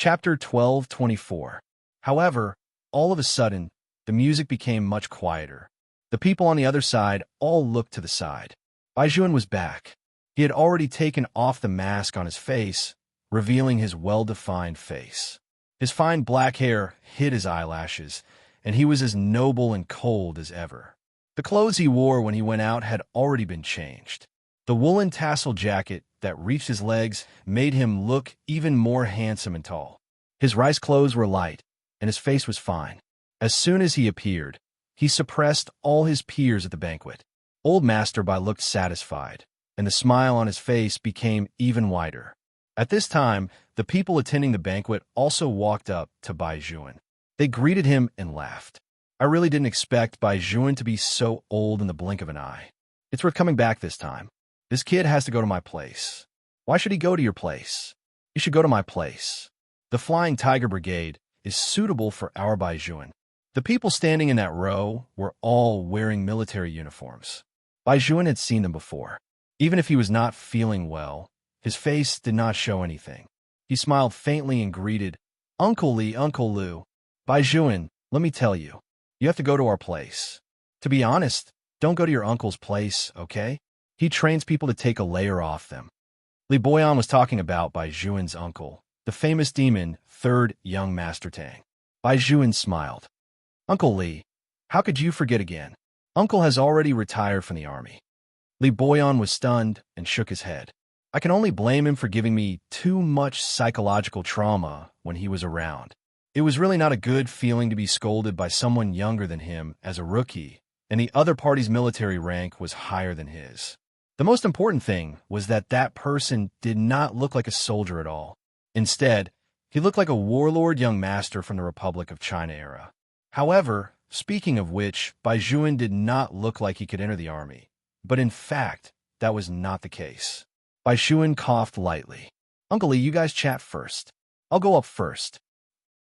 Chapter 12:24. However, all of a sudden, the music became much quieter. The people on the other side all looked to the side. Bai Juan was back. He had already taken off the mask on his face, revealing his well-defined face. His fine black hair hid his eyelashes, and he was as noble and cold as ever. The clothes he wore when he went out had already been changed. The woolen tassel jacket that reached his legs made him look even more handsome and tall. His rice clothes were light, and his face was fine. As soon as he appeared, he suppressed all his peers at the banquet. Old Master Bai looked satisfied, and the smile on his face became even wider. At this time, the people attending the banquet also walked up to Bai Juan. They greeted him and laughed. I really didn't expect Bai Juan to be so old in the blink of an eye. It's worth coming back this time. This kid has to go to my place. Why should he go to your place? You should go to my place. The Flying Tiger Brigade is suitable for our Bai Juan. The people standing in that row were all wearing military uniforms. Bai Juan had seen them before. Even if he was not feeling well, his face did not show anything. He smiled faintly and greeted, Uncle Li, Uncle Lu. Bai Juan, let me tell you, you have to go to our place. To be honest, don't go to your uncle's place, okay? He trains people to take a layer off them. Li Boyan was talking about Bai Juan's uncle, the famous demon, third young Master Tang. Bai Juan smiled. Uncle Li, how could you forget again? Uncle has already retired from the army. Li Boyan was stunned and shook his head. I can only blame him for giving me too much psychological trauma when he was around. It was really not a good feeling to be scolded by someone younger than him as a rookie, and the other party's military rank was higher than his. The most important thing was that that person did not look like a soldier at all. Instead, he looked like a warlord young master from the Republic of China era. However, speaking of which, Bai Juan did not look like he could enter the army. But in fact, that was not the case. Bai Juan coughed lightly. Uncle Li, you guys chat first. I'll go up first.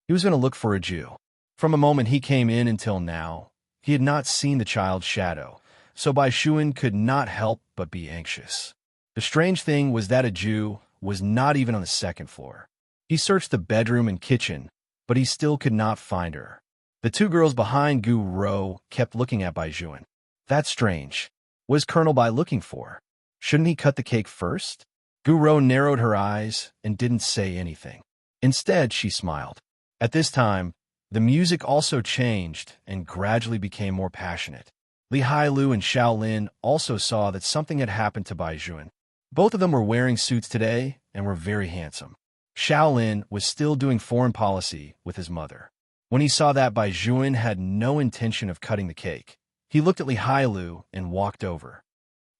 He was going to look for a Jew. From the moment he came in until now, he had not seen the child's shadow, so Bai Juan could not help but be anxious. The strange thing was that a Jew was not even on the second floor. He searched the bedroom and kitchen, but he still could not find her. The two girls behind Gu Rou kept looking at Bai Juan. That's strange. What is Colonel Bai looking for? Shouldn't he cut the cake first? Gu Rou narrowed her eyes and didn't say anything. Instead, she smiled. At this time, the music also changed and gradually became more passionate. Li Hailu and Xiao Lin also saw that something had happened to Bai Juan. Both of them were wearing suits today and were very handsome. Xiao Lin was still doing foreign policy with his mother. When he saw that Bai Juan had no intention of cutting the cake, he looked at Li Hailu and walked over.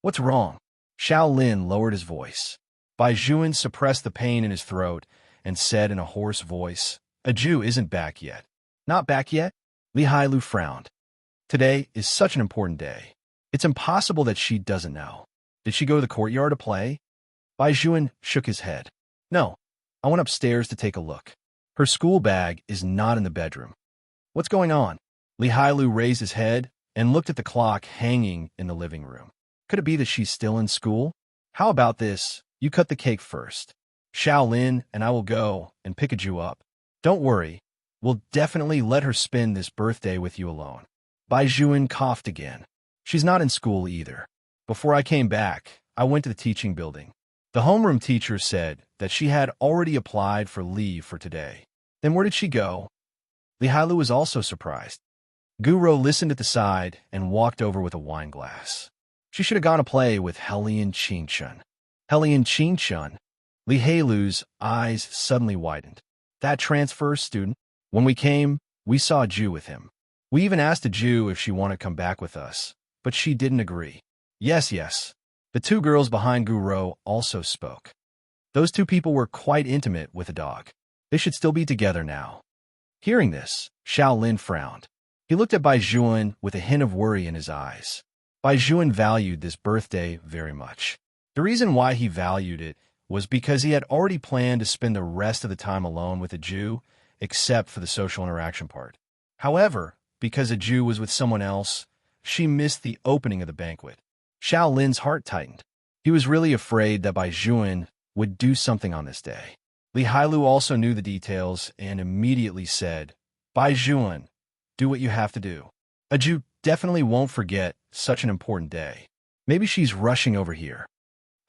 What's wrong? Xiao Lin lowered his voice. Bai Juan suppressed the pain in his throat and said in a hoarse voice, A Jew isn't back yet. Not back yet? Li Hailu frowned. Today is such an important day. It's impossible that she doesn't know. Did she go to the courtyard to play? Bai Juan shook his head. No, I went upstairs to take a look. Her school bag is not in the bedroom. What's going on? Li Hailu raised his head and looked at the clock hanging in the living room. Could it be that she's still in school? How about this? You cut the cake first. Xiao Lin and I will go and pick a Jew up. Don't worry. We'll definitely let her spend this birthday with you alone. Bai Juan coughed again. She's not in school either. Before I came back, I went to the teaching building. The homeroom teacher said that she had already applied for leave for today. Then where did she go? Li Hailu was also surprised. Gu Rou listened at the side and walked over with a wine glass. She should have gone to play with Helian Qingchun. Helian Qingchun? Li Hailu's eyes suddenly widened. That transfer student? When we came, we saw a Jew with him. We even asked a Jew if she wanted to come back with us, but she didn't agree. Yes. The two girls behind Gu Rou also spoke. Those two people were quite intimate with the dog. They should still be together now. Hearing this, Xiao Lin frowned. He looked at Bai Juan with a hint of worry in his eyes. Bai Juan valued this birthday very much. The reason why he valued it was because he had already planned to spend the rest of the time alone with a Jew, except for the social interaction part. However, because a Jew was with someone else, she missed the opening of the banquet. Xiao Lin's heart tightened. He was really afraid that Bai Juan would do something on this day. Li Hailu also knew the details and immediately said, Bai Juan, do what you have to do. Aju definitely won't forget such an important day. Maybe she's rushing over here.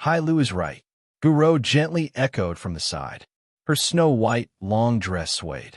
Hailu is right. Guro gently echoed from the side. Her snow-white, long dress swayed.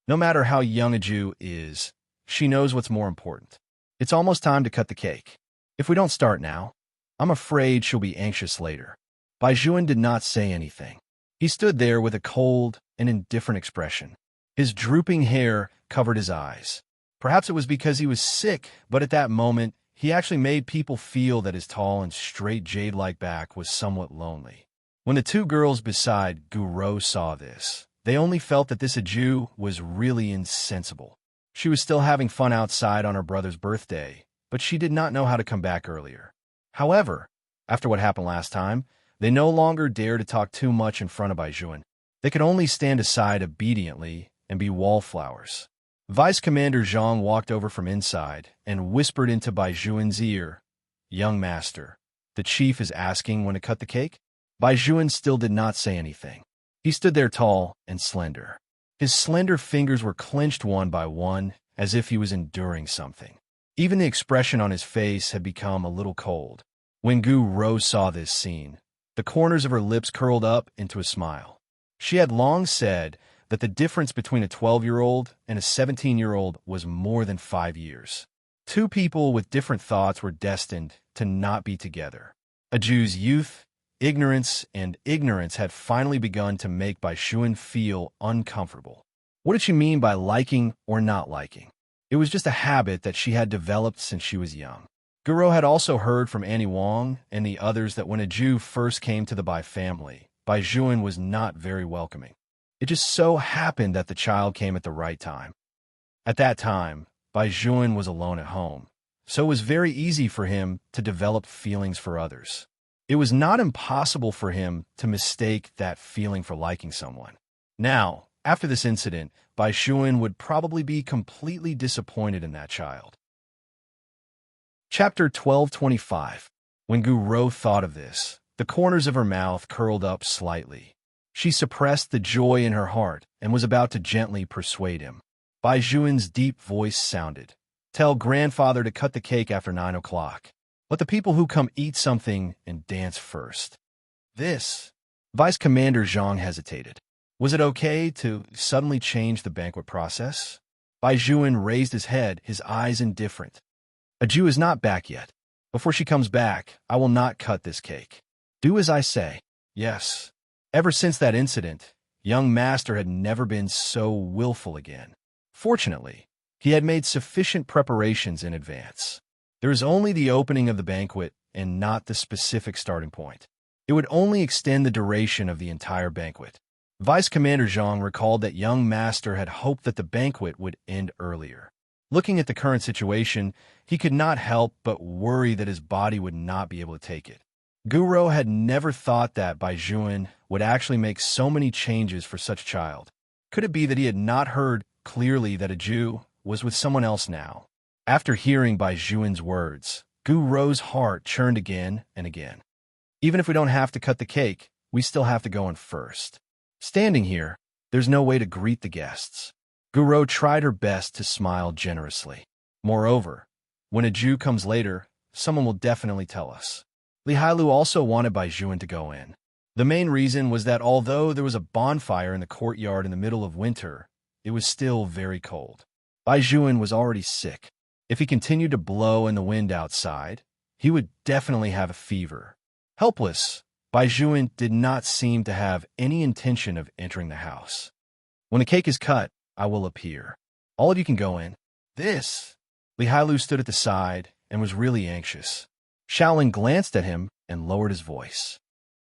No matter how young Aju is, she knows what's more important. It's almost time to cut the cake. If we don't start now, I'm afraid she'll be anxious later. Bai Juan did not say anything. He stood there with a cold and indifferent expression. His drooping hair covered his eyes. Perhaps it was because he was sick, but at that moment, he actually made people feel that his tall and straight jade-like back was somewhat lonely. When the two girls beside Guro saw this, they only felt that this Aju was really insensible. She was still having fun outside on her brother's birthday, but she did not know how to come back earlier. However, after what happened last time, they no longer dared to talk too much in front of Bai Juan. They could only stand aside obediently and be wallflowers. Vice Commander Zhang walked over from inside and whispered into Bai Juan's ear, Young master, the chief is asking when to cut the cake? Bai Juan still did not say anything. He stood there tall and slender. His slender fingers were clenched one by one, as if he was enduring something. Even the expression on his face had become a little cold. When Gu Rose saw this scene, the corners of her lips curled up into a smile. She had long said that the difference between a 12-year-old and a 17-year-old was more than 5 years. Two people with different thoughts were destined to not be together. Aju's youth, ignorance had finally begun to make Bai Juan feel uncomfortable. What did she mean by liking or not liking? It was just a habit that she had developed since she was young. Guro had also heard from Annie Wong and the others that when Aju first came to the Bai family, Bai Juan was not very welcoming. It just so happened that the child came at the right time. At that time, Bai Juan was alone at home, so it was very easy for him to develop feelings for others. It was not impossible for him to mistake that feeling for liking someone. Now, after this incident, Bai Juan would probably be completely disappointed in that child. Chapter 1225. When Guro thought of this, the corners of her mouth curled up slightly. She suppressed the joy in her heart and was about to gently persuade him. Bai Juan's deep voice sounded. Tell grandfather to cut the cake after 9 o'clock. Let the people who come eat something and dance first. This. Vice Commander Zhang hesitated. Was it okay to suddenly change the banquet process? Bai Juan raised his head, his eyes indifferent. Aju is not back yet. Before she comes back, I will not cut this cake. Do as I say. Yes. Ever since that incident, young master had never been so willful again. Fortunately, he had made sufficient preparations in advance. There is only the opening of the banquet and not the specific starting point. It would only extend the duration of the entire banquet. Vice Commander Zhang recalled that young master had hoped that the banquet would end earlier. Looking at the current situation, he could not help but worry that his body would not be able to take it. Guro had never thought that Bai Juan would actually make so many changes for such a child. Could it be that he had not heard clearly that Aju was with someone else now? After hearing Bai Juan's words, Guro's heart churned again and again. Even if we don't have to cut the cake, we still have to go in first. Standing here, there's no way to greet the guests. Guro tried her best to smile generously. Moreover, when Aju comes later, someone will definitely tell us. Li Hailu also wanted Bai Juan to go in. The main reason was that although there was a bonfire in the courtyard in the middle of winter, it was still very cold. Bai Juan was already sick. If he continued to blow in the wind outside, he would definitely have a fever. Helpless, Bai Juan did not seem to have any intention of entering the house. When the cake is cut, I will appear. All of you can go in. This. Li Hailu stood at the side and was really anxious. Shaolin glanced at him and lowered his voice.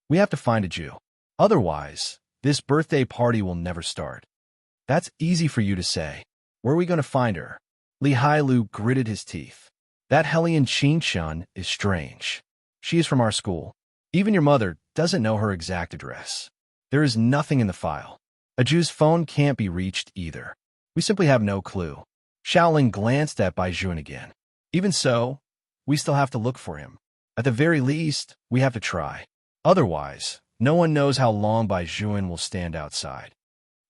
We have to find Aju. Otherwise, this birthday party will never start. That's easy for you to say. Where are we going to find her? Li Hailu gritted his teeth. That hellion Qin is strange. She is from our school. Even your mother doesn't know her exact address. There is nothing in the file. Aju's phone can't be reached either. We simply have no clue. Shaolin glanced at Bai Juan again. Even so, we still have to look for him. At the very least, we have to try. Otherwise, No one knows how long Bai Juan will stand outside.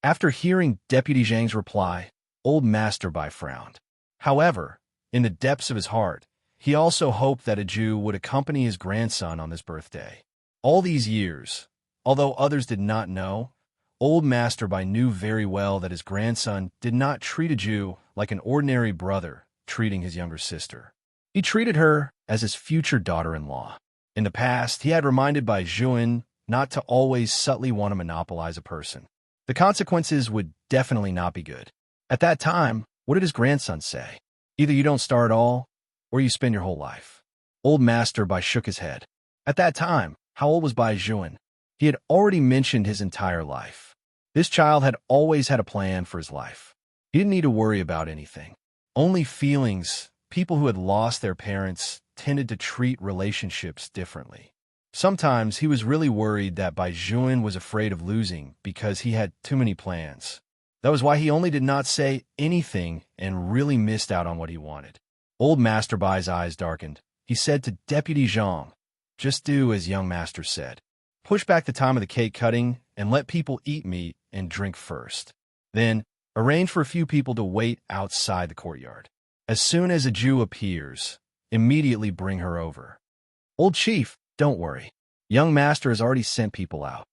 After hearing Deputy Zhang's reply, Old Master Bai frowned. However, in the depths of his heart, he also hoped that a Jew would accompany his grandson on his birthday. All these years, although others did not know, Old Master Bai knew very well that his grandson did not treat a Jew like an ordinary brother treating his younger sister. He treated her as his future daughter-in-law. In the past, he had reminded Bai Juan not to always subtly want to monopolize a person. The consequences would definitely not be good. At that time, what did his grandson say? Either you don't start at all, or you spend your whole life. Old Master Bai shook his head. At that time, how old was Bai Juan? He had already mentioned his entire life. This child had always had a plan for his life. He didn't need to worry about anything. Only feelings. People who had lost their parents tended to treat relationships differently. Sometimes he was really worried that Bai Juan was afraid of losing because he had too many plans. That was why he only did not say anything and really missed out on what he wanted. Old Master Bai's eyes darkened. He said to Deputy Zhang, "Just do as young master said. Push back the time of the cake cutting and let people eat meat and drink first. Then, arrange for a few people to wait outside the courtyard. As soon as a Jew appears, immediately bring her over. Old Chief, don't worry. Young Master has already sent people out."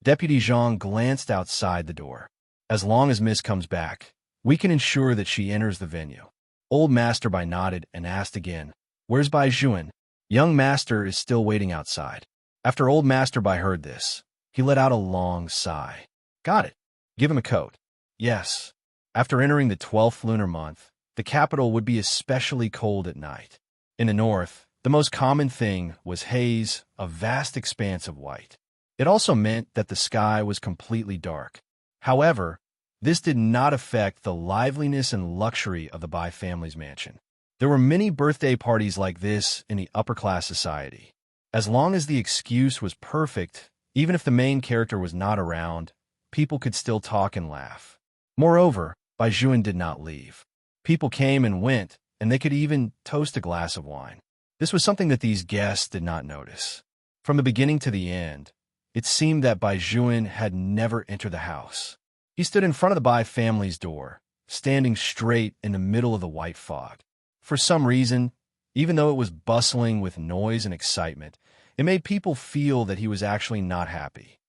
Deputy Zhang glanced outside the door. "As long as Miss comes back, we can ensure that she enters the venue." Old Master Bai nodded and asked again, "Where's Bai Juan?" "Young Master is still waiting outside." After Old Master Bai heard this, he let out a long sigh. "Got it. Give him a coat." "Yes." After entering the 12th lunar month, the capital would be especially cold at night. In the north, the most common thing was haze, a vast expanse of white. It also meant that the sky was completely dark. However, this did not affect the liveliness and luxury of the Bai family's mansion. There were many birthday parties like this in the upper-class society. As long as the excuse was perfect, even if the main character was not around, people could still talk and laugh. Moreover, Bai Juan did not leave. People came and went, and they could even toast a glass of wine. This was something that these guests did not notice. From the beginning to the end, it seemed that Bai Juan had never entered the house. He stood in front of the Bai family's door, standing straight in the middle of the white fog. For some reason, even though it was bustling with noise and excitement, it made people feel that he was actually not happy.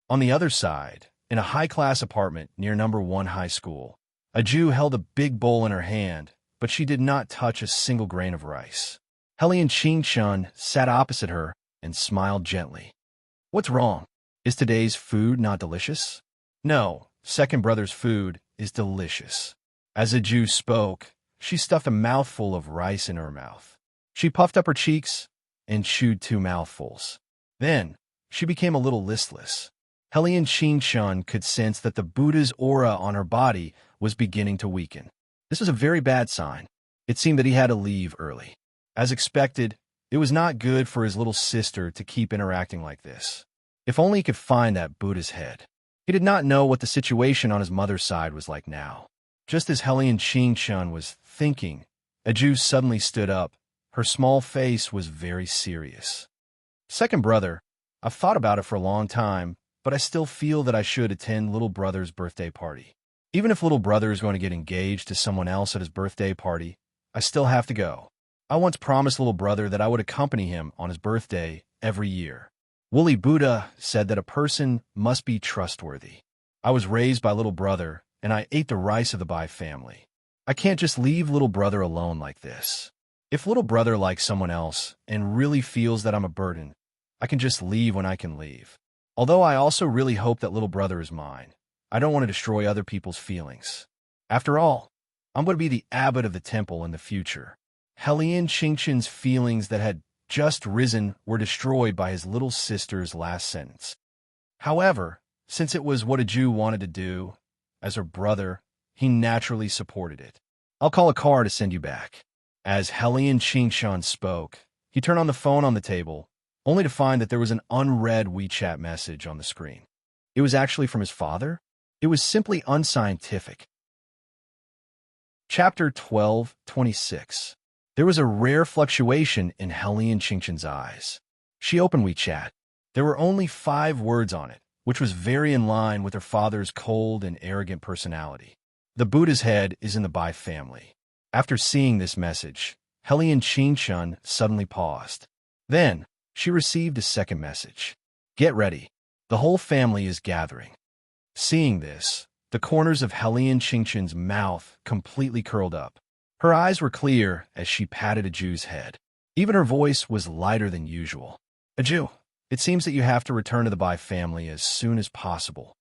On the other side, in a high-class apartment near number 1 high school, a Jew held a big bowl in her hand, but she did not touch a single grain of rice. Hellion Qingshun sat opposite her and smiled gently. "What's wrong? Is today's food not delicious?" "No, second brother's food is delicious." As the Jew spoke, she stuffed a mouthful of rice in her mouth. She puffed up her cheeks and chewed 2 mouthfuls. Then, she became a little listless. Hellion Qingshun could sense that the Buddha's aura on her body was beginning to weaken. This was a very bad sign. It seemed that he had to leave early. As expected, it was not good for his little sister to keep interacting like this. If only he could find that Buddha's head. He did not know what the situation on his mother's side was like now. Just as Hellion Qingshun was thinking, a Jew suddenly stood up. Her small face was very serious. "Second brother, I've thought about it for a long time, but I still feel that I should attend little brother's birthday party. Even if little brother is going to get engaged to someone else at his birthday party, I still have to go. I once promised little brother that I would accompany him on his birthday every year. Woolly Buddha said that a person must be trustworthy. I was raised by little brother, and I ate the rice of the Bai family. I can't just leave little brother alone like this. If little brother likes someone else and really feels that I'm a burden, I can just leave when I can leave. Although I also really hope that little brother is mine. I don't want to destroy other people's feelings. After all, I'm going to be the abbot of the temple in the future." Hellion Qingshun's feelings that had just risen were destroyed by his little sister's last sentence. However, since it was what a Jew wanted to do, as her brother, he naturally supported it. "I'll call a car to send you back." As Hellion Qingshun spoke, he turned on the phone on the table, only to find that there was an unread WeChat message on the screen. It was actually from his father? It was simply unscientific. Chapter 12:26. There was a rare fluctuation in Hellion Qingshun's eyes. She opened WeChat. There were only 5 words on it, which was very in line with her father's cold and arrogant personality. The Buddha's head is in the Bai family. After seeing this message, Helian Qingshun suddenly paused. Then, she received a second message. Get ready. The whole family is gathering. Seeing this, the corners of Helian Qingshun's mouth completely curled up. Her eyes were clear as she patted Aju's head. Even her voice was lighter than usual. Aju, it seems that you have to return to the Bai family as soon as possible.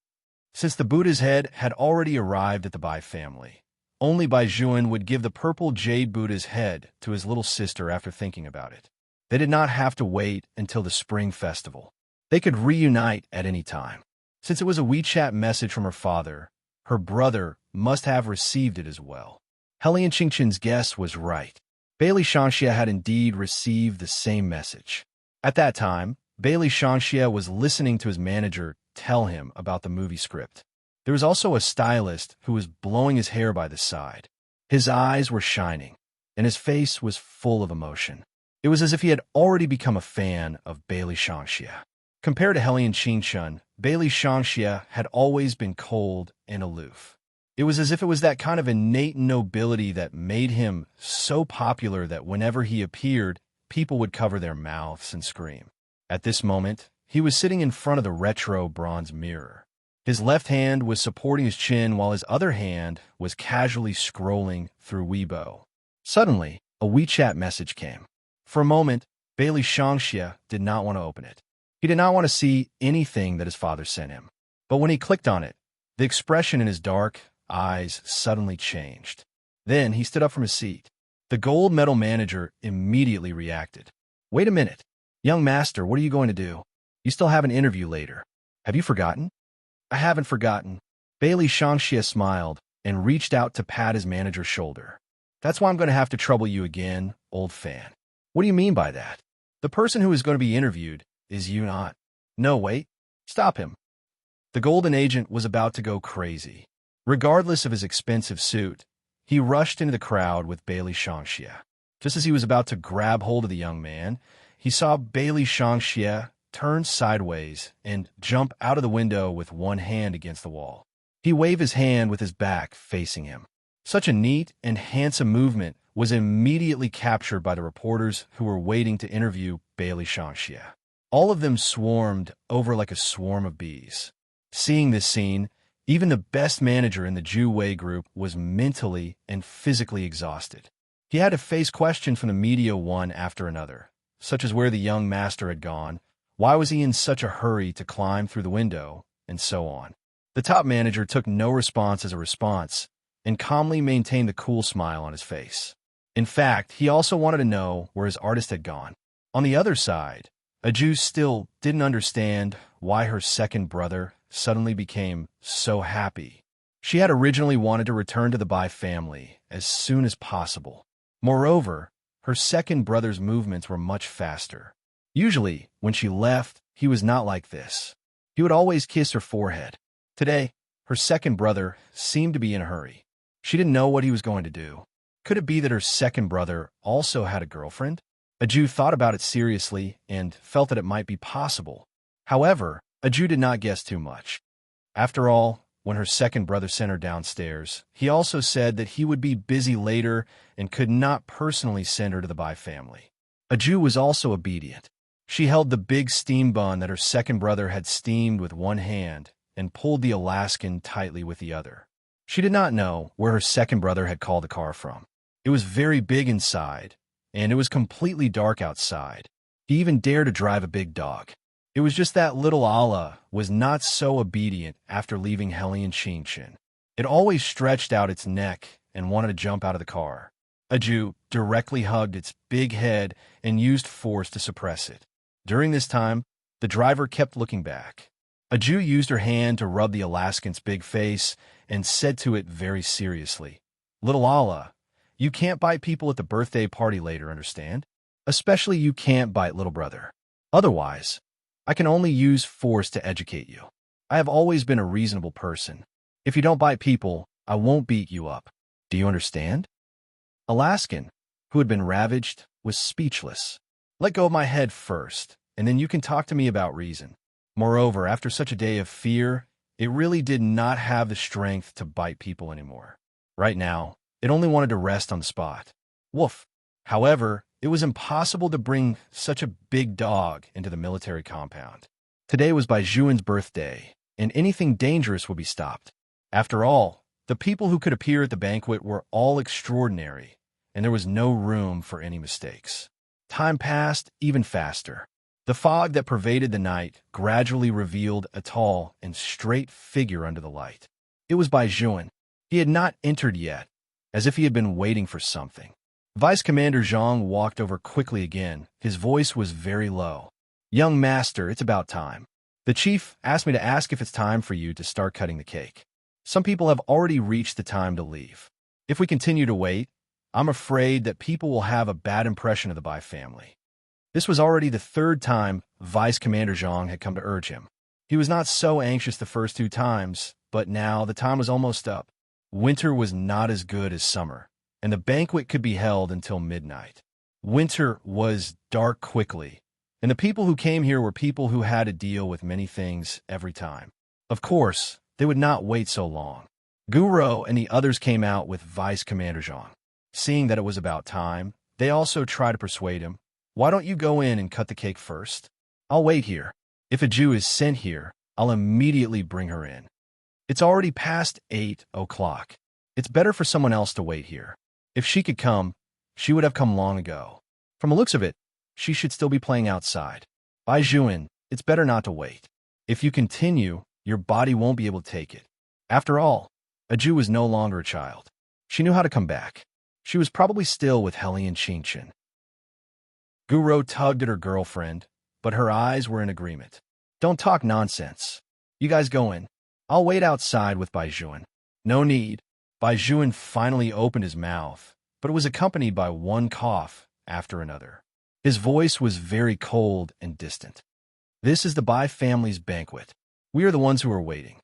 Since the Buddha's head had already arrived at the Bai family, only Bai Juan would give the purple jade Buddha's head to his little sister after thinking about it. They did not have to wait until the spring festival. They could reunite at any time. Since it was a WeChat message from her father, her brother must have received it as well. Helian Qingshun's guess was right. Bailey Shanxia had indeed received the same message. At that time, Bailey Shanxia was listening to his manager tell him about the movie script. There was also a stylist who was blowing his hair by the side. His eyes were shining, and his face was full of emotion. It was as if he had already become a fan of Bailey Shanxia. Compared to Helian Qingshun, Bailey Shanxia had always been cold and aloof. It was as if it was that kind of innate nobility that made him so popular that whenever he appeared, people would cover their mouths and scream. At this moment, he was sitting in front of the retro bronze mirror. His left hand was supporting his chin while his other hand was casually scrolling through Weibo. Suddenly, a WeChat message came. For a moment, Bailey Shanxia did not want to open it. He did not want to see anything that his father sent him. But when he clicked on it, the expression in his dark eyes suddenly changed. Then he stood up from his seat. The gold medal manager immediately reacted. Wait a minute. Young master, what are you going to do? You still have an interview later. Have you forgotten? I haven't forgotten. Bailey Shanxia smiled and reached out to pat his manager's shoulder. That's why I'm going to have to trouble you again, old fan. What do you mean by that? The person who is going to be interviewed is you not. No, wait. Stop him. The golden agent was about to go crazy. Regardless of his expensive suit, he rushed into the crowd with Bailey Shanxia. Just as he was about to grab hold of the young man, he saw Bailey Shanxia turn sideways and jump out of the window with one hand against the wall. He waved his hand with his back facing him. Such a neat and handsome movement was immediately captured by the reporters who were waiting to interview Bailey Shanxia. All of them swarmed over like a swarm of bees. Seeing this scene, even the best manager in the Ju Wei group was mentally and physically exhausted. He had to face questions from the media one after another, such as where the young master had gone, why was he in such a hurry to climb through the window, and so on. The top manager took no response as a response and calmly maintained the cool smile on his face. In fact, he also wanted to know where his artist had gone. On the other side, Aju still didn't understand why her second brother suddenly became so happy. She had originally wanted to return to the Bai family as soon as possible. Moreover, her second brother's movements were much faster. Usually, when she left, he was not like this. He would always kiss her forehead. Today, her second brother seemed to be in a hurry. She didn't know what he was going to do. Could it be that her second brother also had a girlfriend? Aju thought about it seriously and felt that it might be possible. However, Aju did not guess too much. After all, when her second brother sent her downstairs, he also said that he would be busy later and could not personally send her to the Bai family. Aju was also obedient. She held the big steam bun that her second brother had steamed with one hand and pulled the Alaskan tightly with the other. She did not know where her second brother had called the car from. It was very big inside, and it was completely dark outside. He even dared to drive a big dog. It was just that little Allah was not so obedient after leaving Helian Qingshun. It always stretched out its neck and wanted to jump out of the car. Aju directly hugged its big head and used force to suppress it. During this time, the driver kept looking back. Aju used her hand to rub the Alaskan's big face and said to it very seriously, "Little Allah, you can't bite people at the birthday party later, understand? Especially you can't bite little brother. Otherwise, I can only use force to educate you. I have always been a reasonable person. If you don't bite people, I won't beat you up. Do you understand?" Alaskan, who had been ravaged, was speechless. "Let go of my head first," and then you can talk to me about reason. Moreover, after such a day of fear, it really did not have the strength to bite people anymore. Right now, it only wanted to rest on the spot. Woof. However, it was impossible to bring such a big dog into the military compound. Today was Bai Juan's birthday, and anything dangerous would be stopped. After all, the people who could appear at the banquet were all extraordinary, and there was no room for any mistakes. Time passed even faster. The fog that pervaded the night gradually revealed a tall and straight figure under the light. It was Bai Juan. He had not entered yet, as if he had been waiting for something. Vice Commander Zhang walked over quickly again. His voice was very low. "Young master, it's about time. The chief asked me to ask if it's time for you to start cutting the cake. Some people have already reached the time to leave. If we continue to wait, I'm afraid that people will have a bad impression of the Bai family." This was already the third time Vice Commander Zhang had come to urge him. He was not so anxious the first 2 times, but now the time was almost up. Winter was not as good as summer, and the banquet could be held until midnight. Winter was dark quickly, and the people who came here were people who had to deal with many things every time. Of course, they would not wait so long. Guro and the others came out with Vice Commander Zhang. Seeing that it was about time, they also tried to persuade him. "Why don't you go in and cut the cake first? I'll wait here. If a Jew is sent here, I'll immediately bring her in. It's already past 8 o'clock. It's better for someone else to wait here. If she could come, she would have come long ago. From the looks of it, she should still be playing outside. Bai Juan, it's better not to wait. If you continue, your body won't be able to take it." After all, a Jew was no longer a child. She knew how to come back. She was probably still with Hellion Chinchin. Guro tugged at her girlfriend, but her eyes were in agreement. "Don't talk nonsense. You guys go in. I'll wait outside with Bai Juan." "No need." Bai Juan finally opened his mouth, but it was accompanied by one cough after another. His voice was very cold and distant. "This is the Bai family's banquet. We are the ones who are waiting."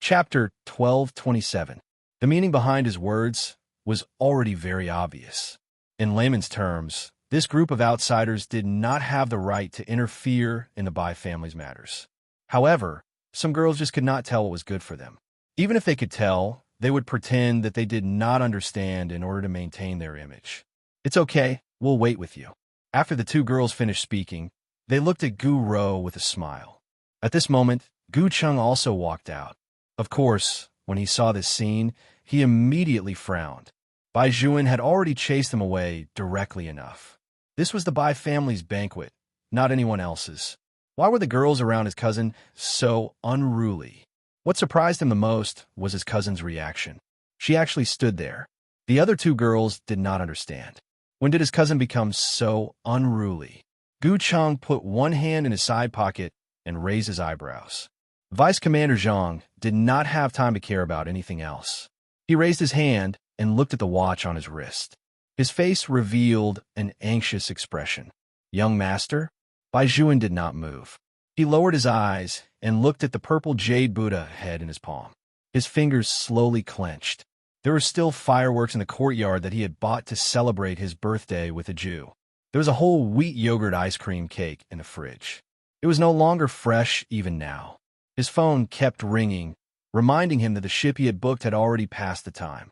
Chapter 12:27. The meaning behind his words was already very obvious. In layman's terms, this group of outsiders did not have the right to interfere in the Bai family's matters. However, some girls just could not tell what was good for them. Even if they could tell, they would pretend that they did not understand in order to maintain their image. "It's okay, we'll wait with you." After the 2 girls finished speaking, they looked at Gu Ro with a smile. At this moment, Gu Cheng also walked out. Of course, when he saw this scene, he immediately frowned. Bai Juan had already chased them away directly enough. This was the Bai family's banquet, not anyone else's. Why were the girls around his cousin so unruly? What surprised him the most was his cousin's reaction. She actually stood there. The other 2 girls did not understand. When did his cousin become so unruly? Gu Cheng put one hand in his side pocket and raised his eyebrows. Vice Commander Zhang did not have time to care about anything else. He raised his hand and looked at the watch on his wrist. His face revealed an anxious expression. "Young master?" Bai Juan did not move. He lowered his eyes and looked at the purple jade Buddha head in his palm. His fingers slowly clenched. There were still fireworks in the courtyard that he had bought to celebrate his birthday with a Jew. There was a whole wheat yogurt ice cream cake in the fridge. It was no longer fresh even now. His phone kept ringing, reminding him that the ship he had booked had already passed the time.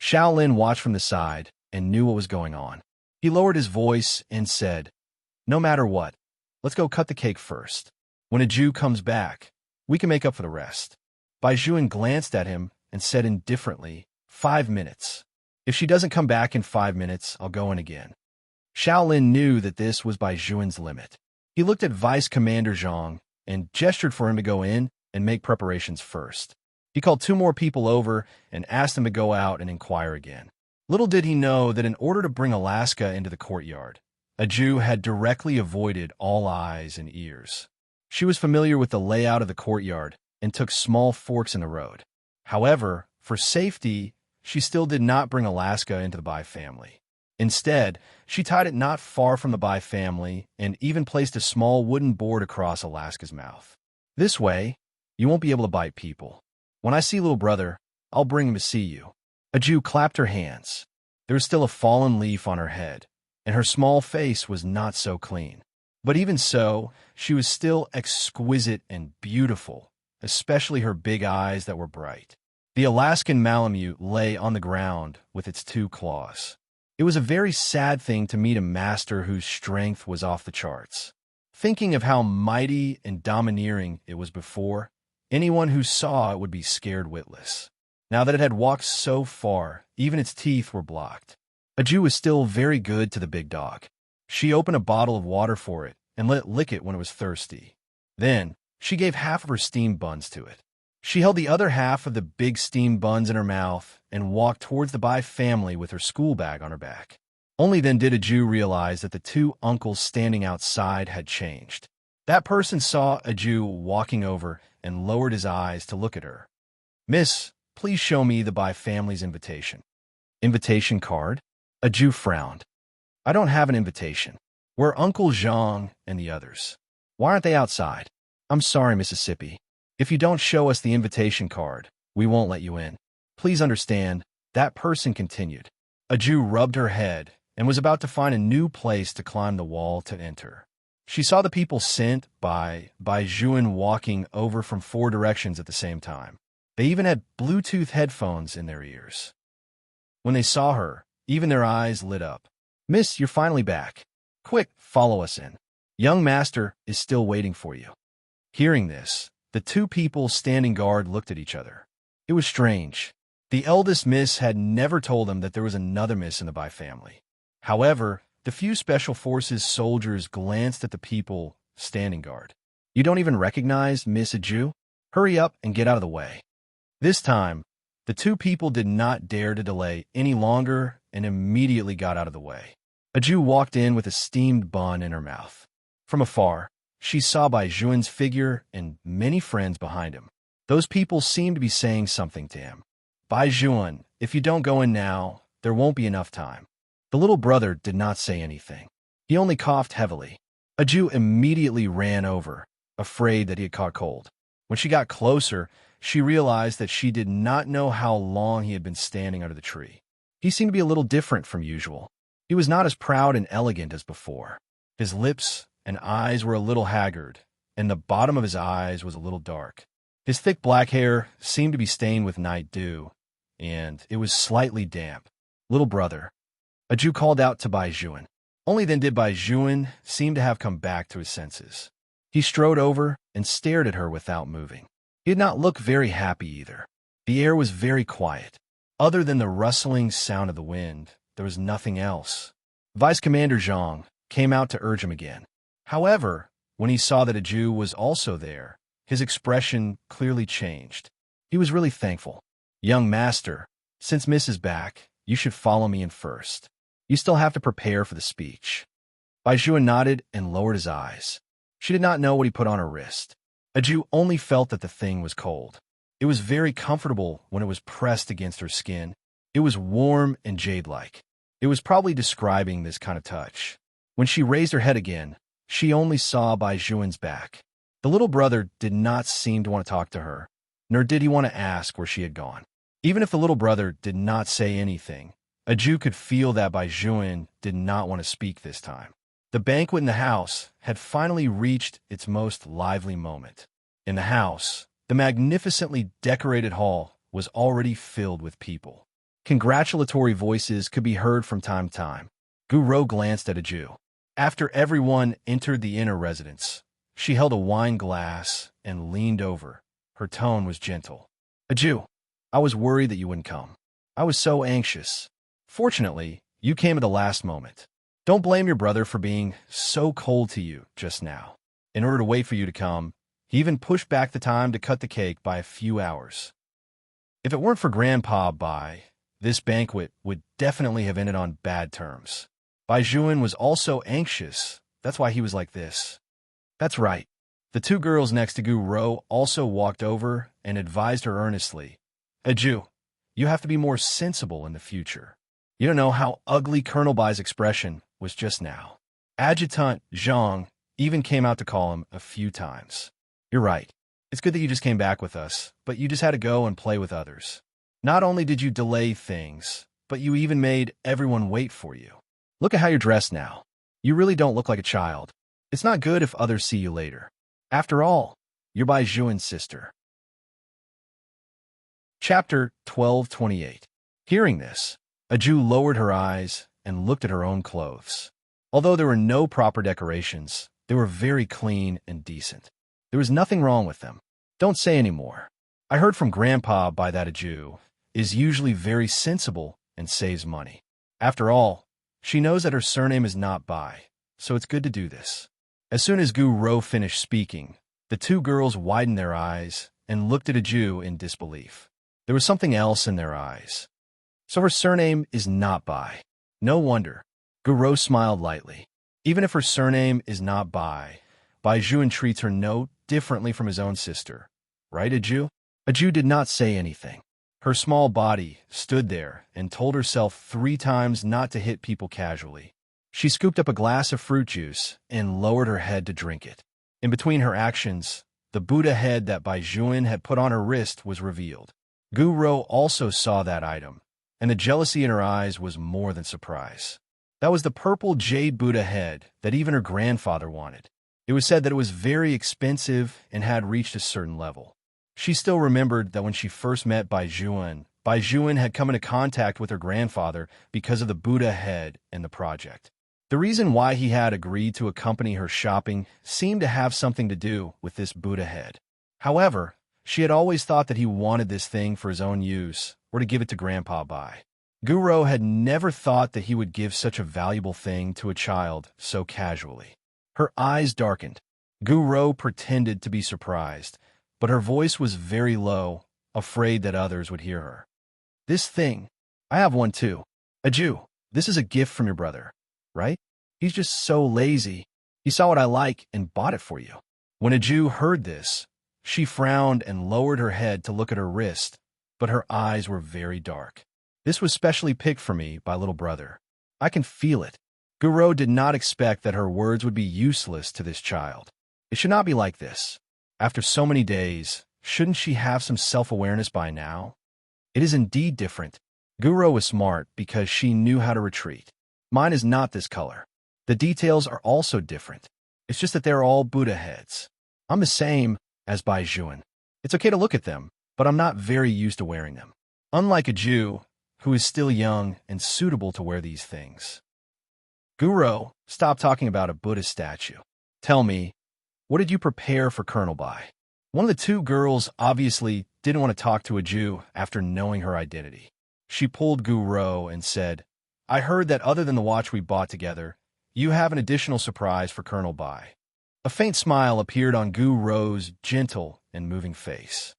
Shaolin watched from the side and knew what was going on. He lowered his voice and said, "No matter what, let's go cut the cake first. When a Jew comes back, we can make up for the rest." Bai Juan glanced at him and said indifferently, 5 minutes. If she doesn't come back in 5 minutes, I'll go in again." Shaolin knew that this was Bai Juan's limit. He looked at Vice Commander Zhang and gestured for him to go in and make preparations first. He called 2 more people over and asked them to go out and inquire again. Little did he know that in order to bring Alaska into the courtyard, a Jew had directly avoided all eyes and ears. She was familiar with the layout of the courtyard and took small forks in the road. However, for safety, she still did not bring Alaska into the Bai family. Instead, she tied it not far from the Bai family and even placed a small wooden board across Alaska's mouth. This way, you won't be able to bite people. When I see little brother, I'll bring him to see you. A Jew clapped her hands. There was still a fallen leaf on her head, and her small face was not so clean. But even so, she was still exquisite and beautiful, especially her big eyes that were bright. The Alaskan Malamute lay on the ground with its 2 claws. It was a very sad thing to meet a master whose strength was off the charts. Thinking of how mighty and domineering it was before, anyone who saw it would be scared witless. Now that it had walked so far, even its teeth were blocked. Aju was still very good to the big dog. She opened a bottle of water for it and let it lick it when it was thirsty. Then, she gave half of her steamed buns to it. She held the other half of the big steamed buns in her mouth and walked towards the Bai family with her school bag on her back. Only then did Aju realize that the 2 uncles standing outside had changed. That person saw Aju walking over and lowered his eyes to look at her. "Miss, please show me the Bai family's invitation." "Invitation card?" Aju frowned. "I don't have an invitation. We're Uncle Zhang and the others. Why aren't they outside?" "I'm sorry, Mississippi. If you don't show us the invitation card, we won't let you in. Please understand," that person continued. Aju rubbed her head and was about to find a new place to climb the wall to enter. She saw the people sent by Zhuan walking over from 4 directions at the same time. They even had Bluetooth headphones in their ears. When they saw her, even their eyes lit up. "Miss, you're finally back. Quick, follow us in. Young master is still waiting for you." Hearing this, the 2 people standing guard looked at each other. It was strange. The eldest miss had never told them that there was another miss in the Bai family. However, the few special forces soldiers glanced at the people standing guard. "You don't even recognize Miss Aju? Hurry up and get out of the way." This time, the 2 people did not dare to delay any longer and immediately got out of the way. Aju walked in with a steamed bun in her mouth. From afar, she saw Bai Zhuan's figure and many friends behind him. Those people seemed to be saying something to him. "Bai Zhuan, if you don't go in now, there won't be enough time." The little brother did not say anything. He only coughed heavily. Aju immediately ran over, afraid that he had caught cold. When she got closer, she realized that she did not know how long he had been standing under the tree. He seemed to be a little different from usual. He was not as proud and elegant as before. His lips and eyes were a little haggard, and the bottom of his eyes was a little dark. His thick black hair seemed to be stained with night dew, and it was slightly damp. "Little brother," Aju called out to Bai Zhuan. Only then did Bai Zhuan seem to have come back to his senses. He strode over and stared at her without moving. He did not look very happy either. The air was very quiet. Other than the rustling sound of the wind, there was nothing else. Vice Commander Zhang came out to urge him again. However, when he saw that Aju was also there, his expression clearly changed. He was really thankful. "Young master, since Miss is back, you should follow me in first. You still have to prepare for the speech." Bai Zhuan nodded and lowered his eyes. She did not know what he put on her wrist. Aju only felt that the thing was cold. It was very comfortable when it was pressed against her skin. It was warm and jade-like. It was probably describing this kind of touch. When she raised her head again, she only saw Bai Zhuan's back. The little brother did not seem to want to talk to her, nor did he want to ask where she had gone. Even if the little brother did not say anything, Aju could feel that Bai Zhuan did not want to speak this time. The banquet in the house had finally reached its most lively moment. In the house, the magnificently decorated hall was already filled with people. Congratulatory voices could be heard from time to time. Gu Rou glanced at Aju. After everyone entered the inner residence, she held a wine glass and leaned over. Her tone was gentle. "Aju, I was worried that you wouldn't come. I was so anxious. Fortunately, you came at the last moment. Don't blame your brother for being so cold to you just now. In order to wait for you to come, he even pushed back the time to cut the cake by a few hours. If it weren't for Grandpa Bai, this banquet would definitely have ended on bad terms. Bai Zhuan was also anxious. That's why he was like this." "That's right." The 2 girls next to Gu Rou also walked over and advised her earnestly. "Aju, you have to be more sensible in the future. You don't know how ugly Colonel Bai's expression was just now." Adjutant Zhang even came out to call him a few times. "You're right. It's good that you just came back with us, but you just had to go and play with others. Not only did you delay things, but you even made everyone wait for you." Look at how you're dressed now. You really don't look like a child. It's not good if others see you later. After all, you're Bai Juan's sister. Chapter 1228. Hearing this, a Jew lowered her eyes and looked at her own clothes. Although there were no proper decorations, they were very clean and decent. There was nothing wrong with them. Don't say any more. I heard from Grandpa by that a Jew is usually very sensible and saves money. After all, she knows that her surname is not Bai, so it's good to do this. As soon as Gu Rou finished speaking, the two girls widened their eyes and looked at a Jew in disbelief. There was something else in their eyes. So her surname is not Bai. No wonder. Gu Rou smiled lightly. Even if her surname is not Bai, Bai Juan treats her no differently from his own sister. Right, a Jew? A Jew did not say anything. Her small body stood there and told herself 3 times not to hit people casually. She scooped up a glass of fruit juice and lowered her head to drink it. In between her actions, the Buddha head that Bai Juan had put on her wrist was revealed. Gu Rou also saw that item, and the jealousy in her eyes was more than surprise. That was the purple jade Buddha head that even her grandfather wanted. It was said that it was very expensive and had reached a certain level. She still remembered that when she first met Bai Juan had come into contact with her grandfather because of the Buddha head and the project. The reason why he had agreed to accompany her shopping seemed to have something to do with this Buddha head. However, she had always thought that he wanted this thing for his own use or to give it to Grandpa Bai. Gu Rou had never thought that he would give such a valuable thing to a child so casually. Her eyes darkened. Gu Rou pretended to be surprised, but her voice was very low, afraid that others would hear her. This thing, I have one too. A Jew, this is a gift from your brother, right? He's just so lazy. He saw what I like and bought it for you. When a Jew heard this, she frowned and lowered her head to look at her wrist, but her eyes were very dark. This was specially picked for me by little brother. I can feel it. Gu Rou did not expect that her words would be useless to this child. It should not be like this. After so many days, shouldn't she have some self-awareness by now? It is indeed different. Gu Rou was smart because she knew how to retreat. Mine is not this color. The details are also different. It's just that they're all Buddha heads. I'm the same as Bai Juan. It's okay to look at them, but I'm not very used to wearing them. Unlike a Jew, who is still young and suitable to wear these things. Gu Rou, stop talking about a Buddha statue. Tell me, what did you prepare for Colonel Bai? One of the two girls obviously didn't want to talk to a Jew after knowing her identity. She pulled Gu Rou and said, I heard that other than the watch we bought together, you have an additional surprise for Colonel Bai. A faint smile appeared on Gu Rou's gentle and moving face.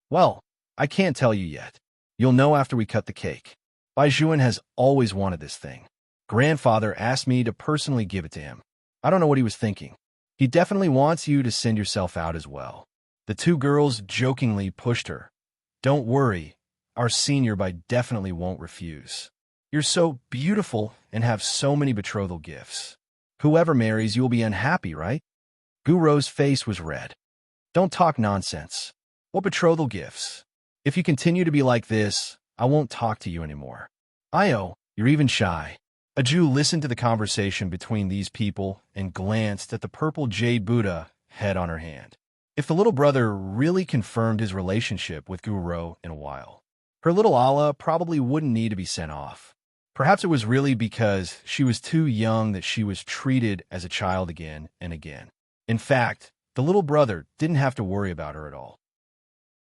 Well, I can't tell you yet. You'll know after we cut the cake. Bai Juan has always wanted this thing. Grandfather asked me to personally give it to him. I don't know what he was thinking. He definitely wants you to send yourself out as well. The two girls jokingly pushed her. Don't worry, our senior Bai definitely won't refuse. You're so beautiful and have so many betrothal gifts. Whoever marries you will be unhappy, right? Gu Rou's face was red. Don't talk nonsense. What betrothal gifts? If you continue to be like this, I won't talk to you anymore. Io, you're even shy. A Jew listened to the conversation between these people and glanced at the purple jade Buddha head on her hand. If the little brother really confirmed his relationship with Gu Rou in a while, her little Allah probably wouldn't need to be sent off. Perhaps it was really because she was too young that she was treated as a child again and again. In fact, the little brother didn't have to worry about her at all.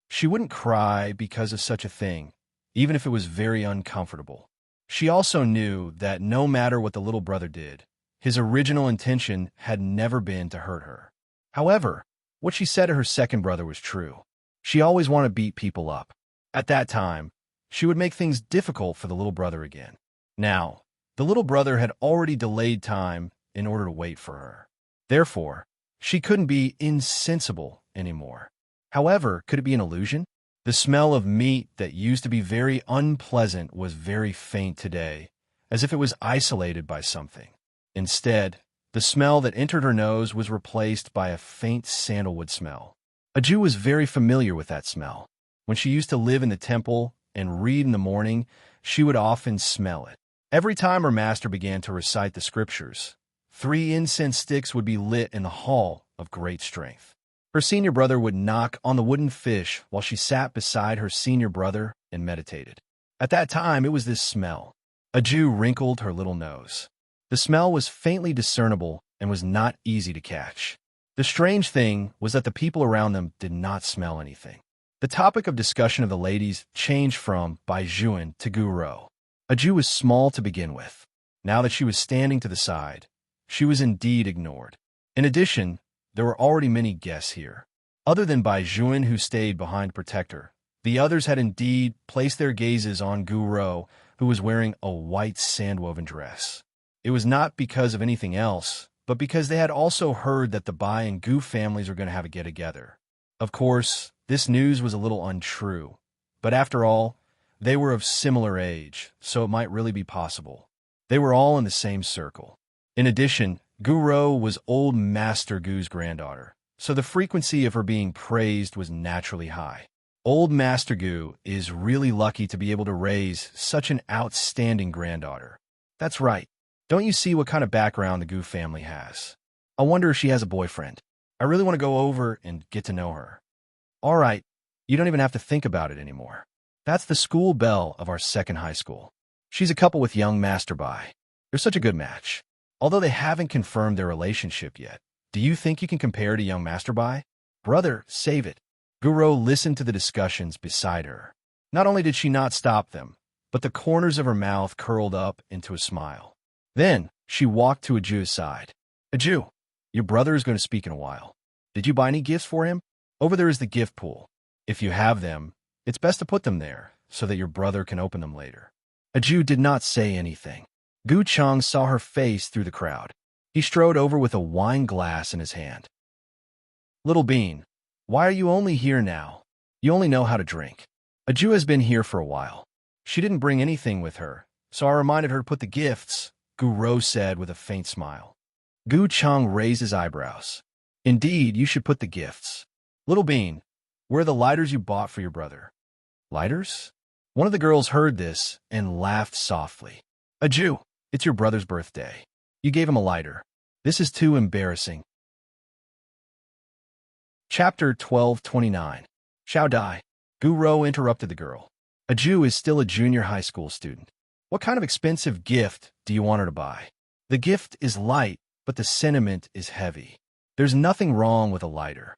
She wouldn't cry because of such a thing, even if it was very uncomfortable. She also knew that no matter what the little brother did, his original intention had never been to hurt her. However, what she said to her second brother was true. She always wanted to beat people up. At that time, she would make things difficult for the little brother again. Now, the little brother had already delayed time in order to wait for her. Therefore, she couldn't be insensible anymore. However, could it be an illusion? The smell of meat that used to be very unpleasant was very faint today, as if it was isolated by something. Instead, the smell that entered her nose was replaced by a faint sandalwood smell. A Jew was very familiar with that smell. When she used to live in the temple and read in the morning, she would often smell it. Every time her master began to recite the scriptures, 3 incense sticks would be lit in the hall of great strength. Her senior brother would knock on the wooden fish while she sat beside her senior brother and meditated. At that time, it was this smell. A Jew wrinkled her little nose. The smell was faintly discernible and was not easy to catch. The strange thing was that the people around them did not smell anything. The topic of discussion of the ladies changed from Baijuan to Guro. A Jew was small to begin with. Now that she was standing to the side, she was indeed ignored. In addition, there were already many guests here. Other than Baijuan, who stayed behind to protect her, the others had indeed placed their gazes on Guro, who was wearing a white sandwoven dress. It was not because of anything else, but because they had also heard that the Bai and Gu families were going to have a get-together. Of course, this news was a little untrue, but after all, they were of similar age, so it might really be possible. They were all in the same circle. In addition, Guro was old Master Gu's granddaughter, so the frequency of her being praised was naturally high. Old Master Gu is really lucky to be able to raise such an outstanding granddaughter. That's right. Don't you see what kind of background the Gu family has? I wonder if she has a boyfriend. I really want to go over and get to know her. All right, you don't even have to think about it anymore. That's the school belle of our second high school. She's a couple with young Master Bai. They're such a good match. Although they haven't confirmed their relationship yet, do you think you can compare to young Master Bai? Brother, save it. Guro listened to the discussions beside her. Not only did she not stop them, but the corners of her mouth curled up into a smile. Then she walked to Aju's side. Aju, your brother is going to speak in a while. Did you buy any gifts for him? Over there is the gift pool. If you have them, it's best to put them there so that your brother can open them later. Aju did not say anything. Gu Cheng saw her face through the crowd. He strode over with a wine glass in his hand. Little Bean, why are you only here now? You only know how to drink. Aju has been here for a while. She didn't bring anything with her, so I reminded her to put the gifts, Guro said with a faint smile. Gu Cheng raised his eyebrows. Indeed, you should put the gifts. Little Bean, where are the lighters you bought for your brother? Lighters? One of the girls heard this and laughed softly. Aju, it's your brother's birthday. You gave him a lighter. This is too embarrassing. Chapter 1229. Xiao Dai. Guro interrupted the girl. Aju is still a junior high school student. What kind of expensive gift do you want her to buy? The gift is light, but the sentiment is heavy. There's nothing wrong with a lighter.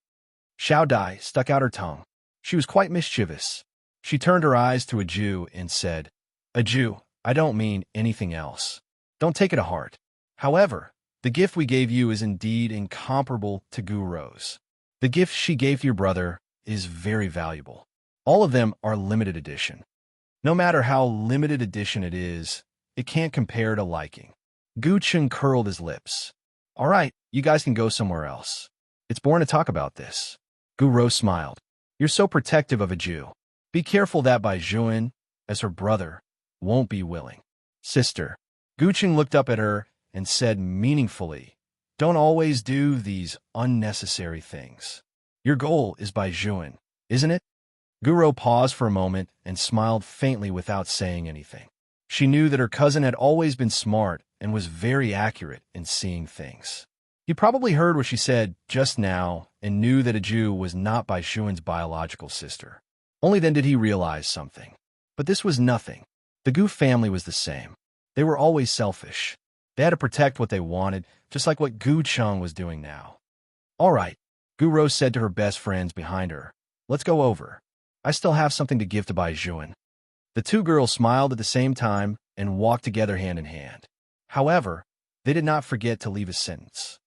Xiao Dai stuck out her tongue. She was quite mischievous. She turned her eyes to Aju and said, Aju, I don't mean anything else. Don't take it to heart. However, the gift we gave you is indeed incomparable to Guro's. The gift she gave to your brother is very valuable. All of them are limited edition. No matter how limited edition it is, it can't compare to liking. Gu Cheng curled his lips. All right, you guys can go somewhere else. It's boring to talk about this. Guro smiled. You're so protective of Aju. Be careful that Baijuan, as her brother, won't be willing. Sister. Gu Cheng looked up at her and said meaningfully, don't always do these unnecessary things. Your goal is Baijuan, isn't it? Guro paused for a moment and smiled faintly without saying anything. She knew that her cousin had always been smart and was very accurate in seeing things. He probably heard what she said just now and knew that Aju was not Baijuan's biological sister. Only then did he realize something. But this was nothing. The Gu family was the same. They were always selfish. They had to protect what they wanted, just like what Gu Cheng was doing now. All right, Guro said to her best friends behind her. Let's go over. I still have something to give to Baijuan. The two girls smiled at the same time and walked together hand in hand. However, they did not forget to leave a sentence.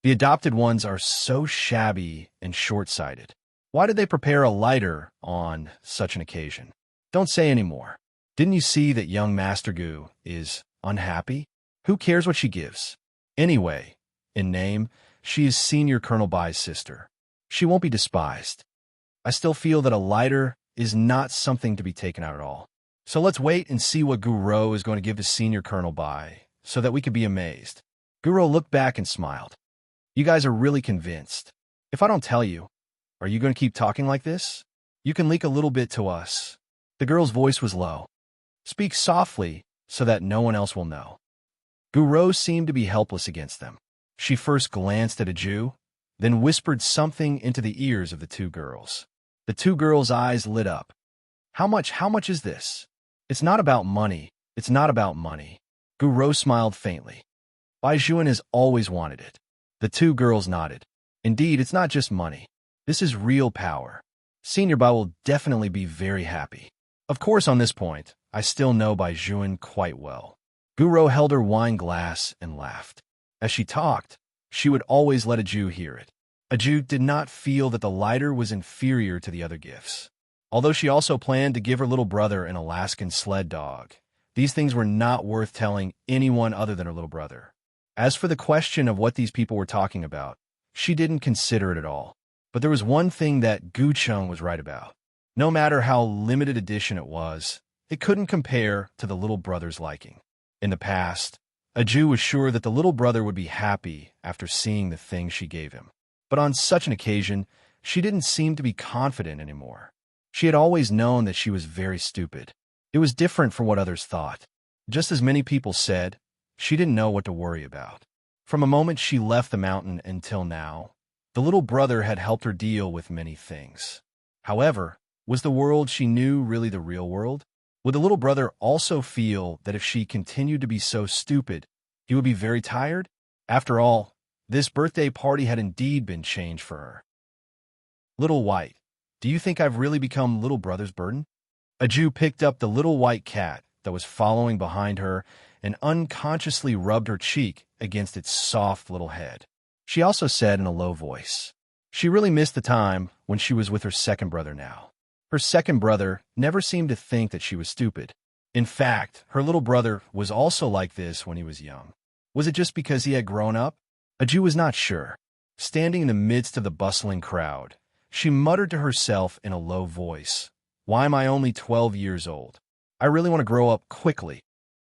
The adopted ones are so shabby and short-sighted. Why did they prepare a lighter on such an occasion? Don't say any more. Didn't you see that young Master Gu is unhappy? Who cares what she gives? Anyway, in name, she is Senior Colonel Bai's sister. She won't be despised. I still feel that a lighter is not something to be taken out at all. So let's wait and see what Guro is going to give to Senior Colonel Bai, so that we could be amazed. Guro looked back and smiled. You guys are really convinced. If I don't tell you, are you going to keep talking like this? You can leak a little bit to us. The girl's voice was low. Speak softly, so that no one else will know. Guro seemed to be helpless against them. She first glanced at Aju, then whispered something into the ears of the two girls. The two girls' eyes lit up. How much is this? It's not about money. It's not about money. Guro smiled faintly. Baijuan has always wanted it. The two girls nodded. Indeed, it's not just money. This is real power. Senior Bai will definitely be very happy. Of course, on this point, I still know Baijuan quite well. Guro held her wine glass and laughed. As she talked, she would always let Aju hear it. Aju did not feel that the lighter was inferior to the other gifts. Although she also planned to give her little brother an Alaskan sled dog, these things were not worth telling anyone other than her little brother. As for the question of what these people were talking about, she didn't consider it at all. But there was one thing that Gucheng was right about. No matter how limited edition it was, it couldn't compare to the little brother's liking. In the past, Aju was sure that the little brother would be happy after seeing the thing she gave him. But on such an occasion, she didn't seem to be confident anymore. She had always known that she was very stupid. It was different from what others thought. Just as many people said, she didn't know what to worry about. From the moment she left the mountain until now, the little brother had helped her deal with many things. However, was the world she knew really the real world? Would the little brother also feel that if she continued to be so stupid, he would be very tired? After all, this birthday party had indeed been changed for her. Little White, do you think I've really become little brother's burden? Aju picked up the little white cat that was following behind her and unconsciously rubbed her cheek against its soft little head. She also said in a low voice, she really missed the time when she was with her second brother now. Her second brother never seemed to think that she was stupid. In fact, her little brother was also like this when he was young. Was it just because he had grown up? Aju was not sure. Standing in the midst of the bustling crowd, she muttered to herself in a low voice, why am I only 12 years old? I really want to grow up quickly.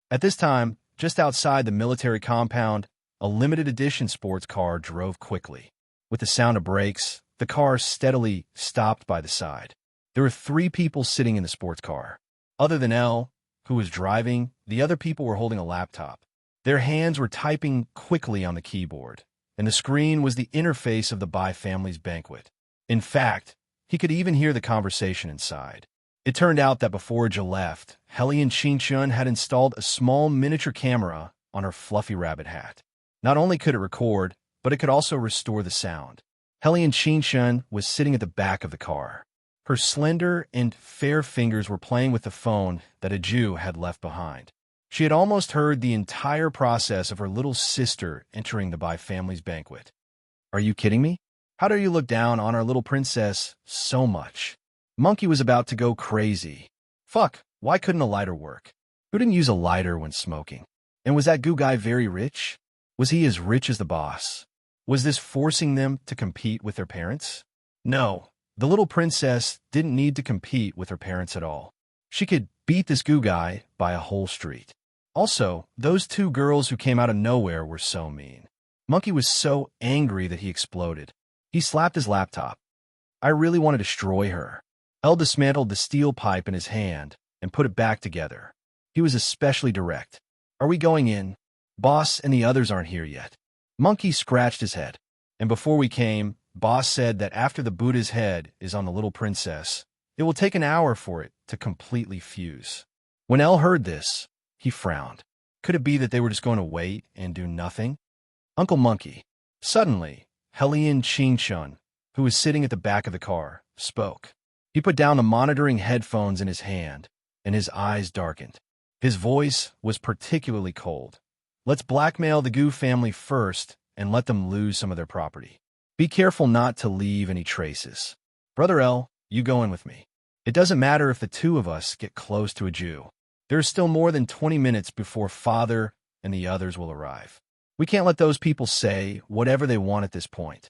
At this time, just outside the military compound, a limited edition sports car drove quickly. With the sound of brakes, the car steadily stopped by the side. There were 3 people sitting in the sports car. Other than Elle, who was driving, the other people were holding a laptop. Their hands were typing quickly on the keyboard, and the screen was the interface of the Bai family's banquet. In fact, he could even hear the conversation inside. It turned out that before Jia left, Helian Qingchun had installed a small miniature camera on her fluffy rabbit hat. Not only could it record, but it could also restore the sound. Helian Qingchun was sitting at the back of the car. Her slender and fair fingers were playing with the phone that Aju had left behind. She had almost heard the entire process of her little sister entering the Bai family's banquet. Are you kidding me? How dare you look down on our little princess so much? Monkey was about to go crazy. Fuck, why couldn't a lighter work? Who didn't use a lighter when smoking? And was that goo guy very rich? Was he as rich as the boss? Was this forcing them to compete with their parents? No, the little princess didn't need to compete with her parents at all. She could beat this goo guy by a whole street. Also, those 2 girls who came out of nowhere were so mean. Monkey was so angry that he exploded. He slapped his laptop. I really want to destroy her. Elle dismantled the steel pipe in his hand and put it back together. He was especially direct. Are we going in? Boss and the others aren't here yet. Monkey scratched his head. And before we came, Boss said that after the Buddha's head is on the little princess, it will take an hour for it to completely fuse. When Elle heard this, he frowned. Could it be that they were just going to wait and do nothing? Uncle Monkey. Suddenly, Helian Qingchun, who was sitting at the back of the car, spoke. He put down the monitoring headphones in his hand, and his eyes darkened. His voice was particularly cold. Let's blackmail the Gu family first and let them lose some of their property. Be careful not to leave any traces. Brother L, you go in with me. It doesn't matter if the 2 of us get close to a Jew. There's still more than 20 minutes before Father and the others will arrive. We can't let those people say whatever they want at this point.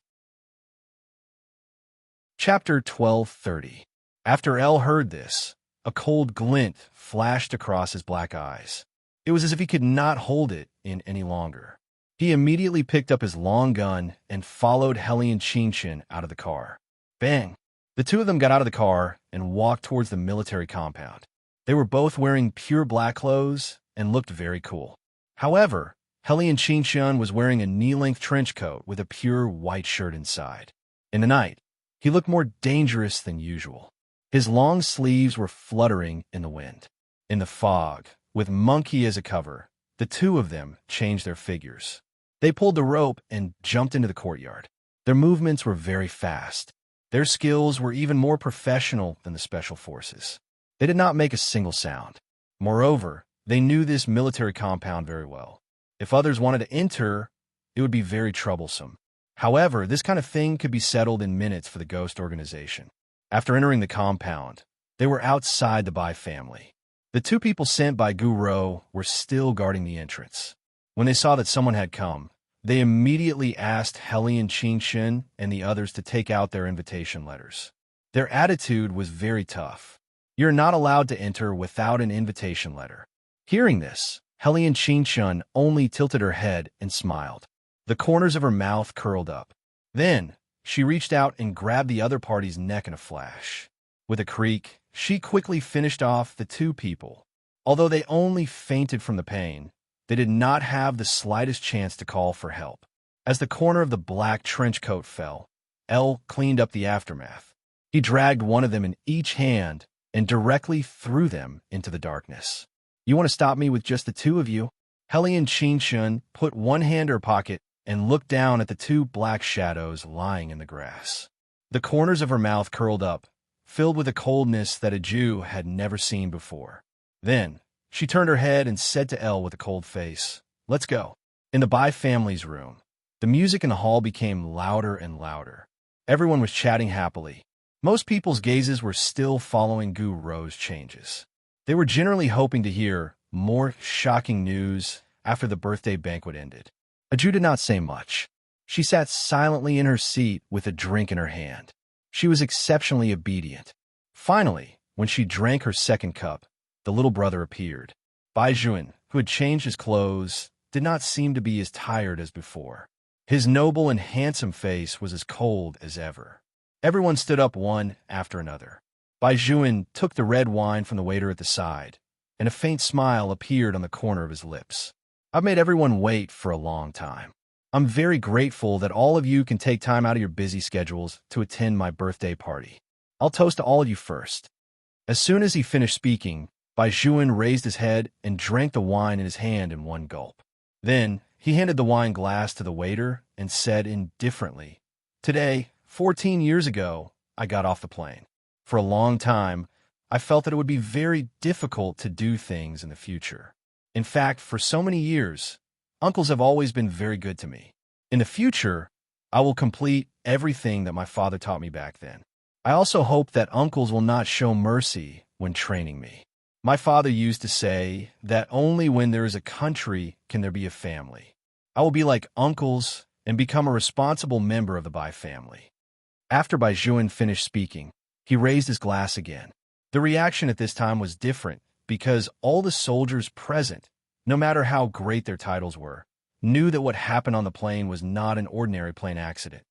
Chapter 1230. After Elle heard this, a cold glint flashed across his black eyes. It was as if he could not hold it in any longer. He immediately picked up his long gun and followed Helian Qingchun out of the car. Bang! The 2 of them got out of the car and walked towards the military compound. They were both wearing pure black clothes and looked very cool. However, Helian Qinshun was wearing a knee-length trench coat with a pure white shirt inside. In the night, he looked more dangerous than usual. His long sleeves were fluttering in the wind. In the fog, with Monkey as a cover, the two of them changed their figures. They pulled the rope and jumped into the courtyard. Their movements were very fast. Their skills were even more professional than the special forces. They did not make a single sound. Moreover, they knew this military compound very well. If others wanted to enter, it would be very troublesome. However, this kind of thing could be settled in minutes for the Ghost organization. After entering the compound, they were outside the Bai family. The two people sent by Gu Rou were still guarding the entrance. When they saw that someone had come, they immediately asked Helian Qinshun and the others to take out their invitation letters. Their attitude was very tough. You're not allowed to enter without an invitation letter. Hearing this, Helian Qinshun only tilted her head and smiled. The corners of her mouth curled up. Then, she reached out and grabbed the other party's neck in a flash. With a creak, she quickly finished off the two people. Although they only fainted from the pain, they did not have the slightest chance to call for help. As the corner of the black trench coat fell, L cleaned up the aftermath. He dragged one of them in each hand and directly threw them into the darkness. You want to stop me with just the two of you? Helian Qinshun put one hand in her pocket and looked down at the two black shadows lying in the grass. The corners of her mouth curled up, filled with a coldness that a Jew had never seen before. Then, she turned her head and said to Elle with a cold face, "Let's go." In the Bai family's room, the music in the hall became louder and louder. Everyone was chatting happily. Most people's gazes were still following Gu Rou's changes. They were generally hoping to hear more shocking news after the birthday banquet ended. Aju did not say much. She sat silently in her seat with a drink in her hand. She was exceptionally obedient. Finally, when she drank her second cup, the little brother appeared. Bai Juan, who had changed his clothes, did not seem to be as tired as before. His noble and handsome face was as cold as ever. Everyone stood up one after another. Bai Juan took the red wine from the waiter at the side, and a faint smile appeared on the corner of his lips. I've made everyone wait for a long time. I'm very grateful that all of you can take time out of your busy schedules to attend my birthday party. I'll toast to all of you first. As soon as he finished speaking, Bai Juan raised his head and drank the wine in his hand in one gulp. Then, he handed the wine glass to the waiter and said indifferently, "Today, 14 years ago, I got off the plane. For a long time, I felt that it would be very difficult to do things in the future. In fact, for so many years, uncles have always been very good to me. In the future, I will complete everything that my father taught me back then. I also hope that uncles will not show mercy when training me. My father used to say that only when there is a country can there be a family. I will be like uncles and become a responsible member of the Bai family." After Bai Juan finished speaking, he raised his glass again. The reaction at this time was different because all the soldiers present, no matter how great their titles were, knew that what happened on the plane was not an ordinary plane accident.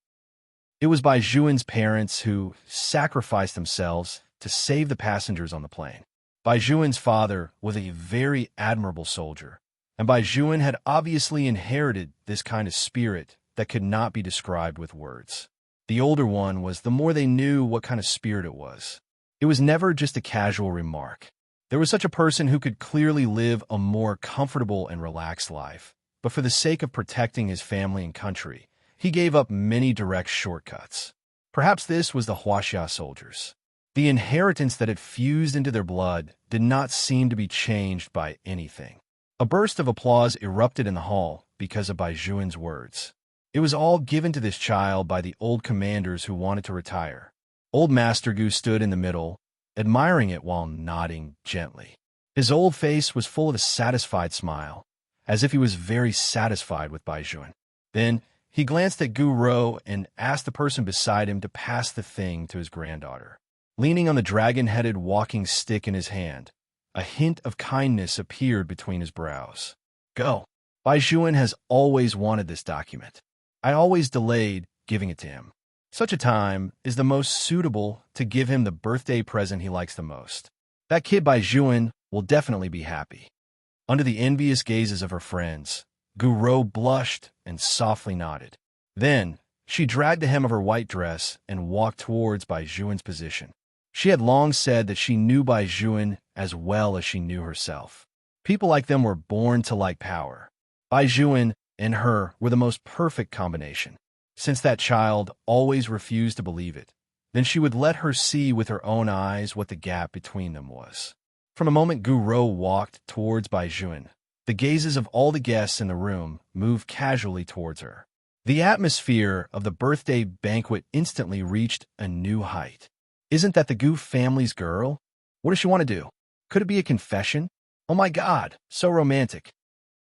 It was Bai Juan's parents who sacrificed themselves to save the passengers on the plane. Bai Juan's father was a very admirable soldier, and Bai Juan had obviously inherited this kind of spirit that could not be described with words. The older one was the more they knew what kind of spirit it was. It was never just a casual remark. There was such a person who could clearly live a more comfortable and relaxed life, but for the sake of protecting his family and country, he gave up many direct shortcuts. Perhaps this was the Huaxia soldiers. The inheritance that had fused into their blood did not seem to be changed by anything. A burst of applause erupted in the hall because of Bai Juan's words. It was all given to this child by the old commanders who wanted to retire. Old Master Gu stood in the middle, admiring it while nodding gently. His old face was full of a satisfied smile, as if he was very satisfied with Bai Juan. Then, he glanced at Gu Rou and asked the person beside him to pass the thing to his granddaughter. Leaning on the dragon-headed walking stick in his hand, a hint of kindness appeared between his brows. "Go. Bai Juan has always wanted this document. I always delayed giving it to him. Such a time is the most suitable to give him the birthday present he likes the most. That kid Bai Juan will definitely be happy." Under the envious gazes of her friends, Gu Rou blushed and softly nodded. Then, she dragged the hem of her white dress and walked towards Bai Juan's position. She had long said that she knew Bai Juan as well as she knew herself. People like them were born to like power. Bai Juan and her were the most perfect combination. Since that child always refused to believe it, then she would let her see with her own eyes what the gap between them was. From the moment Gu Rou walked towards Bai Juan, the gazes of all the guests in the room moved casually towards her. The atmosphere of the birthday banquet instantly reached a new height. Isn't that the Gu family's girl? What does she want to do? Could it be a confession? Oh my God, so romantic.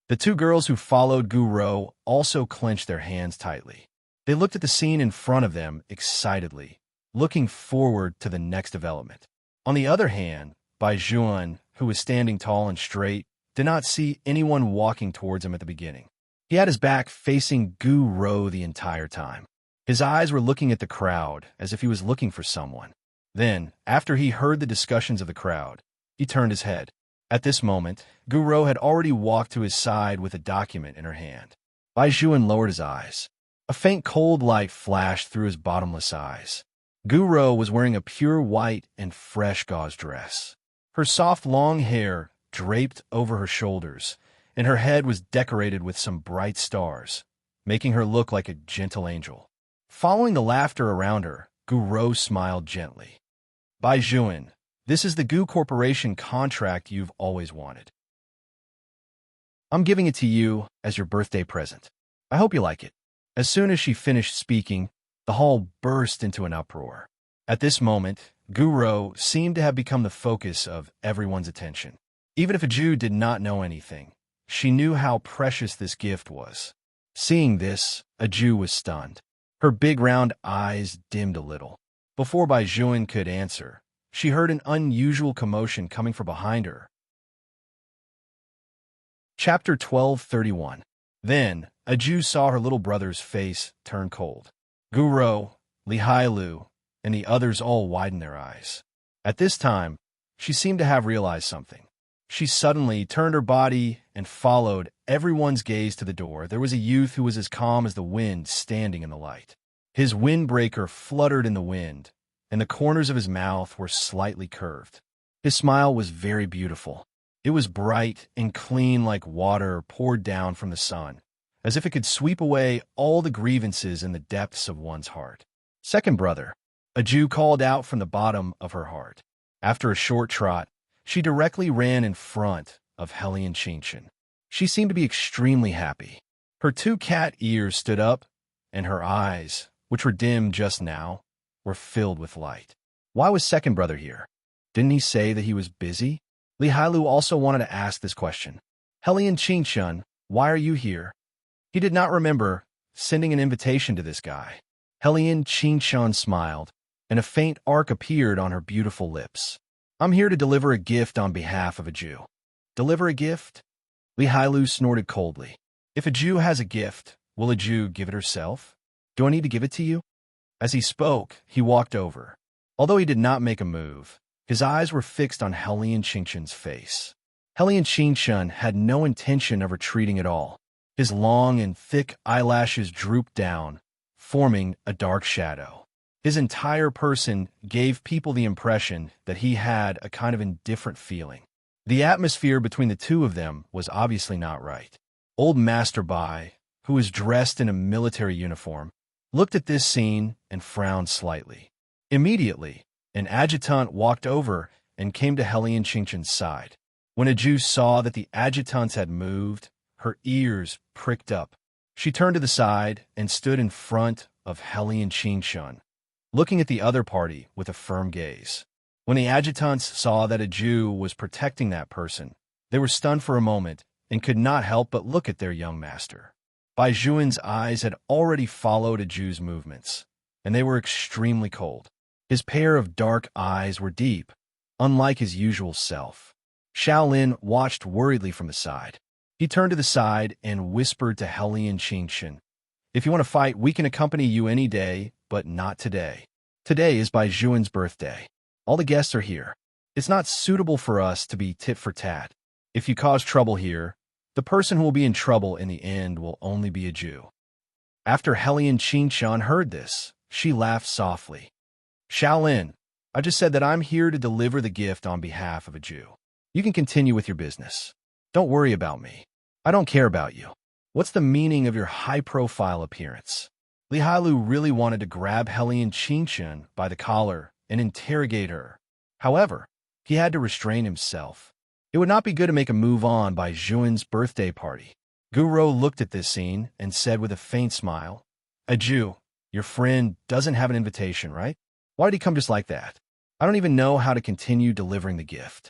The two girls who followed Gu Rou also clenched their hands tightly. They looked at the scene in front of them excitedly, looking forward to the next development. On the other hand, Bai Juan, who was standing tall and straight, did not see anyone walking towards him at the beginning. He had his back facing Gu Rou the entire time. His eyes were looking at the crowd as if he was looking for someone. Then, after he heard the discussions of the crowd, he turned his head. At this moment, Gu Rou had already walked to his side with a document in her hand. Bai Juan lowered his eyes. A faint cold light flashed through his bottomless eyes. Gu Rou was wearing a pure white and fresh gauze dress. Her soft long hair draped over her shoulders, and her head was decorated with some bright stars, making her look like a gentle angel. Following the laughter around her, Gu Rou smiled gently. Bai Juan, this is the Gu Corporation contract you've always wanted. I'm giving it to you as your birthday present. I hope you like it. As soon as she finished speaking, the hall burst into an uproar. At this moment, Gu Rou seemed to have become the focus of everyone's attention. Even if a Jew did not know anything, she knew how precious this gift was. Seeing this, a Jew was stunned. Her big round eyes dimmed a little. Before Bai Juan could answer, she heard an unusual commotion coming from behind her. Chapter 1231. Then, a Jew saw her little brother's face turn cold. Gu Rou, Li Hailu, and the others all widened their eyes. At this time, she seemed to have realized something. She suddenly turned her body and followed everyone's gaze to the door. There was a youth who was as calm as the wind standing in the light. His windbreaker fluttered in the wind, and the corners of his mouth were slightly curved. His smile was very beautiful. It was bright and clean like water poured down from the sun, as if it could sweep away all the grievances in the depths of one's heart. Second brother, a Jew called out from the bottom of her heart. After a short trot, she directly ran in front of Hellion Chinchin. She seemed to be extremely happy. Her two cat ears stood up, and her eyes, which were dim just now, were filled with light. Why was second brother here? Didn't he say that he was busy? Li Hailu also wanted to ask this question. Hellion Chinchin, why are you here? He did not remember sending an invitation to this guy. Hellion Chinchin smiled, and a faint arc appeared on her beautiful lips. I'm here to deliver a gift on behalf of a Jew. Deliver a gift? Li Hailu snorted coldly. If a Jew has a gift, will a Jew give it herself? Do I need to give it to you? As he spoke, he walked over. Although he did not make a move, his eyes were fixed on Hellion Chinchin's face. Hellion Chinchin had no intention of retreating at all. His long and thick eyelashes drooped down, forming a dark shadow. His entire person gave people the impression that he had a kind of indifferent feeling. The atmosphere between the two of them was obviously not right. Old Master Bai, who was dressed in a military uniform, looked at this scene and frowned slightly. Immediately, an adjutant walked over and came to Hellion Chinchin's side. When a Jew saw that the adjutants had moved, her ears pricked up. She turned to the side and stood in front of Hellion Chinchin, looking at the other party with a firm gaze. When the adjutants saw that a Jew was protecting that person, they were stunned for a moment and could not help but look at their young master. Bai Juan's eyes had already followed a Jew's movements, and they were extremely cold. His pair of dark eyes were deep, unlike his usual self. Shaolin watched worriedly from the side. He turned to the side and whispered to Hellion Chinchin, "If you want to fight, we can accompany you any day, but not today. Today is Bai Juan's birthday. All the guests are here. It's not suitable for us to be tit for tat. If you cause trouble here, the person who will be in trouble in the end will only be a Jew. After Hellion Qingshan heard this, she laughed softly. Shaolin, I just said that I'm here to deliver the gift on behalf of a Jew. You can continue with your business. Don't worry about me. I don't care about you. What's the meaning of your high-profile appearance? Li Hailu really wanted to grab Hellion Qingshan by the collar and interrogate her. However, he had to restrain himself. It would not be good to make a move on by Zhuan's birthday party. Gu Rou looked at this scene and said with a faint smile, A Jew, your friend doesn't have an invitation, right? Why did he come just like that? I don't even know how to continue delivering the gift.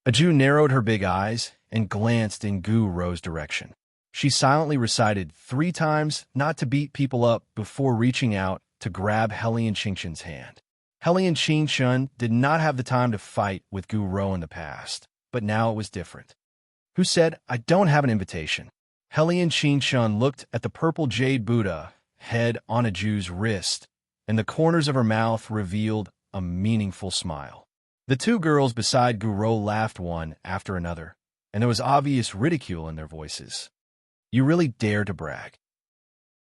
A Jew narrowed her big eyes and glanced in Gu Rou's direction. She silently recited 3 times not to beat people up before reaching out to grab Hellion Qingshan's hand. Hellion Qingshan did not have the time to fight with Gu Rou in the past, but now it was different. Who said, I don't have an invitation? Hellion Qingshan looked at the purple jade Buddha head on a Jew's wrist, and the corners of her mouth revealed a meaningful smile. The 2 girls beside Gu Rou laughed one after another, and there was obvious ridicule in their voices. You really dare to brag.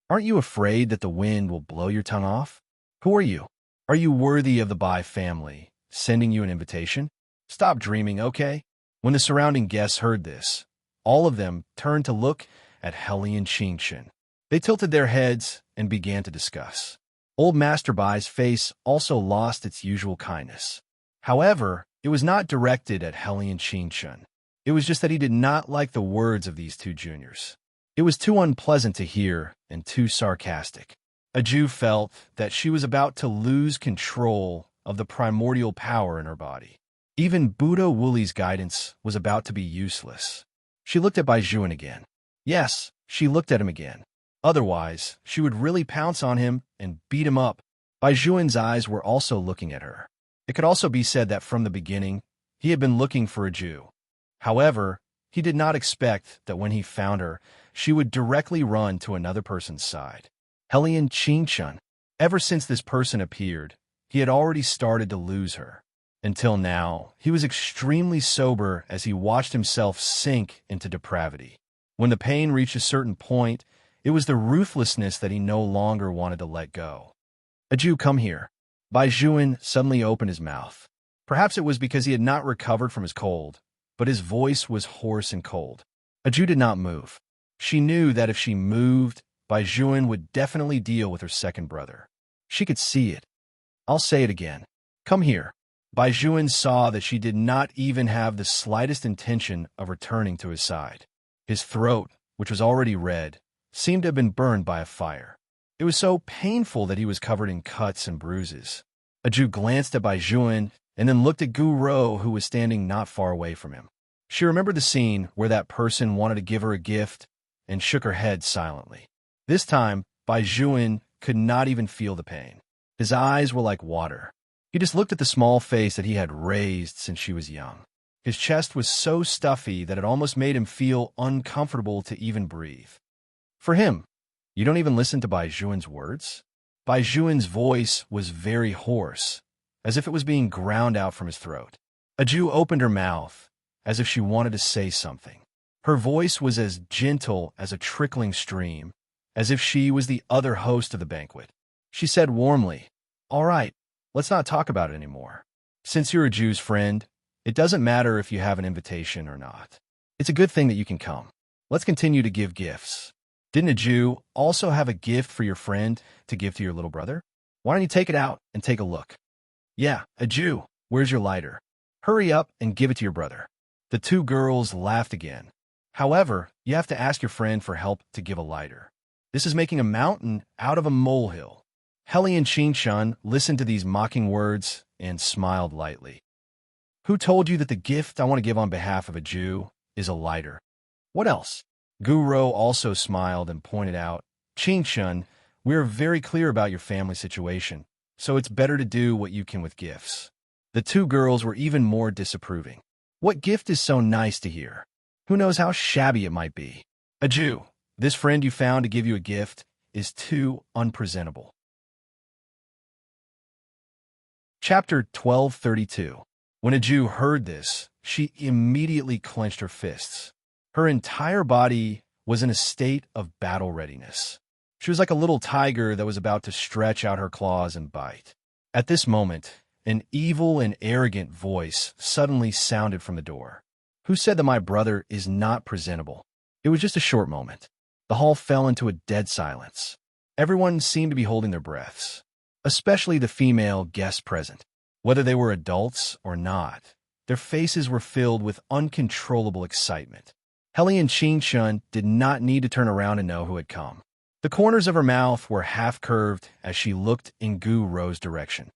Aren't you afraid that the wind will blow your tongue off? Who are you? Are you worthy of the Bai family sending you an invitation? Stop dreaming, okay? When the surrounding guests heard this, all of them turned to look at Hellion Qingshan. They tilted their heads and began to discuss. Old Master Bai's face also lost its usual kindness. However, it was not directed at Hellion Qingshan. It was just that he did not like the words of these 2 juniors. It was too unpleasant to hear and too sarcastic. A Jew felt that she was about to lose control of the primordial power in her body. Even Buddha Wuli's guidance was about to be useless. She looked at Bai Zhuan again. Yes, she looked at him again. Otherwise, she would really pounce on him and beat him up. Bai Zhuan's eyes were also looking at her. It could also be said that from the beginning, he had been looking for a Jew. However, he did not expect that when he found her, she would directly run to another person's side. Hellion Qingshan. Ever since this person appeared, he had already started to lose her. Until now, he was extremely sober as he watched himself sink into depravity. When the pain reached a certain point, it was the ruthlessness that he no longer wanted to let go. A Jew, come here. Bai Zhuan suddenly opened his mouth. Perhaps it was because he had not recovered from his cold, but his voice was hoarse and cold. A Jew did not move. She knew that if she moved, Bai Zhuan would definitely deal with her second brother. She could see it. I'll say it again. Come here. Bai Zhuan saw that she did not even have the slightest intention of returning to his side. His throat, which was already red, seemed to have been burned by a fire. It was so painful that he was covered in cuts and bruises. A Jew glanced at Bai Zhuan and then looked at Gu Rou, who was standing not far away from him. She remembered the scene where that person wanted to give her a gift and shook her head silently. This time, Bai Zhuan could not even feel the pain. His eyes were like water. He just looked at the small face that he had raised since she was young. His chest was so stuffy that it almost made him feel uncomfortable to even breathe. For him, you don't even listen to Bai Zhuan's words? Bai Zhuan's voice was very hoarse, as if it was being ground out from his throat. A Jew opened her mouth, as if she wanted to say something. Her voice was as gentle as a trickling stream, as if she was the other host of the banquet. She said warmly, All right, let's not talk about it anymore. Since you're a Jew's friend, it doesn't matter if you have an invitation or not. It's a good thing that you can come. Let's continue to give gifts. Didn't a Jew also have a gift for your friend to give to your little brother? Why don't you take it out and take a look? Yeah, a Jew. Where's your lighter? Hurry up and give it to your brother. The 2 girls laughed again. However, you have to ask your friend for help to give a lighter. This is making a mountain out of a molehill. Hellion Qingshan listened to these mocking words and smiled lightly. Who told you that the gift I want to give on behalf of a Jew is a lighter? What else? Gu Rou also smiled and pointed out, Qingshan, we are very clear about your family situation, so it's better to do what you can with gifts. The 2 girls were even more disapproving. What gift is so nice to hear? Who knows how shabby it might be? A Jew, this friend you found to give you a gift is too unpresentable. Chapter 1232. When Aju heard this, she immediately clenched her fists. Her entire body was in a state of battle readiness. She was like a little tiger that was about to stretch out her claws and bite. At this moment, an evil and arrogant voice suddenly sounded from the door. Who said that my brother is not presentable? It was just a short moment. The hall fell into a dead silence. Everyone seemed to be holding their breaths, especially the female guests present. Whether they were adults or not, their faces were filled with uncontrollable excitement. Hellion Qingshun did not need to turn around and know who had come. The corners of her mouth were half-curved as she looked in Gu Ro's direction.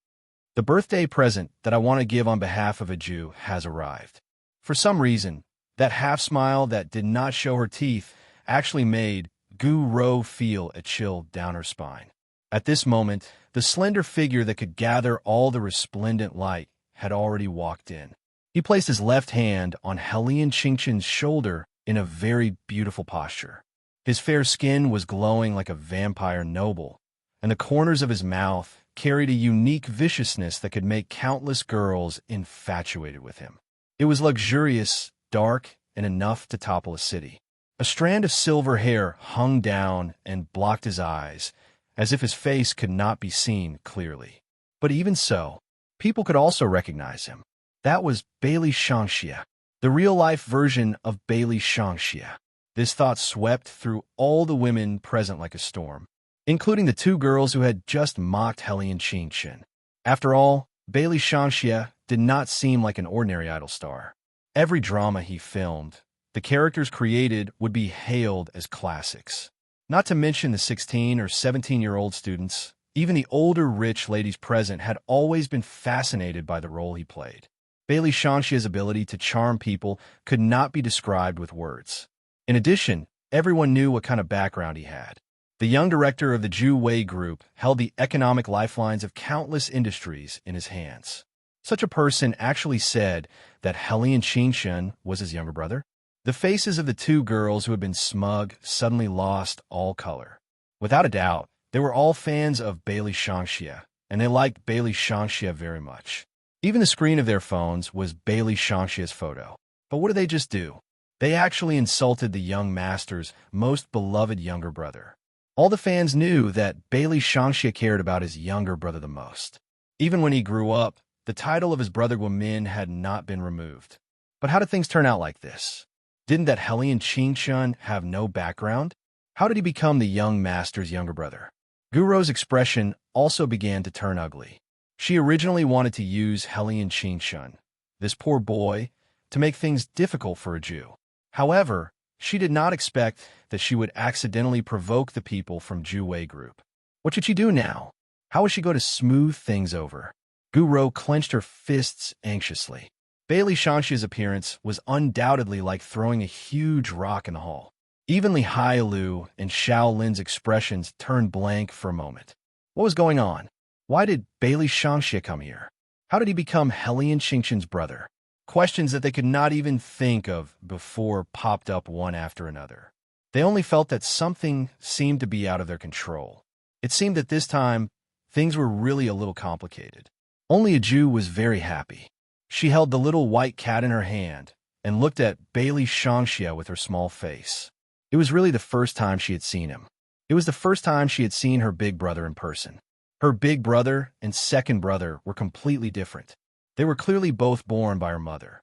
The birthday present that I want to give on behalf of Aju has arrived. For some reason, that half-smile that did not show her teeth actually made Gu Ro feel a chill down her spine. At this moment, the slender figure that could gather all the resplendent light had already walked in. He placed his left hand on Hellion Qingshun's shoulder in a very beautiful posture. His fair skin was glowing like a vampire noble, and the corners of his mouth carried a unique viciousness that could make countless girls infatuated with him. It was luxurious, dark, and enough to topple a city. A strand of silver hair hung down and blocked his eyes, as if his face could not be seen clearly. But even so, people could also recognize him. That was Bailey Shangxia, the real-life version of Bailey Shangxia. This thought swept through all the women present like a storm, including the two girls who had just mocked Hellion Qingshun. After all, Bailey Shangxia did not seem like an ordinary idol star. Every drama he filmed, the characters created would be hailed as classics. Not to mention the 16 or 17-year-old students, even the older rich ladies present had always been fascinated by the role he played. Bailey Shangxia's ability to charm people could not be described with words. In addition, everyone knew what kind of background he had. The young director of the Zhu Wei Group held the economic lifelines of countless industries in his hands. Such a person actually said that Hellion Qingshun was his younger brother. The faces of the two girls who had been smug suddenly lost all color. Without a doubt, they were all fans of Bailey Shangxia, and they liked Bailey Shangxia very much. Even the screen of their phones was Bailey Shangxia's photo. But what did they just do? They actually insulted the young master's most beloved younger brother. All the fans knew that Bailey Shangxia cared about his younger brother the most. Even when he grew up, the title of his brother Guomin had not been removed. But how did things turn out like this? Didn't that Hellion Qingshun have no background? How did he become the young master's younger brother? Gu Ro's expression also began to turn ugly. She originally wanted to use Hellion Qingshun, this poor boy, to make things difficult for Aju. However, she did not expect that she would accidentally provoke the people from Zhu Wei Group. What should she do now? How was she going to smooth things over? Gu Ro clenched her fists anxiously. Bailey Shangxia's appearance was undoubtedly like throwing a huge rock in the hall. Even Li Hailu and Xiao Lin's expressions turned blank for a moment. What was going on? Why did Bailey Shangxia come here? How did he become Hellion Qingshun's brother? Questions that they could not even think of before popped up one after another. They only felt that something seemed to be out of their control. It seemed that this time, things were really a little complicated. Only Aju was very happy. She held the little white cat in her hand and looked at Bailey Shangxia with her small face. It was really the first time she had seen him. It was the first time she had seen her big brother in person. Her big brother and second brother were completely different. They were clearly both born by her mother.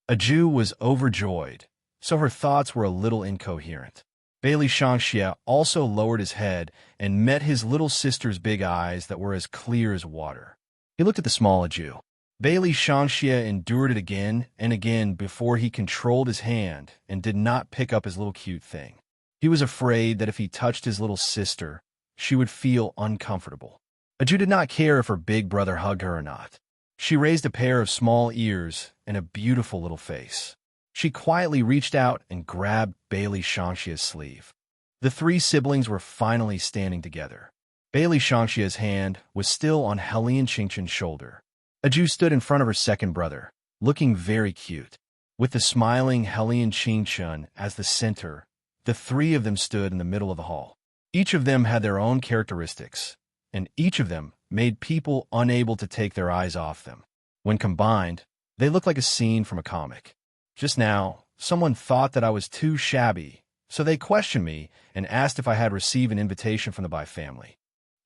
Aju was overjoyed, so her thoughts were a little incoherent. Bailey Shangxia also lowered his head and met his little sister's big eyes that were as clear as water. He looked at the small Aju. Bailey Shangxia endured it again and again before he controlled his hand and did not pick up his little cute thing. He was afraid that if he touched his little sister, she would feel uncomfortable. Aju did not care if her big brother hugged her or not. She raised a pair of small ears and a beautiful little face. She quietly reached out and grabbed Bailey Shangxia's sleeve. The three siblings were finally standing together. Bailey Shangxia's hand was still on Hellion Qingshun's shoulder. Aju stood in front of her second brother, looking very cute. With the smiling Hellion Qingshun as the center, the three of them stood in the middle of the hall. Each of them had their own characteristics, and each of them made people unable to take their eyes off them. When combined, they looked like a scene from a comic. Just now, someone thought that I was too shabby, so they questioned me and asked if I had received an invitation from the Bai family.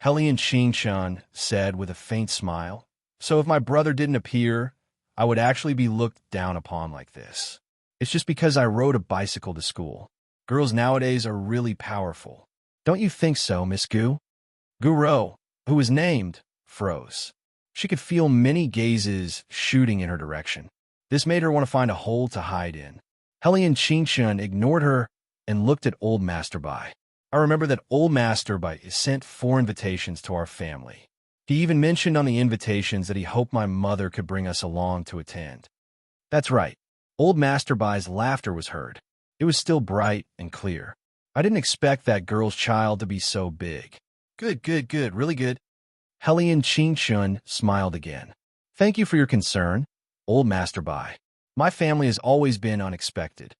Hellion Qingshun said with a faint smile, "So if my brother didn't appear, I would actually be looked down upon like this. It's just because I rode a bicycle to school. Girls nowadays are really powerful. Don't you think so, Miss Gu?" Gu Rou, who was named, froze. She could feel many gazes shooting in her direction. This made her want to find a hole to hide in. Hellion Qingshun ignored her and looked at Old Master Bai. I remember that Old Master Bai sent 4 invitations to our family. He even mentioned on the invitations that he hoped my mother could bring us along to attend. That's right. Old Master Bai's laughter was heard. It was still bright and clear. I didn't expect that girl's child to be so big. Good, really good. Hellion Qingshun smiled again. Thank you for your concern, Old Master Bai. My family has always been unexpected.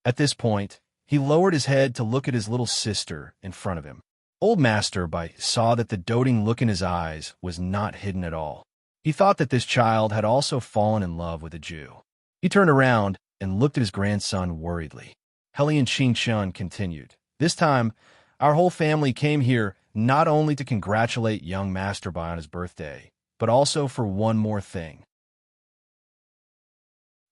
At this point, he lowered his head to look at his little sister in front of him. Old Master Bai saw that the doting look in his eyes was not hidden at all. He thought that this child had also fallen in love with a Jew. He turned around and looked at his grandson worriedly. Hellion Qingshun continued, "This time, our whole family came here not only to congratulate young Master Bai on his birthday, but also for one more thing."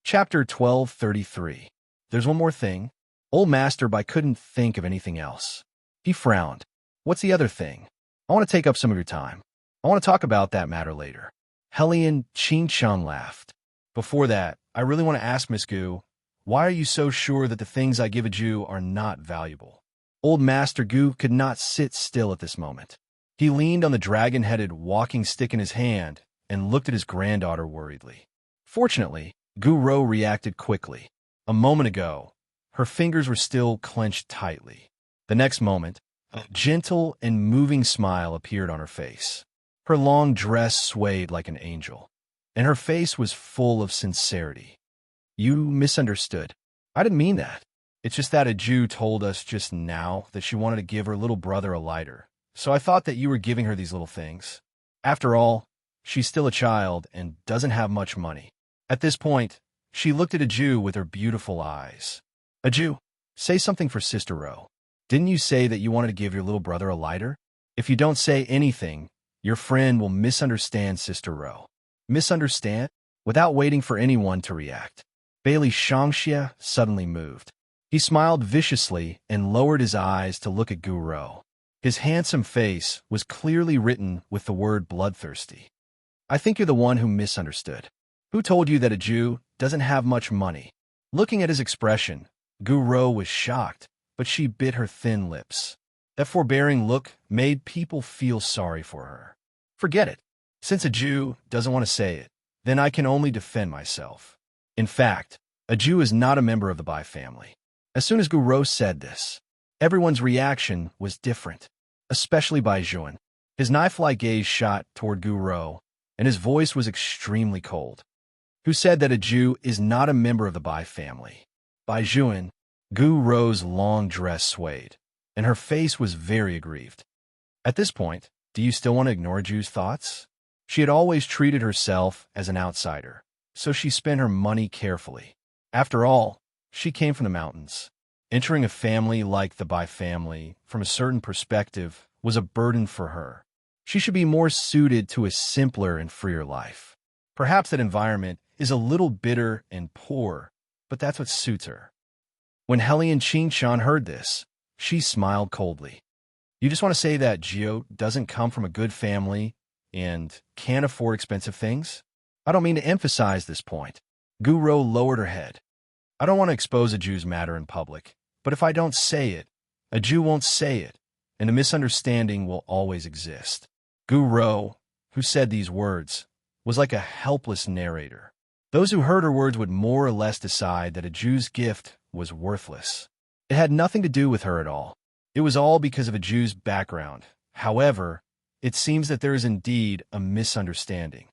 Chapter 1233. There's one more thing. Old Master Bai couldn't think of anything else. He frowned. What's the other thing? I want to take up some of your time. I want to talk about that matter later. Hellion Qingshun laughed. Before that, I really want to ask Miss Gu, why are you so sure that the things I give a Jew are not valuable? Old Master Gu could not sit still at this moment. He leaned on the dragon-headed walking stick in his hand and looked at his granddaughter worriedly. Fortunately, Gu Rou reacted quickly. A moment ago, her fingers were still clenched tightly. The next moment, a gentle and moving smile appeared on her face. Her long dress swayed like an angel, and her face was full of sincerity. You misunderstood. I didn't mean that. It's just that a Jew told us just now that she wanted to give her little brother a lighter, so I thought that you were giving her these little things. After all, she's still a child and doesn't have much money. At this point, she looked at a Jew with her beautiful eyes. A Jew, say something for Sister Rou. Didn't you say that you wanted to give your little brother a lighter? If you don't say anything, your friend will misunderstand Sister Rou. Misunderstand? Without waiting for anyone to react, Bailey Shangxia suddenly moved. He smiled viciously and lowered his eyes to look at Gu Rou. His handsome face was clearly written with the word bloodthirsty. I think you're the one who misunderstood. Who told you that a Jew doesn't have much money? Looking at his expression, Gu Rou was shocked, but she bit her thin lips. That forbearing look made people feel sorry for her. Forget it. Since a Jew doesn't want to say it, then I can only defend myself. In fact, a Jew is not a member of the Bai family. As soon as Gu Rou said this, everyone's reaction was different, especially Bai Juan. His knife-like gaze shot toward Gu Rou, and his voice was extremely cold. Who said that a Jew is not a member of the Bai family? Bai Juan, Gu Rou's long dress swayed, and her face was very aggrieved. At this point, do you still want to ignore a Jew's thoughts? She had always treated herself as an outsider, so she spent her money carefully. After all, she came from the mountains. Entering a family like the Bai family, from a certain perspective, was a burden for her. She should be more suited to a simpler and freer life. Perhaps that environment is a little bitter and poor, but that's what suits her. When Hellion Qingshun heard this, she smiled coldly. You just want to say that Jio doesn't come from a good family and can't afford expensive things? I don't mean to emphasize this point. Gu Rou lowered her head. I don't want to expose a Jew's matter in public, but if I don't say it, a Jew won't say it, and a misunderstanding will always exist. Gu Rou, who said these words, was like a helpless narrator. Those who heard her words would more or less decide that a Jew's gift was worthless. It had nothing to do with her at all. It was all because of a Jew's background. However, it seems that there is indeed a misunderstanding.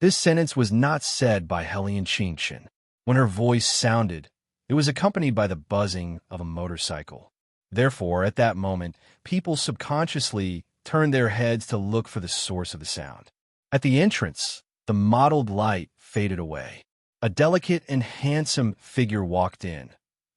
This sentence was not said by Hellion Qingshun. When her voice sounded, it was accompanied by the buzzing of a motorcycle. Therefore, at that moment, people subconsciously turned their heads to look for the source of the sound. At the entrance, the mottled light faded away. A delicate and handsome figure walked in,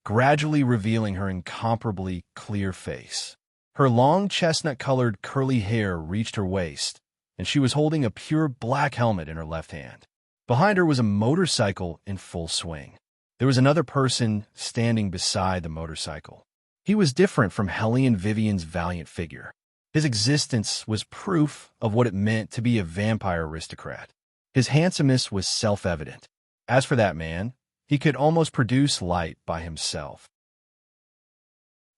gradually revealing her incomparably clear face. Her long chestnut-colored curly hair reached her waist, and she was holding a pure black helmet in her left hand. Behind her was a motorcycle in full swing. There was another person standing beside the motorcycle. He was different from Hellion Vivian's valiant figure. His existence was proof of what it meant to be a vampire aristocrat. His handsomeness was self-evident. As for that man, he could almost produce light by himself.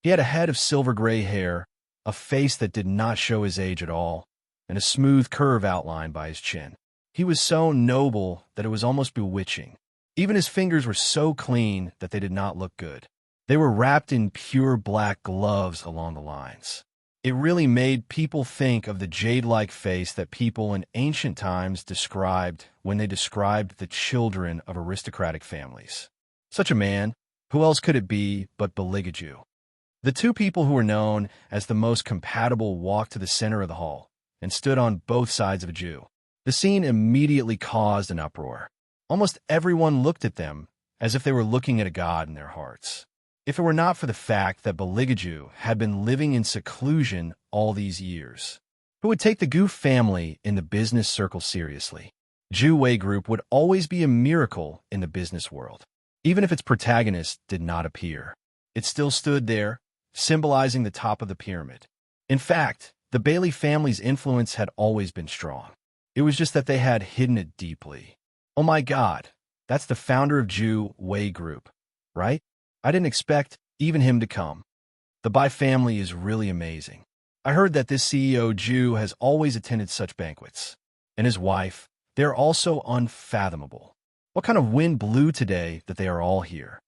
He had a head of silver-gray hair, a face that did not show his age at all, and a smooth curve outlined by his chin. He was so noble that it was almost bewitching. Even his fingers were so clean that they did not look good. They were wrapped in pure black gloves along the lines. It really made people think of the jade-like face that people in ancient times described when they described the children of aristocratic families. Such a man, who else could it be but Beligaju? The two people who were known as the most compatible walked to the center of the hall and stood on both sides of a Jew. The scene immediately caused an uproar. Almost everyone looked at them as if they were looking at a god in their hearts. If it were not for the fact that Beligaju had been living in seclusion all these years, who would take the Goof family in the business circle seriously? Ju Wei Group would always be a miracle in the business world. Even if its protagonist did not appear, it still stood there, symbolizing the top of the pyramid. In fact, the Bailey family's influence had always been strong. It was just that they had hidden it deeply. Oh my God, that's the founder of Ju Wei Group, right? I didn't expect even him to come. The Bai family is really amazing. I heard that this CEO Ju has always attended such banquets. And his wife, they're also unfathomable. What kind of wind blew today that they are all here?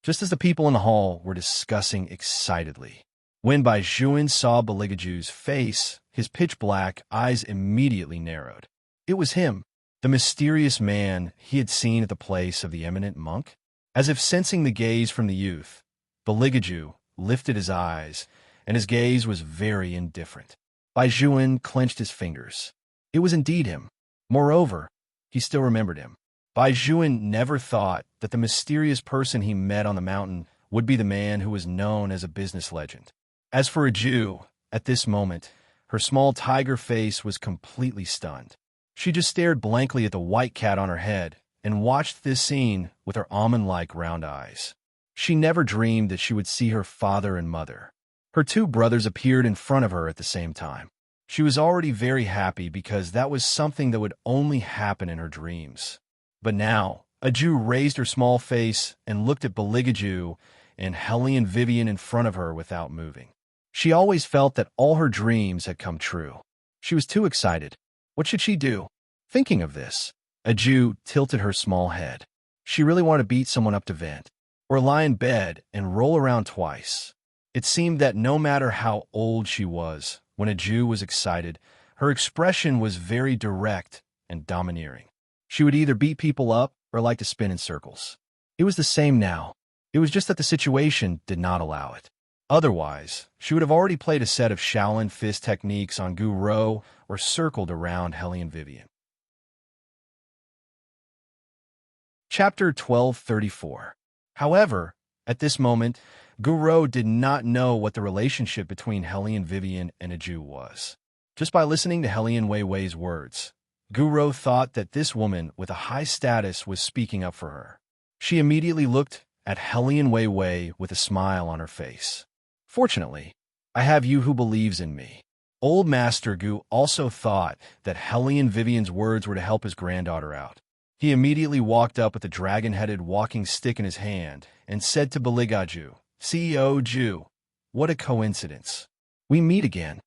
Just as the people in the hall were discussing excitedly, when Bai Juan saw Beligaju's face, his pitch-black eyes immediately narrowed. It was him, the mysterious man he had seen at the place of the eminent monk. As if sensing the gaze from the youth, Beligaju lifted his eyes, and his gaze was very indifferent. Bai Juan clenched his fingers. It was indeed him. Moreover, he still remembered him. Bai Juan never thought that the mysterious person he met on the mountain would be the man who was known as a business legend. As for a Jew, at this moment, her small tiger face was completely stunned. She just stared blankly at the white cat on her head and watched this scene with her almond-like round eyes. She never dreamed that she would see her father and mother. Her two brothers appeared in front of her at the same time. She was already very happy because that was something that would only happen in her dreams. But now, a Jew raised her small face and looked at Beligaju and Hellion Vivian in front of her without moving. She always felt that all her dreams had come true. She was too excited. What should she do? Thinking of this, a Jew tilted her small head. She really wanted to beat someone up to vent, or lie in bed and roll around twice. It seemed that no matter how old she was, when a Jew was excited, her expression was very direct and domineering. She would either beat people up or like to spin in circles. It was the same now. It was just that the situation did not allow it. Otherwise, she would have already played a set of Shaolin fist techniques on Gu Rou or circled around Hellion Vivian. Chapter 1234. However, at this moment, Gu Rou did not know what the relationship between Hellion Vivian and a Jew was. Just by listening to Hellion Wei Wei's words, Gu Rou thought that this woman with a high status was speaking up for her. She immediately looked at Hellion Wei Wei with a smile on her face. Fortunately, I have you who believes in me. Old Master Gu also thought that Hellion Vivian's words were to help his granddaughter out. He immediately walked up with the dragon-headed walking stick in his hand and said to Beligaju, CEO Ju, what a coincidence. We meet again.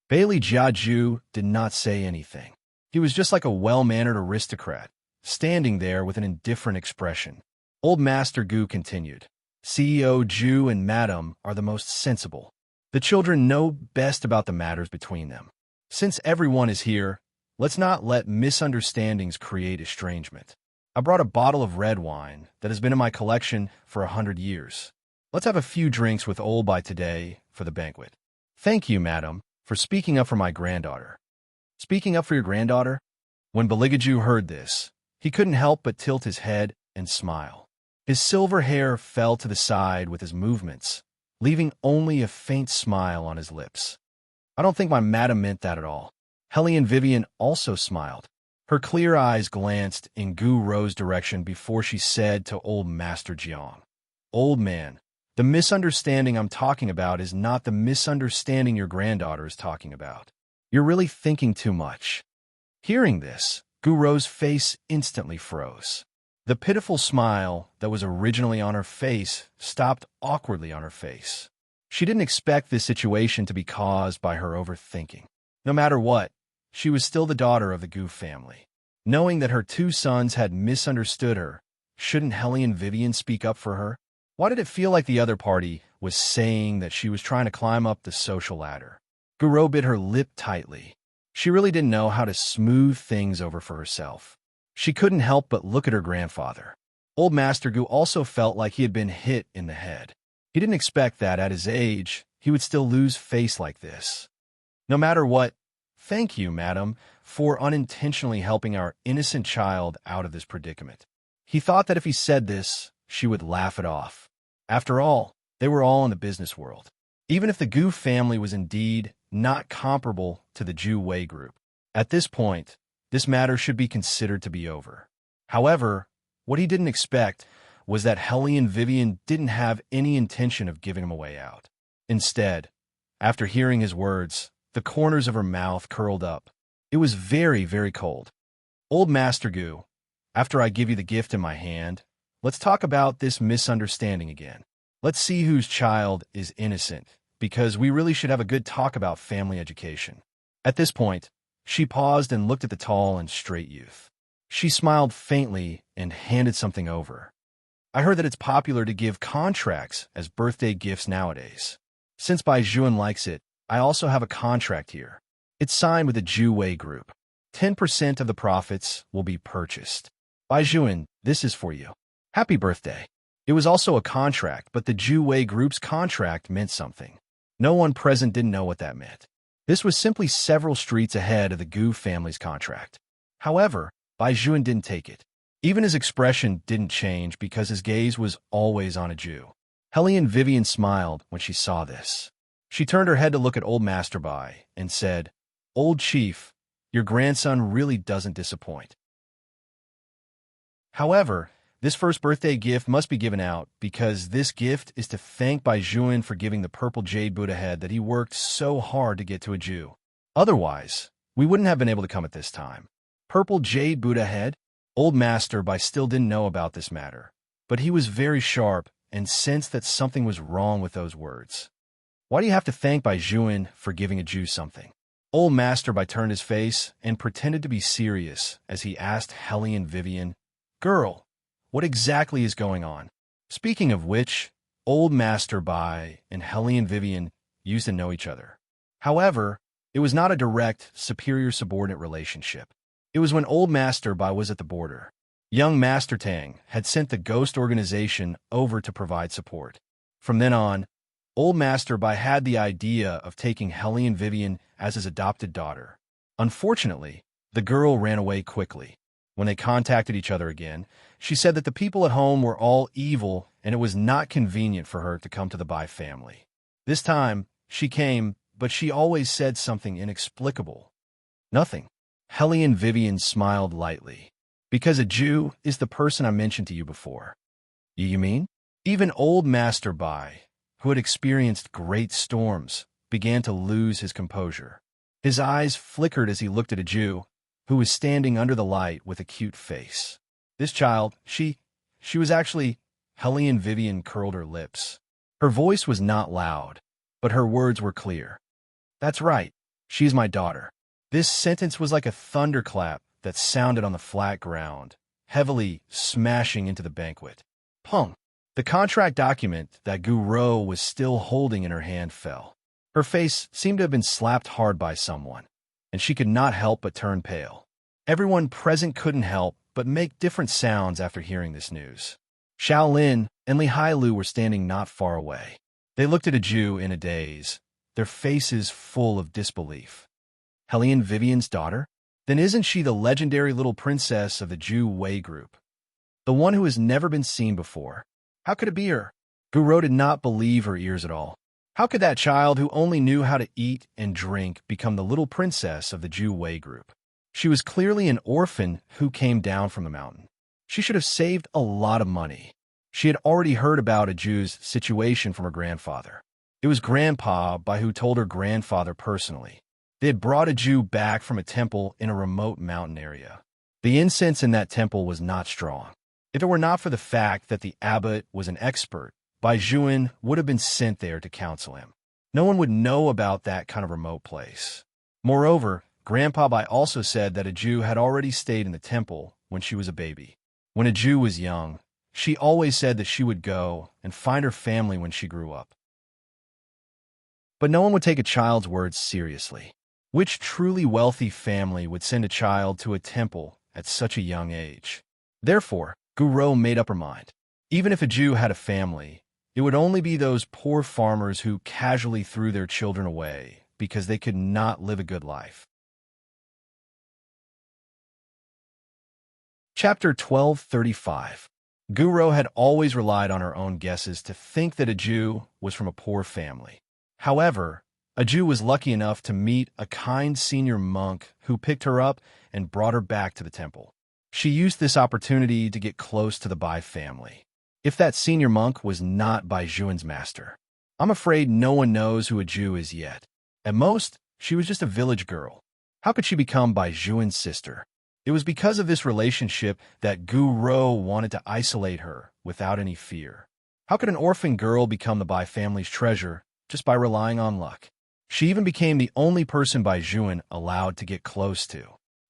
Bailey Jiaju did not say anything. He was just like a well-mannered aristocrat, standing there with an indifferent expression. Old Master Gu continued, CEO Ju and Madam are the most sensible. The children know best about the matters between them. Since everyone is here, let's not let misunderstandings create estrangement. I brought a bottle of red wine that has been in my collection for 100 years. Let's have a few drinks with Old Bai today for the banquet. Thank you, madam, for speaking up for my granddaughter. Speaking up for your granddaughter? When Beligaju heard this, he couldn't help but tilt his head and smile. His silver hair fell to the side with his movements, leaving only a faint smile on his lips. I don't think my madam meant that at all. Hellion Vivian also smiled. Her clear eyes glanced in Gu Ro's direction before she said to old Master Jiang, "Old man, the misunderstanding I'm talking about is not the misunderstanding your granddaughter is talking about. You're really thinking too much." Hearing this, Gu Ro's face instantly froze. The pitiful smile that was originally on her face stopped awkwardly on her face. She didn't expect this situation to be caused by her overthinking. No matter what, she was still the daughter of the Gu family. Knowing that her two sons had misunderstood her, shouldn't Hellion Vivian speak up for her? Why did it feel like the other party was saying that she was trying to climb up the social ladder? Gu Ro bit her lip tightly. She really didn't know how to smooth things over for herself. She couldn't help but look at her grandfather. Old Master Gu also felt like he had been hit in the head. He didn't expect that at his age, he would still lose face like this. No matter what, thank you, madam, for unintentionally helping our innocent child out of this predicament. He thought that if he said this, she would laugh it off. After all, they were all in the business world. Even if the Gu family was indeed not comparable to the Zhu Wei group, at this point, this matter should be considered to be over. However, what he didn't expect was that Hellion Vivian didn't have any intention of giving him a way out. Instead, after hearing his words, the corners of her mouth curled up. It was very, very cold. Old Master Gu, after I give you the gift in my hand, let's talk about this misunderstanding again. Let's see whose child is innocent, because we really should have a good talk about family education. At this point, she paused and looked at the tall and straight youth. She smiled faintly and handed something over. I heard that it's popular to give contracts as birthday gifts nowadays. Since Bai Juan likes it, I also have a contract here. It's signed with the Zhu Wei group. 10% of the profits will be purchased. Bai Juan, this is for you. Happy birthday. It was also a contract, but the Zhu Wei group's contract meant something. No one present didn't know what that meant. This was simply several streets ahead of the Gu family's contract. However, Bai Juan didn't take it. Even his expression didn't change because his gaze was always on a Jew. Hellion Vivian smiled when she saw this. She turned her head to look at old Master Bai and said, "Old Chief, your grandson really doesn't disappoint. However, this first birthday gift must be given out because this gift is to thank Bai Juan for giving the purple jade Buddha head that he worked so hard to get to a Jew. Otherwise, we wouldn't have been able to come at this time." Purple jade Buddha head? Old Master Bai still didn't know about this matter, but he was very sharp and sensed that something was wrong with those words. Why do you have to thank Bai Juan for giving a Jew something? Old Master Bai turned his face and pretended to be serious as he asked Hellion Vivian, "Girl, what exactly is going on?" Speaking of which, Old Master Bai and Hellion Vivian used to know each other. However, it was not a direct, superior-subordinate relationship. It was when Old Master Bai was at the border. Young Master Tang had sent the ghost organization over to provide support. From then on, Old Master Bai had the idea of taking Hellion Vivian as his adopted daughter. Unfortunately, the girl ran away quickly. When they contacted each other again, she said that the people at home were all evil and it was not convenient for her to come to the Bai family. This time, she came, but she always said something inexplicable. Nothing. Hellion Vivian smiled lightly. "Because a Jew is the person I mentioned to you before." You mean? Even old Master Bai, who had experienced great storms, began to lose his composure. His eyes flickered as he looked at a Jew, who was standing under the light with a cute face. This child, she was actually... Hellion Vivian curled her lips. Her voice was not loud, but her words were clear. "That's right, she's my daughter." This sentence was like a thunderclap that sounded on the flat ground, heavily smashing into the banquet. Pong! The contract document that Gu Ro was still holding in her hand fell. Her face seemed to have been slapped hard by someone, and she could not help but turn pale. Everyone present couldn't help but make different sounds after hearing this news. Xiao Lin and Li Hailu were standing not far away. They looked at a Jew in a daze, their faces full of disbelief. Helene Vivian's daughter? Then isn't she the legendary little princess of the Zhu Wei group? The one who has never been seen before? How could it be her? Guro did not believe her ears at all. How could that child who only knew how to eat and drink become the little princess of the Zhu Wei group? She was clearly an orphan who came down from the mountain. She should have saved a lot of money. She had already heard about Aju's situation from her grandfather. It was Grandpa by who told her grandfather personally. They had brought Aju back from a temple in a remote mountain area. The incense in that temple was not strong. If it were not for the fact that the abbot was an expert, Bai Juan would have been sent there to counsel him. No one would know about that kind of remote place. Moreover, Grandpa Bai also said that Aju had already stayed in the temple when she was a baby. When Aju was young, she always said that she would go and find her family when she grew up. But no one would take a child's words seriously. Which truly wealthy family would send a child to a temple at such a young age? Therefore, Guro made up her mind. Even if Aju had a family, it would only be those poor farmers who casually threw their children away because they could not live a good life. Chapter 1235. Guro had always relied on her own guesses to think that Aju was from a poor family. However, Aju was lucky enough to meet a kind senior monk who picked her up and brought her back to the temple. She used this opportunity to get close to the Bai family. If that senior monk was not Bai Juan's master, I'm afraid no one knows who Aju is yet. At most, she was just a village girl. How could she become Bai Juan's sister? It was because of this relationship that Guro wanted to isolate her without any fear. How could an orphan girl become the Bai family's treasure just by relying on luck? She even became the only person Bai Juan allowed to get close to.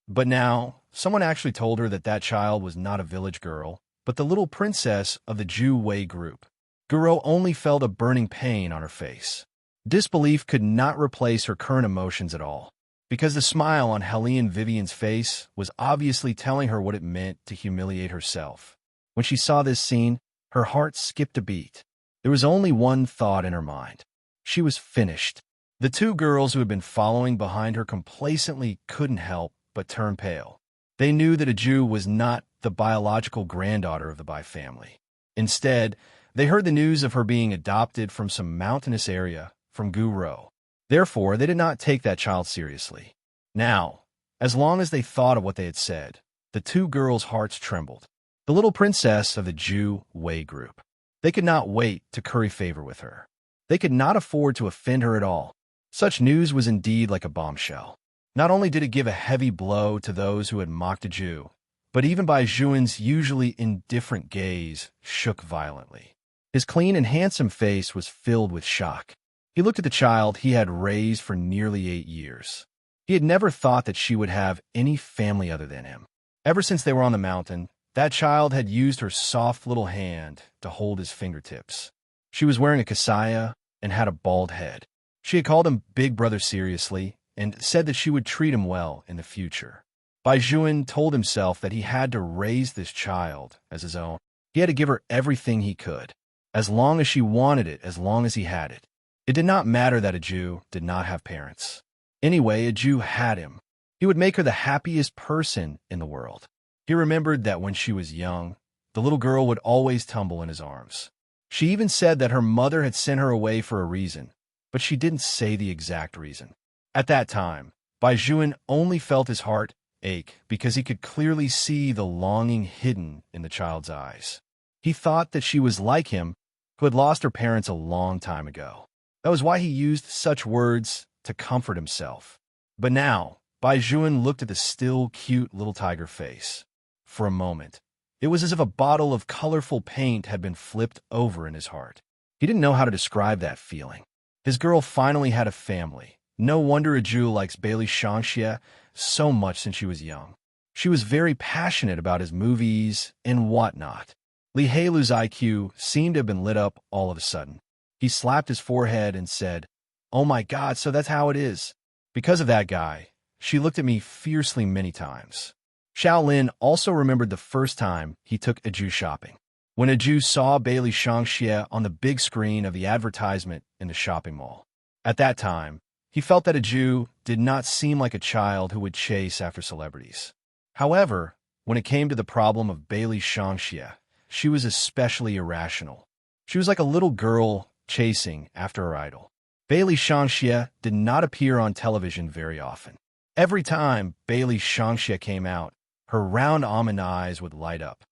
But now, someone actually told her that that child was not a village girl, but the little princess of the Zhu Wei group. Guro only felt a burning pain on her face. Disbelief could not replace her current emotions at all, because the smile on Helene Vivian's face was obviously telling her what it meant to humiliate herself. When she saw this scene, her heart skipped a beat. There was only one thought in her mind. She was finished. The two girls who had been following behind her complacently couldn't help but turn pale. They knew that Aju was not the biological granddaughter of the Bai family. Instead, they heard the news of her being adopted from some mountainous area from Guro. Therefore, they did not take that child seriously. Now, as long as they thought of what they had said, the two girls' hearts trembled. The little princess of the Zhu Wei group. They could not wait to curry favor with her. They could not afford to offend her at all. Such news was indeed like a bombshell. Not only did it give a heavy blow to those who had mocked Aju, but even Bai Juan's usually indifferent gaze shook violently. His clean and handsome face was filled with shock. He looked at the child he had raised for nearly 8 years. He had never thought that she would have any family other than him. Ever since they were on the mountain, that child had used her soft little hand to hold his fingertips. She was wearing a kasaya and had a bald head. She had called him Big Brother seriously and said that she would treat him well in the future. Bai Juan told himself that he had to raise this child as his own. He had to give her everything he could, as long as she wanted it, as long as he had it. It did not matter that Aju did not have parents. Anyway, Aju had him. He would make her the happiest person in the world. He remembered that when she was young, the little girl would always tumble in his arms. She even said that her mother had sent her away for a reason, but she didn't say the exact reason. At that time, Bai Juan only felt his heart ache because he could clearly see the longing hidden in the child's eyes. He thought that she was like him, who had lost her parents a long time ago. That was why he used such words to comfort himself. But now, Bai Juan looked at the still, cute little tiger face. For a moment, it was as if a bottle of colorful paint had been flipped over in his heart. He didn't know how to describe that feeling. His girl finally had a family. No wonder Aju likes Bailey Shangxie so much since she was young. She was very passionate about his movies and whatnot. Li Heilu's IQ seemed to have been lit up all of a sudden. He slapped his forehead and said, "Oh my God, so that's how it is." Because of that guy, she looked at me fiercely many times. Shaolin also remembered the first time he took Aju shopping. When Aju saw Bailey Shangxie on the big screen of the advertisement in the shopping mall. At that time, he felt that a Jew did not seem like a child who would chase after celebrities. However, when it came to the problem of Bailey Shangxia, she was especially irrational. She was like a little girl chasing after her idol. Bailey Shangxia did not appear on television very often. Every time Bailey Shangxia came out, her round almond eyes would light up.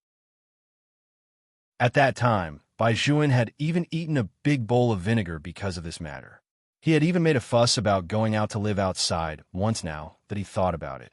At that time, Bai Juan had even eaten a big bowl of vinegar because of this matter. He had even made a fuss about going out to live outside once now that he thought about it.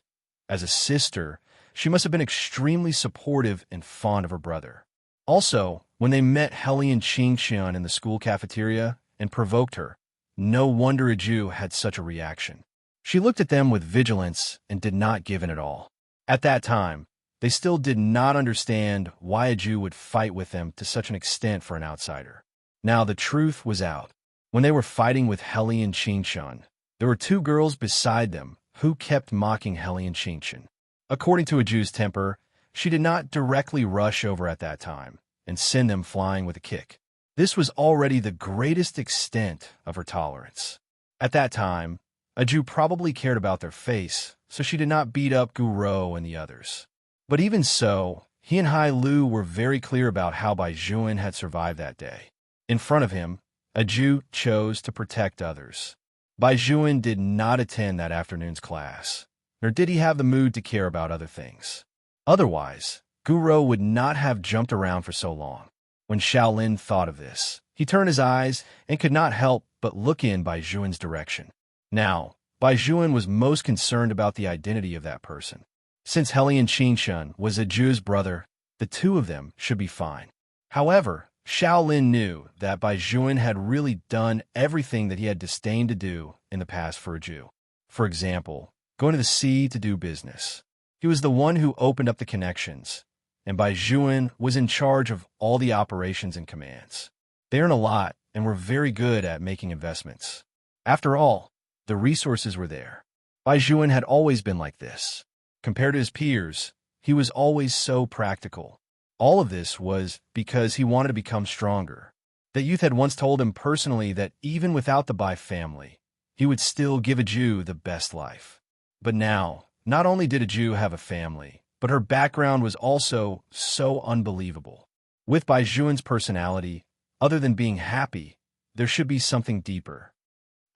As a sister, she must have been extremely supportive and fond of her brother. Also, when they met Hellion Qingxian in the school cafeteria and provoked her, no wonder a Jew had such a reaction. She looked at them with vigilance and did not give in at all. At that time, they still did not understand why a Jew would fight with them to such an extent for an outsider. Now the truth was out. When they were fighting with Hellion Qingxian, there were two girls beside them who kept mocking Hellion Qingxian. According to a Jew's temper, she did not directly rush over at that time and send them flying with a kick. This was already the greatest extent of her tolerance. At that time, a Jew probably cared about their face, so she did not beat up Gu Rou and the others. But even so, he and Hai Lu were very clear about how Bai Juan had survived that day. In front of him, a Jew chose to protect others. Bai Juan did not attend that afternoon's class, nor did he have the mood to care about other things. Otherwise, Gu Rou would not have jumped around for so long. When Shaolin thought of this, he turned his eyes and could not help but look in Bai Juan's direction. Now, Bai Juan was most concerned about the identity of that person. Since Hellion Qingxian was a Jew's brother, the two of them should be fine. However, Shaolin knew that Bai Juan had really done everything that he had disdained to do in the past for a Jew. For example, going to the sea to do business. He was the one who opened up the connections, and Bai Juan was in charge of all the operations and commands. They earned a lot and were very good at making investments. After all, the resources were there. Bai Juan had always been like this. Compared to his peers, he was always so practical. All of this was because he wanted to become stronger. The youth had once told him personally that even without the Bai family, he would still give a Jew the best life. But now, not only did a Jew have a family, but her background was also so unbelievable. With Bai Juan's personality, other than being happy, there should be something deeper.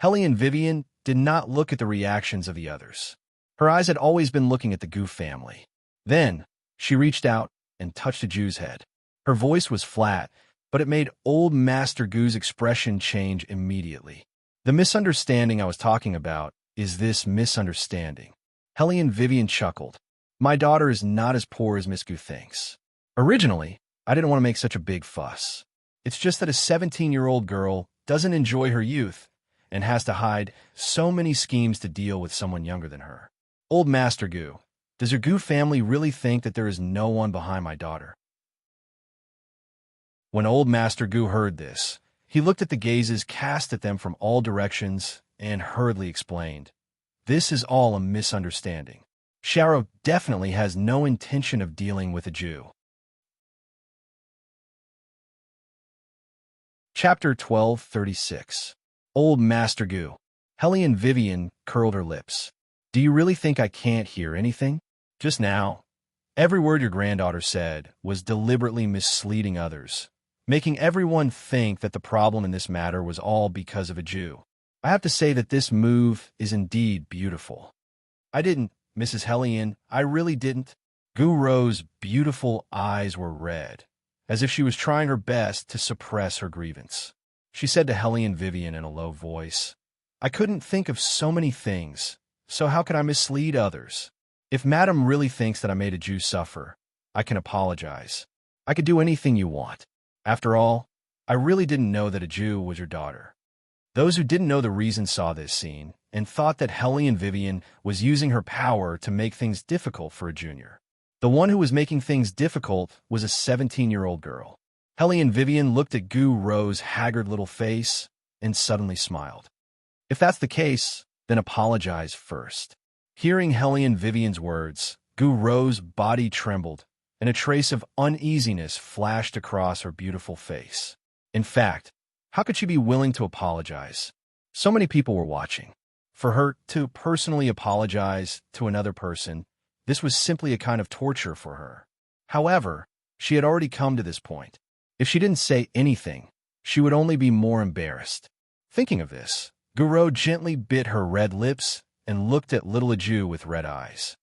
Hellion Vivian did not look at the reactions of the others. Her eyes had always been looking at the Gu family. Then, she reached out and touched a Jew's head. Her voice was flat, but it made old Master Gu's expression change immediately. The misunderstanding I was talking about is this misunderstanding. Hellion Vivian chuckled. My daughter is not as poor as Miss Gu thinks. Originally, I didn't want to make such a big fuss. It's just that a 17-year-old girl doesn't enjoy her youth and has to hide so many schemes to deal with someone younger than her. Old Master Gu, does your Gu family really think that there is no one behind my daughter? When Old Master Gu heard this, he looked at the gazes cast at them from all directions and hurriedly explained, this is all a misunderstanding. Xiao definitely has no intention of dealing with a Jew. Chapter 1236. Old Master Gu. Hellion Vivian curled her lips. Do you really think I can't hear anything? Just now, every word your granddaughter said was deliberately misleading others, making everyone think that the problem in this matter was all because of a Jew. I have to say that this move is indeed beautiful. I didn't, Mrs. Hellion, I really didn't. Gu Rou's beautiful eyes were red, as if she was trying her best to suppress her grievance. She said to Hellion Vivian in a low voice, I couldn't think of so many things, so how could I mislead others? If Madam really thinks that I made a Jew suffer, I can apologize. I could do anything you want. After all, I really didn't know that a Jew was your daughter. Those who didn't know the reason saw this scene and thought that Hellion Vivian was using her power to make things difficult for a junior. The one who was making things difficult was a 17-year-old girl. Hellion Vivian looked at Gu Rou's haggard little face and suddenly smiled. If that's the case, then apologize first. Hearing Hellion Vivian's words, Gu Rou's body trembled, and a trace of uneasiness flashed across her beautiful face. In fact, how could she be willing to apologize? So many people were watching. For her to personally apologize to another person, this was simply a kind of torture for her. However, she had already come to this point. If she didn't say anything, she would only be more embarrassed. Thinking of this, Guro gently bit her red lips and looked at little Aju with red eyes.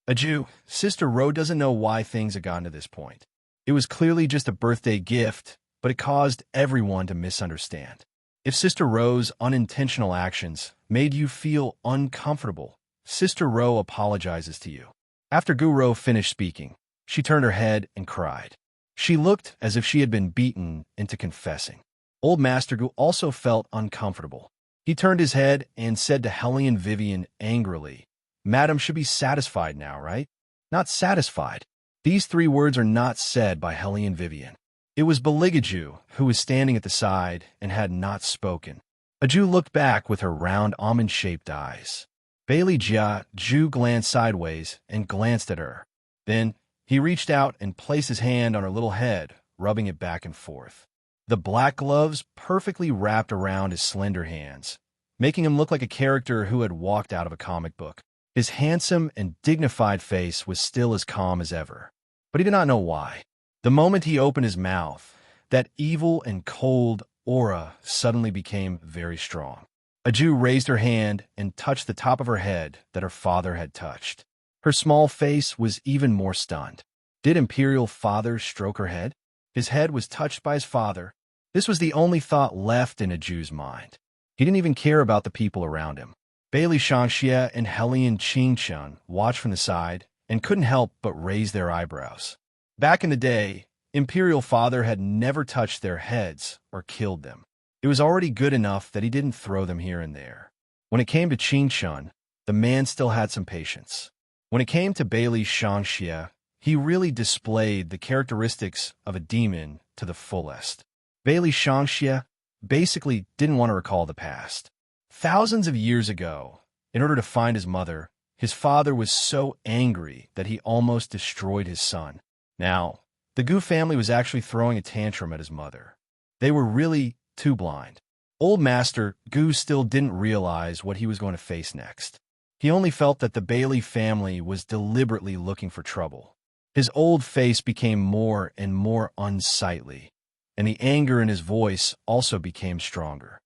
Aju, Sister Ro doesn't know why things had gotten to this point. It was clearly just a birthday gift, but it caused everyone to misunderstand. If Sister Ro's unintentional actions made you feel uncomfortable, Sister Ro apologizes to you. After Guro finished speaking, she turned her head and cried. She looked as if she had been beaten into confessing. Old Master Gu also felt uncomfortable. He turned his head and said to Helly and Vivian angrily, "Madam should be satisfied now, right?" Not satisfied. These three words are not said by Helly and Vivian. It was Beligaju who was standing at the side and had not spoken. Aju looked back with her round almond-shaped eyes. Bailey Ju glanced sideways and glanced at her. Then he reached out and placed his hand on her little head, rubbing it back and forth. The black gloves perfectly wrapped around his slender hands, making him look like a character who had walked out of a comic book. His handsome and dignified face was still as calm as ever, but he did not know why. The moment he opened his mouth, that evil and cold aura suddenly became very strong. Aju raised her hand and touched the top of her head that her father had touched. Her small face was even more stunned. Did Imperial Father stroke her head? His head was touched by his father. This was the only thought left in Aju's mind. He didn't even care about the people around him. Bailey Shangxie and Helian Qingchun watched from the side and couldn't help but raise their eyebrows. Back in the day, Imperial Father had never touched their heads or killed them. It was already good enough that he didn't throw them here and there. When it came to Qingchun, the man still had some patience. When it came to Bailey Shangxie, he really displayed the characteristics of a demon to the fullest. Bailey Shangxie basically didn't want to recall the past. Thousands of years ago, in order to find his mother, his father was so angry that he almost destroyed his son. Now, the Gu family was actually throwing a tantrum at his mother. They were really too blind. Old Master Gu still didn't realize what he was going to face next. He only felt that the Bailey family was deliberately looking for trouble. His old face became more and more unsightly, and the anger in his voice also became stronger.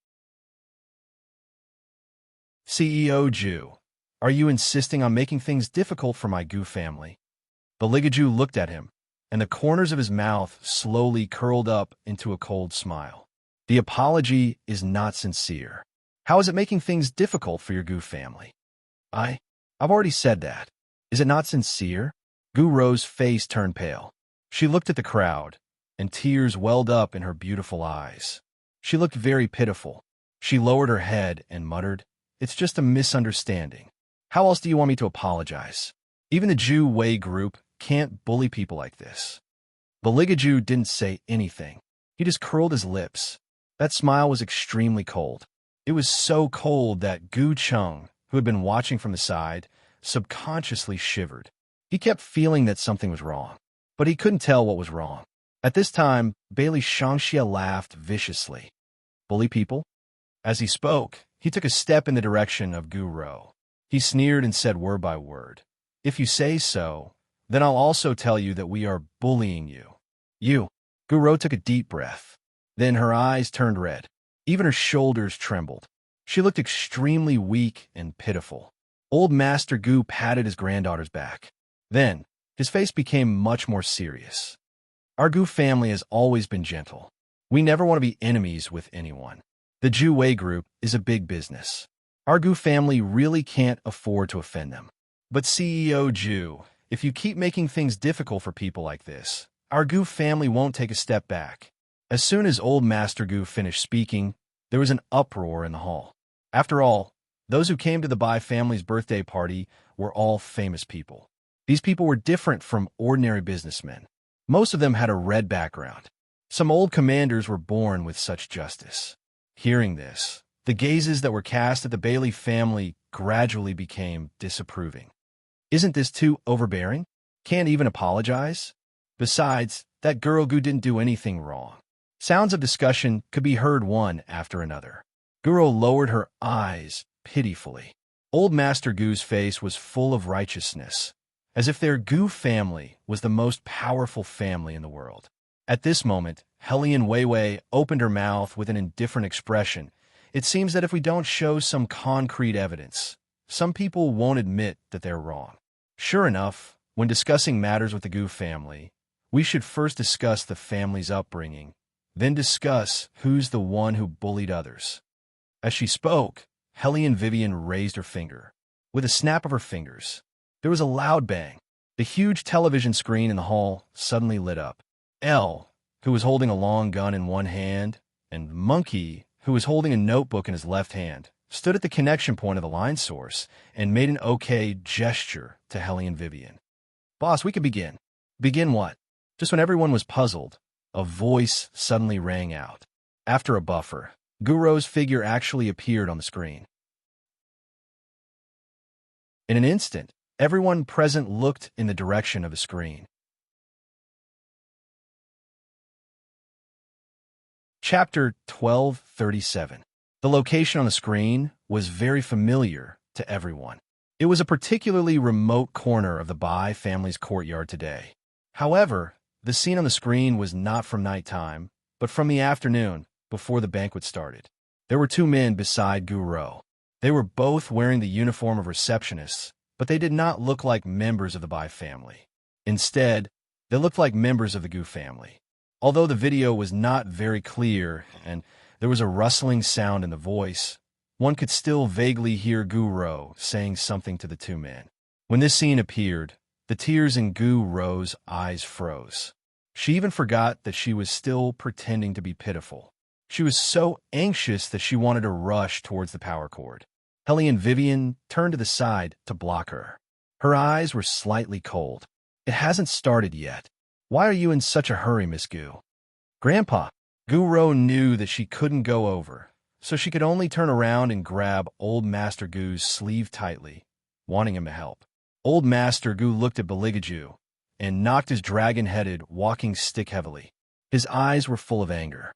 CEO Ju, are you insisting on making things difficult for my Gu family? Beligaju looked at him, and the corners of his mouth slowly curled up into a cold smile. The apology is not sincere. How is it making things difficult for your Gu family? I've already said that. Is it not sincere? Gu Ro's face turned pale. She looked at the crowd, and tears welled up in her beautiful eyes. She looked very pitiful. She lowered her head and muttered, "It's just a misunderstanding. How else do you want me to apologize? Even the Ju Wei group can't bully people like this." Beligaju didn't say anything. He just curled his lips. That smile was extremely cold. It was so cold that Gu Chung, who had been watching from the side, subconsciously shivered. He kept feeling that something was wrong, but he couldn't tell what was wrong. At this time, Bailey Shangxie laughed viciously. Bully people? As he spoke, he took a step in the direction of Gu Ro. He sneered and said word by word, "If you say so, then I'll also tell you that we are bullying you." You. Gu Ro took a deep breath. Then her eyes turned red. Even her shoulders trembled. She looked extremely weak and pitiful. Old Master Gu patted his granddaughter's back. Then, his face became much more serious. Our Gu family has always been gentle. We never want to be enemies with anyone. The Ju Wei group is a big business. Our Gu family really can't afford to offend them. But CEO Ju, if you keep making things difficult for people like this, our Gu family won't take a step back. As soon as Old Master Gu finished speaking, there was an uproar in the hall. After all, those who came to the Bai family's birthday party were all famous people. These people were different from ordinary businessmen. Most of them had a red background. Some old commanders were born with such justice. Hearing this, the gazes that were cast at the Bailey family gradually became disapproving. Isn't this too overbearing? Can't even apologize? Besides, that girl Gu didn't do anything wrong. Sounds of discussion could be heard one after another. Guro lowered her eyes pitifully. Old Master Gu's face was full of righteousness, as if their Gu family was the most powerful family in the world. At this moment, Hellion Weiwei opened her mouth with an indifferent expression. It seems that if we don't show some concrete evidence, some people won't admit that they're wrong. Sure enough, when discussing matters with the Gu family, we should first discuss the family's upbringing, then discuss who's the one who bullied others. As she spoke, Hellion Vivian raised her finger. With a snap of her fingers, there was a loud bang. The huge television screen in the hall suddenly lit up. L, who was holding a long gun in one hand, and Monkey, who was holding a notebook in his left hand, stood at the connection point of the line source and made an okay gesture to Hellion Vivian. Boss, we can begin. Begin what? Just when everyone was puzzled, a voice suddenly rang out. After a buffer, Guro's figure actually appeared on the screen. In an instant, everyone present looked in the direction of the screen. Chapter 1237. The location on the screen was very familiar to everyone. It was a particularly remote corner of the Bai family's courtyard today. However, the scene on the screen was not from nighttime, but from the afternoon, before the banquet started. There were two men beside Guro. They were both wearing the uniform of receptionists, but they did not look like members of the Bai family. Instead, they looked like members of the Gu family. Although the video was not very clear and there was a rustling sound in the voice, one could still vaguely hear Guro saying something to the two men. When this scene appeared, the tears in Guro's eyes froze. She even forgot that she was still pretending to be pitiful. She was so anxious that she wanted to rush towards the power cord. Hellion Vivian turned to the side to block her. Her eyes were slightly cold. It hasn't started yet. Why are you in such a hurry, Miss Gu? Grandpa. Guro knew that she couldn't go over, so she could only turn around and grab Old Master Gu's sleeve tightly, wanting him to help. Old Master Gu looked at Beligaju and knocked his dragon-headed walking stick heavily. His eyes were full of anger.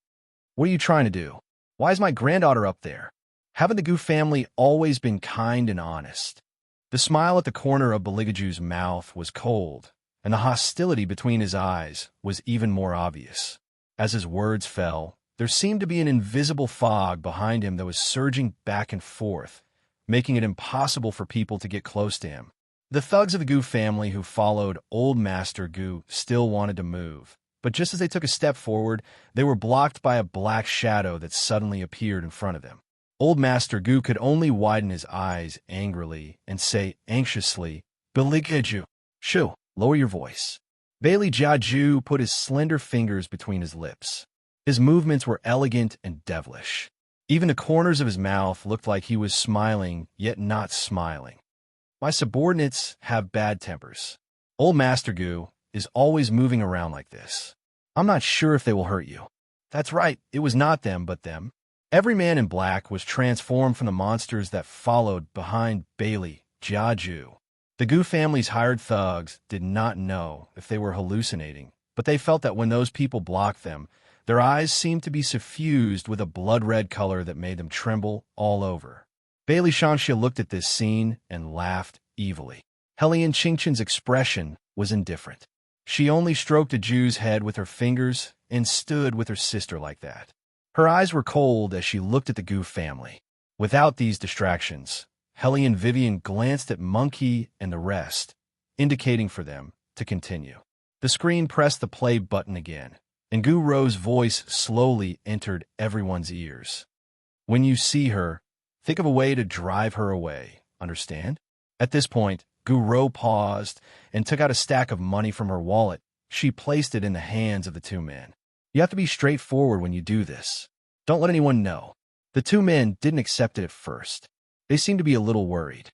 What are you trying to do? Why is my granddaughter up there? Haven't the Gu family always been kind and honest? The smile at the corner of Beligaju's mouth was cold, and the hostility between his eyes was even more obvious. As his words fell, there seemed to be an invisible fog behind him that was surging back and forth, making it impossible for people to get close to him. The thugs of the Gu family who followed Old Master Gu still wanted to move, but just as they took a step forward, they were blocked by a black shadow that suddenly appeared in front of them. Old Master Gu could only widen his eyes angrily and say anxiously, Beligaju, shoo, lower your voice. Bailey Jiaju put his slender fingers between his lips. His movements were elegant and devilish. Even the corners of his mouth looked like he was smiling, yet not smiling. My subordinates have bad tempers. Old Master Gu is always moving around like this. I'm not sure if they will hurt you. That's right, it was not them, but them. Every man in black was transformed from the monsters that followed behind Bailey Jiaju. The Gu family's hired thugs did not know if they were hallucinating, but they felt that when those people blocked them, their eyes seemed to be suffused with a blood-red color that made them tremble all over. Bailey Shanxia looked at this scene and laughed evilly. Hellion Qingqian's expression was indifferent. She only stroked a Jew's head with her fingers and stood with her sister like that. Her eyes were cold as she looked at the Gu family. Without these distractions, Hellion Vivian glanced at Monkey and the rest, indicating for them to continue. The screen pressed the play button again, and Guro's voice slowly entered everyone's ears. When you see her, think of a way to drive her away, understand? At this point, Guro paused and took out a stack of money from her wallet. She placed it in the hands of the two men. You have to be straightforward when you do this. Don't let anyone know. The two men didn't accept it at first. They seemed to be a little worried.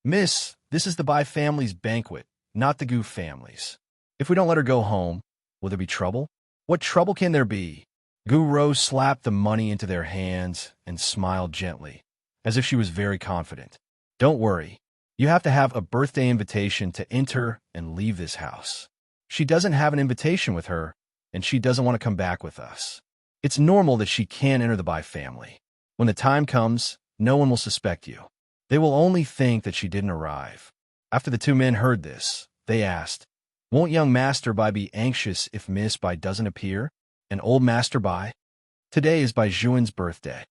Miss, this is the Bai family's banquet, not the Gu family's. If we don't let her go home, will there be trouble? What trouble can there be? Guro slapped the money into their hands and smiled gently, as if she was very confident. Don't worry. You have to have a birthday invitation to enter and leave this house. She doesn't have an invitation with her, and she doesn't want to come back with us. It's normal that she can't enter the Bai family. When the time comes, no one will suspect you. They will only think that she didn't arrive. After the two men heard this, they asked, "Won't young Master Bai be anxious if Miss Bai doesn't appear? And old Master Bai? Today is Bai Juan's birthday.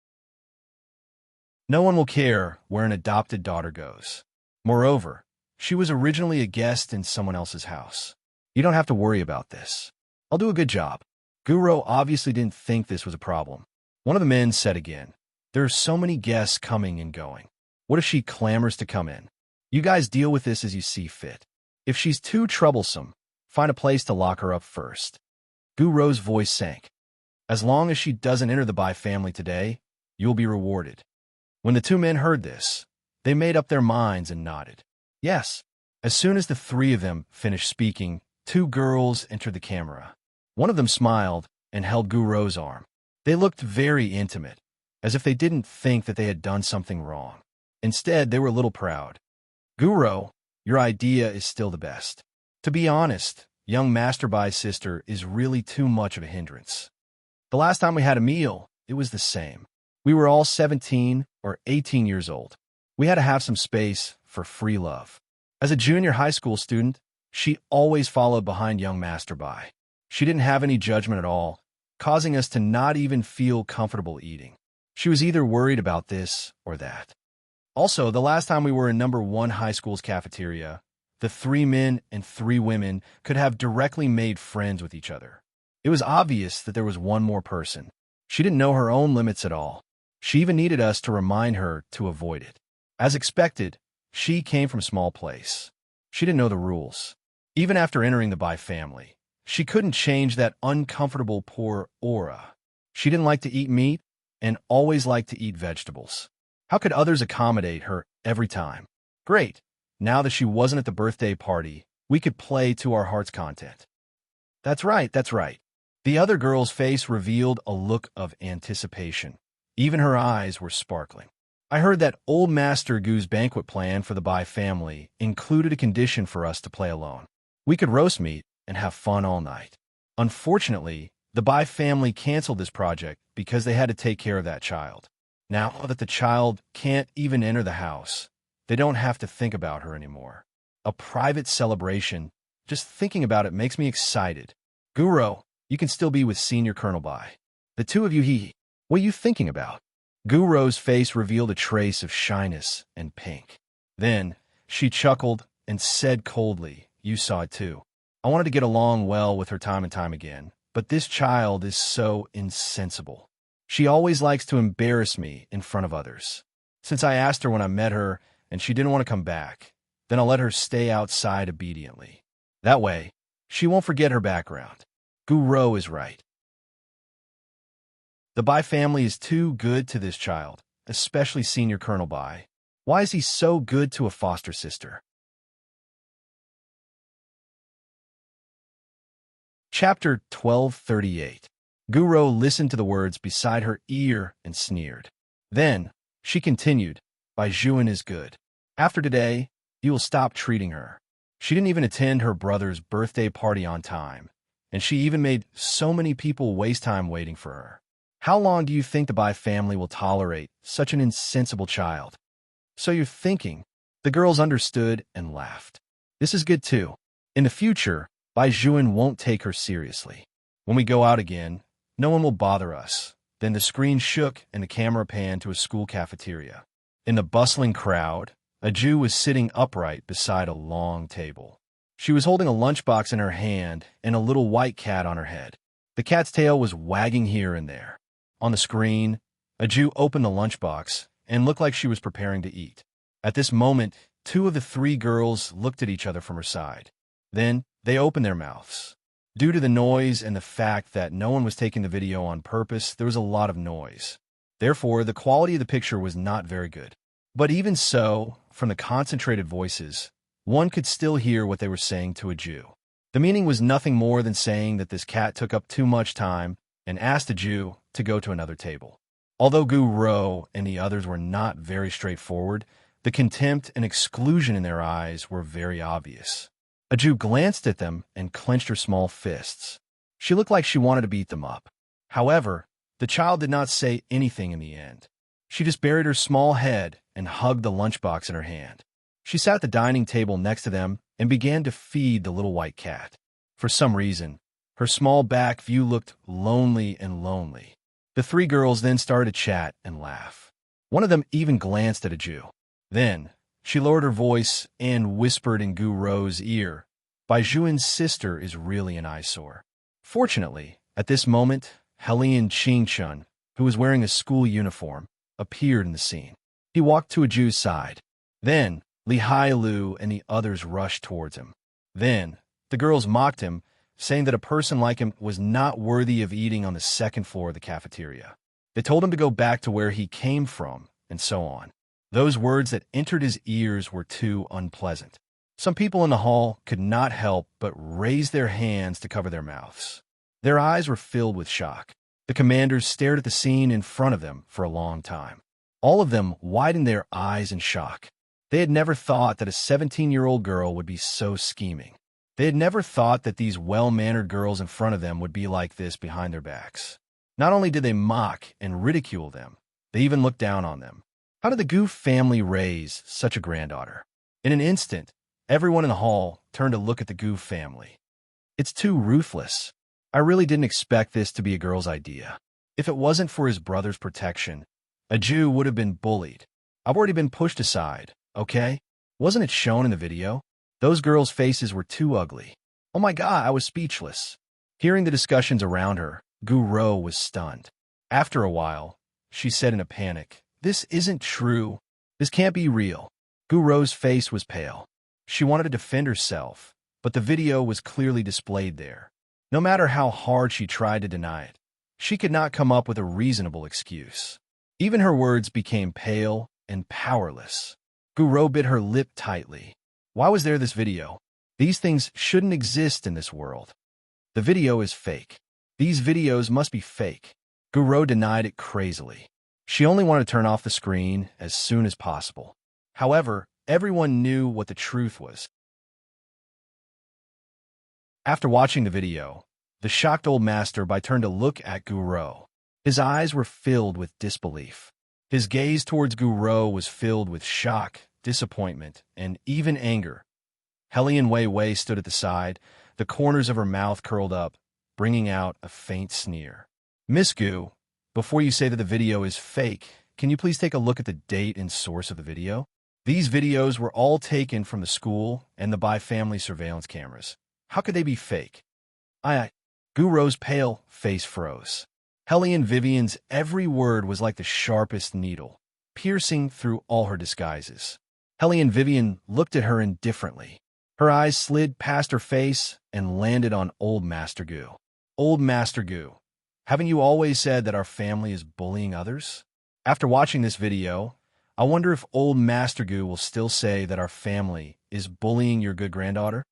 No one will care where an adopted daughter goes. Moreover, she was originally a guest in someone else's house. You don't have to worry about this. I'll do a good job." Guro obviously didn't think this was a problem. One of the men said again, "There are so many guests coming and going. What if she clamors to come in? You guys deal with this as you see fit. If she's too troublesome, find a place to lock her up first." Guro's voice sank. "As long as she doesn't enter the Bai family today, you'll be rewarded." When the two men heard this, they made up their minds and nodded. Yes. As soon as the three of them finished speaking, two girls entered the camera. One of them smiled and held Guro's arm. They looked very intimate, as if they didn't think that they had done something wrong. Instead, they were a little proud. "Guro, your idea is still the best. To be honest, young Master Bai's sister is really too much of a hindrance. The last time we had a meal, it was the same. We were all 17 or 18 years old. We had to have some space for free love. As a junior high school student, she always followed behind young Master Bai. She didn't have any judgment at all, causing us to not even feel comfortable eating. She was either worried about this or that. Also, the last time we were in number 1 high school's cafeteria, the 3 men and 3 women could have directly made friends with each other. It was obvious that there was one more person. She didn't know her own limits at all. She even needed us to remind her to avoid it. As expected, she came from a small place. She didn't know the rules. Even after entering the Bai family, she couldn't change that uncomfortable poor aura. She didn't like to eat meat and always liked to eat vegetables. How could others accommodate her every time? Great. Now that she wasn't at the birthday party, we could play to our heart's content. That's right, that's right. The other girl's face revealed a look of anticipation. Even her eyes were sparkling. I heard that old Master Gu's banquet plan for the Bai family included a condition for us to play alone. We could roast meat and have fun all night. Unfortunately, the Bai family canceled this project because they had to take care of that child. Now that the child can't even enter the house, they don't have to think about her anymore. A private celebration, just thinking about it makes me excited. Guro, you can still be with Senior Colonel Bai. The two of you, what are you thinking about? Guro's face revealed a trace of shyness and pink. Then, she chuckled and said coldly, "You saw it too. I wanted to get along well with her time and time again, but this child is so insensible. She always likes to embarrass me in front of others. Since I asked her when I met her and she didn't want to come back, then I'll let her stay outside obediently. That way, she won't forget her background." Guro is right. The Bai family is too good to this child, especially Senior Colonel Bai. Why is he so good to a foster sister? Chapter 1238. Guro listened to the words beside her ear and sneered. Then, she continued, "Bai Juan is good. After today, you will stop treating her. She didn't even attend her brother's birthday party on time, and she even made so many people waste time waiting for her. How long do you think the Bai family will tolerate such an insensible child?" "So you're thinking." The girls understood and laughed. "This is good too. In the future, Bai Juan won't take her seriously. When we go out again, no one will bother us." Then the screen shook and the camera panned to a school cafeteria. In the bustling crowd, a Jew was sitting upright beside a long table. She was holding a lunchbox in her hand and a little white cat on her head. The cat's tail was wagging here and there. On the screen, a Jew opened the lunchbox and looked like she was preparing to eat. At this moment, 2 of the 3 girls looked at each other from her side. Then they opened their mouths. Due to the noise and the fact that no one was taking the video on purpose, there was a lot of noise. Therefore, the quality of the picture was not very good. But even so, from the concentrated voices, one could still hear what they were saying to a Jew. The meaning was nothing more than saying that this cat took up too much time and asked the Jew to go to another table. Although Guro and the others were not very straightforward, the contempt and exclusion in their eyes were very obvious. A Jew glanced at them and clenched her small fists. She looked like she wanted to beat them up. However, the child did not say anything in the end. She just buried her small head and hugged the lunchbox in her hand. She sat at the dining table next to them and began to feed the little white cat. For some reason, her small back view looked lonely and lonely. The three girls then started to chat and laugh. One of them even glanced at a Jew. Then, she lowered her voice and whispered in Gu Ro's ear, Baijuan's sister is really an eyesore. Fortunately, at this moment, Helian Qingchun, who was wearing a school uniform, appeared in the scene. He walked to a Jew's side. Then, Li Hailu and the others rushed towards him. Then, the girls mocked him, saying that a person like him was not worthy of eating on the second floor of the cafeteria. They told him to go back to where he came from, and so on. Those words that entered his ears were too unpleasant. Some people in the hall could not help but raise their hands to cover their mouths. Their eyes were filled with shock. The commanders stared at the scene in front of them for a long time. All of them widened their eyes in shock. They had never thought that a 17-year-old girl would be so scheming. They had never thought that these well-mannered girls in front of them would be like this behind their backs. Not only did they mock and ridicule them, they even looked down on them. How did the Gu family raise such a granddaughter? In an instant, everyone in the hall turned to look at the Gu family. It's too ruthless. I really didn't expect this to be a girl's idea. If it wasn't for his brother's protection, a Jew would have been bullied. I've already been pushed aside, okay? Wasn't it shown in the video? Those girls' faces were too ugly. Oh my God, I was speechless. Hearing the discussions around her, Gu Ro was stunned. After a while, she said in a panic, This isn't true. This can't be real. Gu Ro's face was pale. She wanted to defend herself, but the video was clearly displayed there. No matter how hard she tried to deny it, she could not come up with a reasonable excuse. Even her words became pale and powerless. Gu Ro bit her lip tightly. Why was there this video? These things shouldn't exist in this world. The video is fake. These videos must be fake. Gu Ro denied it crazily. She only wanted to turn off the screen as soon as possible. However, everyone knew what the truth was. After watching the video, the shocked old master turned to look at Gu Ro. His eyes were filled with disbelief. His gaze towards Gu Ro was filled with shock, disappointment, and even anger. Helian Wei Wei stood at the side, the corners of her mouth curled up, bringing out a faint sneer. Miss Gu, before you say that the video is fake, can you please take a look at the date and source of the video? These videos were all taken from the school and the Bai family surveillance cameras. How could they be fake? Gu Ro's pale face froze. Helian Vivian's every word was like the sharpest needle, piercing through all her disguises. Helian Vivian looked at her indifferently. Her eyes slid past her face and landed on Old Master Gu. Old Master Gu, haven't you always said that our family is bullying others? After watching this video, I wonder if Old Master Gu will still say that our family is bullying your good granddaughter?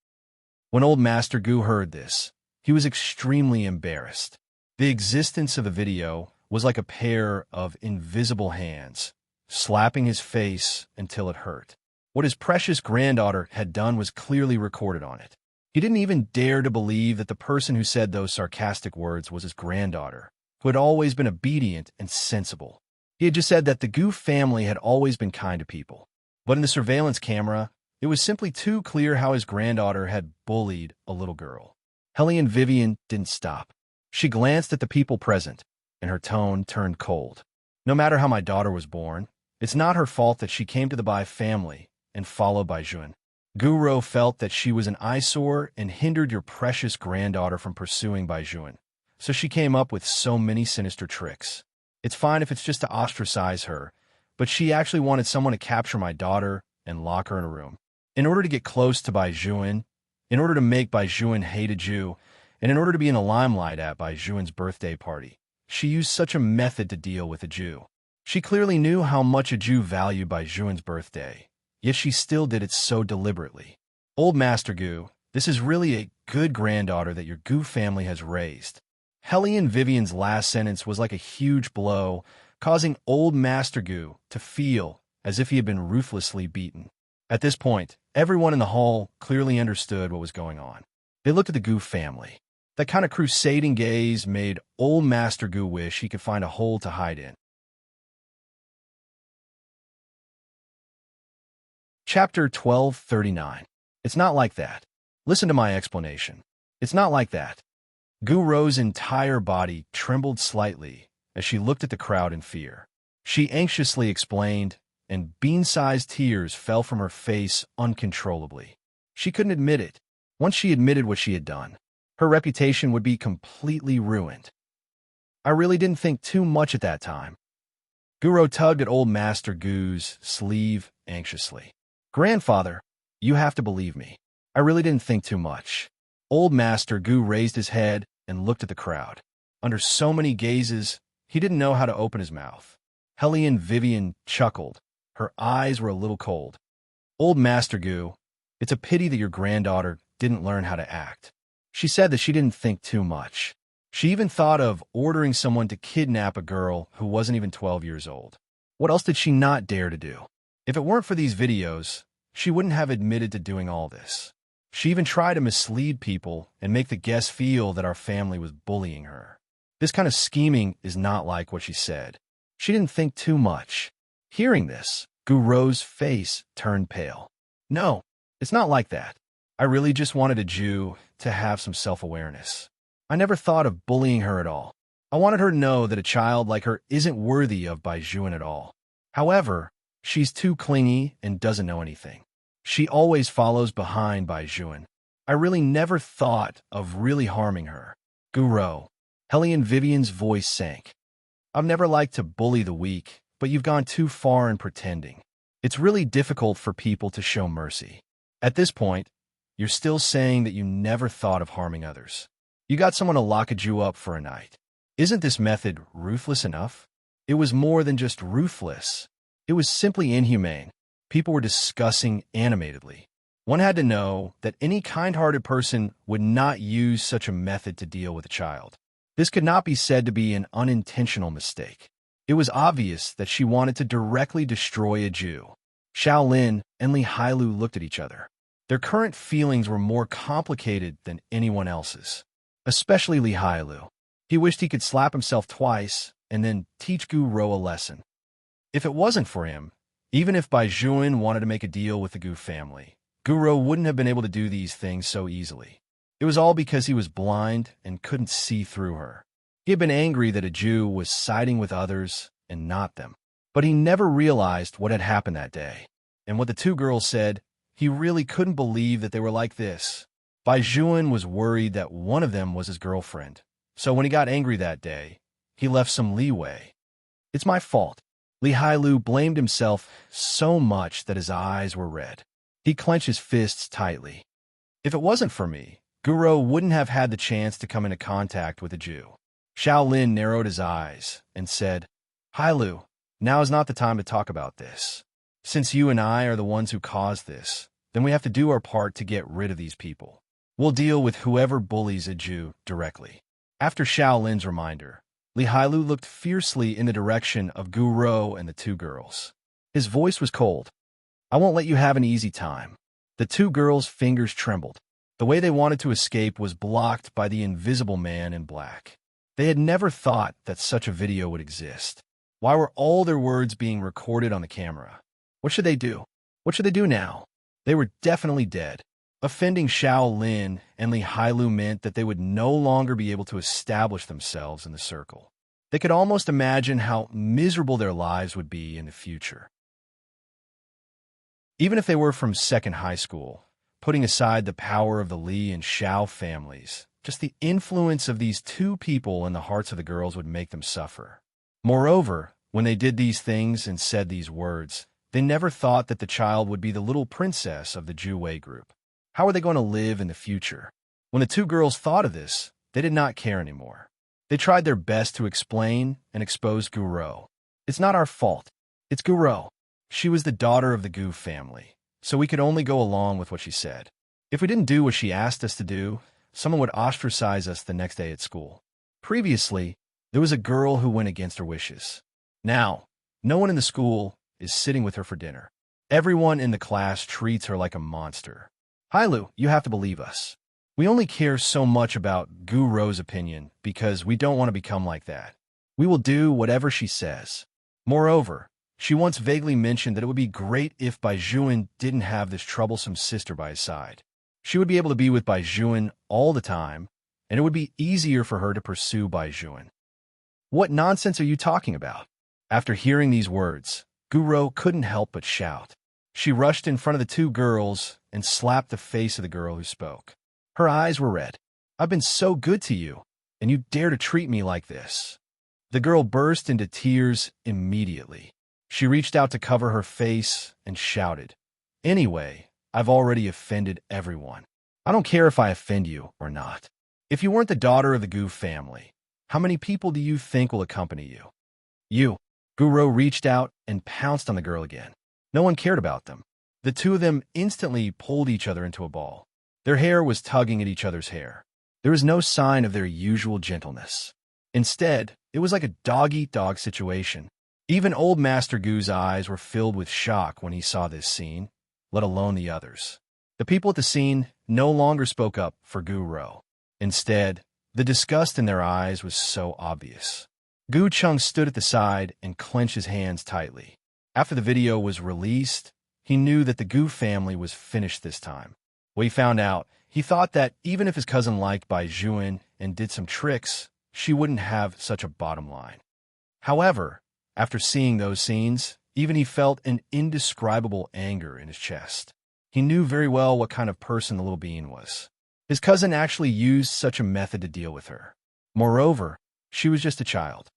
When Old Master Gu heard this, he was extremely embarrassed. The existence of the video was like a pair of invisible hands, slapping his face until it hurt. What his precious granddaughter had done was clearly recorded on it. He didn't even dare to believe that the person who said those sarcastic words was his granddaughter, who had always been obedient and sensible. He had just said that the Gu family had always been kind to people. But in the surveillance camera, it was simply too clear how his granddaughter had bullied a little girl. Helian Vivian didn't stop. She glanced at the people present, and her tone turned cold. No matter how my daughter was born, it's not her fault that she came to the Bai family and followed Baijuan. Gu Ro felt that she was an eyesore and hindered your precious granddaughter from pursuing Baijuan, so she came up with so many sinister tricks. It's fine if it's just to ostracize her, but she actually wanted someone to capture my daughter and lock her in a room. In order to get close to Baijuan, in order to make Baijuan hate a Jew, and in order to be in the limelight at Baijuan's birthday party, she used such a method to deal with a Jew. She clearly knew how much a Jew valued Baijuan's birthday, yet she still did it so deliberately. Old Master Gu, this is really a good granddaughter that your Gu family has raised. Helian Vivian's last sentence was like a huge blow, causing Old Master Gu to feel as if he had been ruthlessly beaten. At this point, everyone in the hall clearly understood what was going on. They looked at the Gu family. That kind of crusading gaze made Old Master Gu wish he could find a hole to hide in. Chapter 1239. It's not like that. Listen to my explanation. It's not like that. Gu Ro's entire body trembled slightly as she looked at the crowd in fear. She anxiously explained, and bean-sized tears fell from her face uncontrollably. She couldn't admit it. Once she admitted what she had done, her reputation would be completely ruined. I really didn't think too much at that time. Gu Ro tugged at old Master Gu's sleeve anxiously. Grandfather, you have to believe me. I really didn't think too much. Old Master Gu raised his head and looked at the crowd. Under so many gazes, he didn't know how to open his mouth. Hellion Vivian chuckled. Her eyes were a little cold. Old Master Gu, it's a pity that your granddaughter didn't learn how to act. She said that she didn't think too much. She even thought of ordering someone to kidnap a girl who wasn't even 12 years old. What else did she not dare to do? If it weren't for these videos, she wouldn't have admitted to doing all this. She even tried to mislead people and make the guests feel that our family was bullying her. This kind of scheming is not like what she said. She didn't think too much. Hearing this, Gu Ro's face turned pale. No, it's not like that. I really just wanted a Jew to have some self-awareness. I never thought of bullying her at all. I wanted her to know that a child like her isn't worthy of Baijuan at all. However, she's too clingy and doesn't know anything. She always follows behind Baijuan. I really never thought of really harming her. Gu Ro. Hellion Vivian's voice sank. I've never liked to bully the weak, but you've gone too far in pretending. It's really difficult for people to show mercy. At this point, you're still saying that you never thought of harming others. You got someone to lock a Jew up for a night. Isn't this method ruthless enough? It was more than just ruthless. It was simply inhumane. People were discussing animatedly. One had to know that any kind-hearted person would not use such a method to deal with a child. This could not be said to be an unintentional mistake. It was obvious that she wanted to directly destroy a Jew. Shaolin and Li Hailu looked at each other. Their current feelings were more complicated than anyone else's, especially Li Hailu. He wished he could slap himself twice and then teach Gu Ro a lesson. If it wasn't for him, even if Baijuan wanted to make a deal with the Gu family, Gu Ro wouldn't have been able to do these things so easily. It was all because he was blind and couldn't see through her. He had been angry that a Jew was siding with others and not them. But he never realized what had happened that day. And what the two girls said, he really couldn't believe that they were like this. Baijuan was worried that one of them was his girlfriend. So when he got angry that day, he left some leeway. It's my fault. Li Hailu blamed himself so much that his eyes were red. He clenched his fists tightly. If it wasn't for me, Gu Ro wouldn't have had the chance to come into contact with a Jew. Shaolin narrowed his eyes and said, Hailu, now is not the time to talk about this. Since you and I are the ones who caused this, then we have to do our part to get rid of these people. We'll deal with whoever bullies a Jew directly. After Shaolin's reminder, Li Hailu looked fiercely in the direction of Gu Ro and the two girls. His voice was cold. I won't let you have an easy time. The two girls' fingers trembled. The way they wanted to escape was blocked by the invisible man in black. They had never thought that such a video would exist. Why were all their words being recorded on the camera? What should they do? What should they do now? They were definitely dead. Offending Shaolin and Li Hailu meant that they would no longer be able to establish themselves in the circle. They could almost imagine how miserable their lives would be in the future. Even if they were from second high school, putting aside the power of the Li and Xiao families, just the influence of these two people in the hearts of the girls would make them suffer. Moreover, when they did these things and said these words, they never thought that the child would be the little princess of the Jiwei group. How are they going to live in the future? When the two girls thought of this, they did not care anymore. They tried their best to explain and expose Gu Ro. It's not our fault. It's Gu Ro. She was the daughter of the Gu family, so we could only go along with what she said. If we didn't do what she asked us to do, someone would ostracize us the next day at school. Previously, there was a girl who went against her wishes. Now, no one in the school is sitting with her for dinner. Everyone in the class treats her like a monster. Hailu, you have to believe us. We only care so much about Gu Ro's opinion because we don't want to become like that. We will do whatever she says. Moreover, She once vaguely mentioned that it would be great if Baijuan didn't have this troublesome sister by his side. She would be able to be with Baijuan all the time, and it would be easier for her to pursue Baijuan. What nonsense are you talking about? After hearing these words, Guro couldn't help but shout. She rushed in front of the two girls and slapped the face of the girl who spoke. Her eyes were red. I've been so good to you, and you dare to treat me like this. The girl burst into tears immediately. She reached out to cover her face and shouted, Anyway, I've already offended everyone. I don't care if I offend you or not. If you weren't the daughter of the Gu family, how many people do you think will accompany you? You. Guro reached out and pounced on the girl again. No one cared about them. The two of them instantly pulled each other into a ball. Their hair was tugging at each other's hair. There was no sign of their usual gentleness. Instead, it was like a dog-eat-dog situation. Even old Master Gu's eyes were filled with shock when he saw this scene, let alone the others. The people at the scene no longer spoke up for Guro. Instead, the disgust in their eyes was so obvious. Gu Chung stood at the side and clenched his hands tightly. After the video was released, he knew that the Gu family was finished this time. When he found out, he thought that even if his cousin liked Baijuan and did some tricks, she wouldn't have such a bottom line. However, after seeing those scenes, even he felt an indescribable anger in his chest. He knew very well what kind of person the little being was. His cousin actually used such a method to deal with her. Moreover, she was just a child.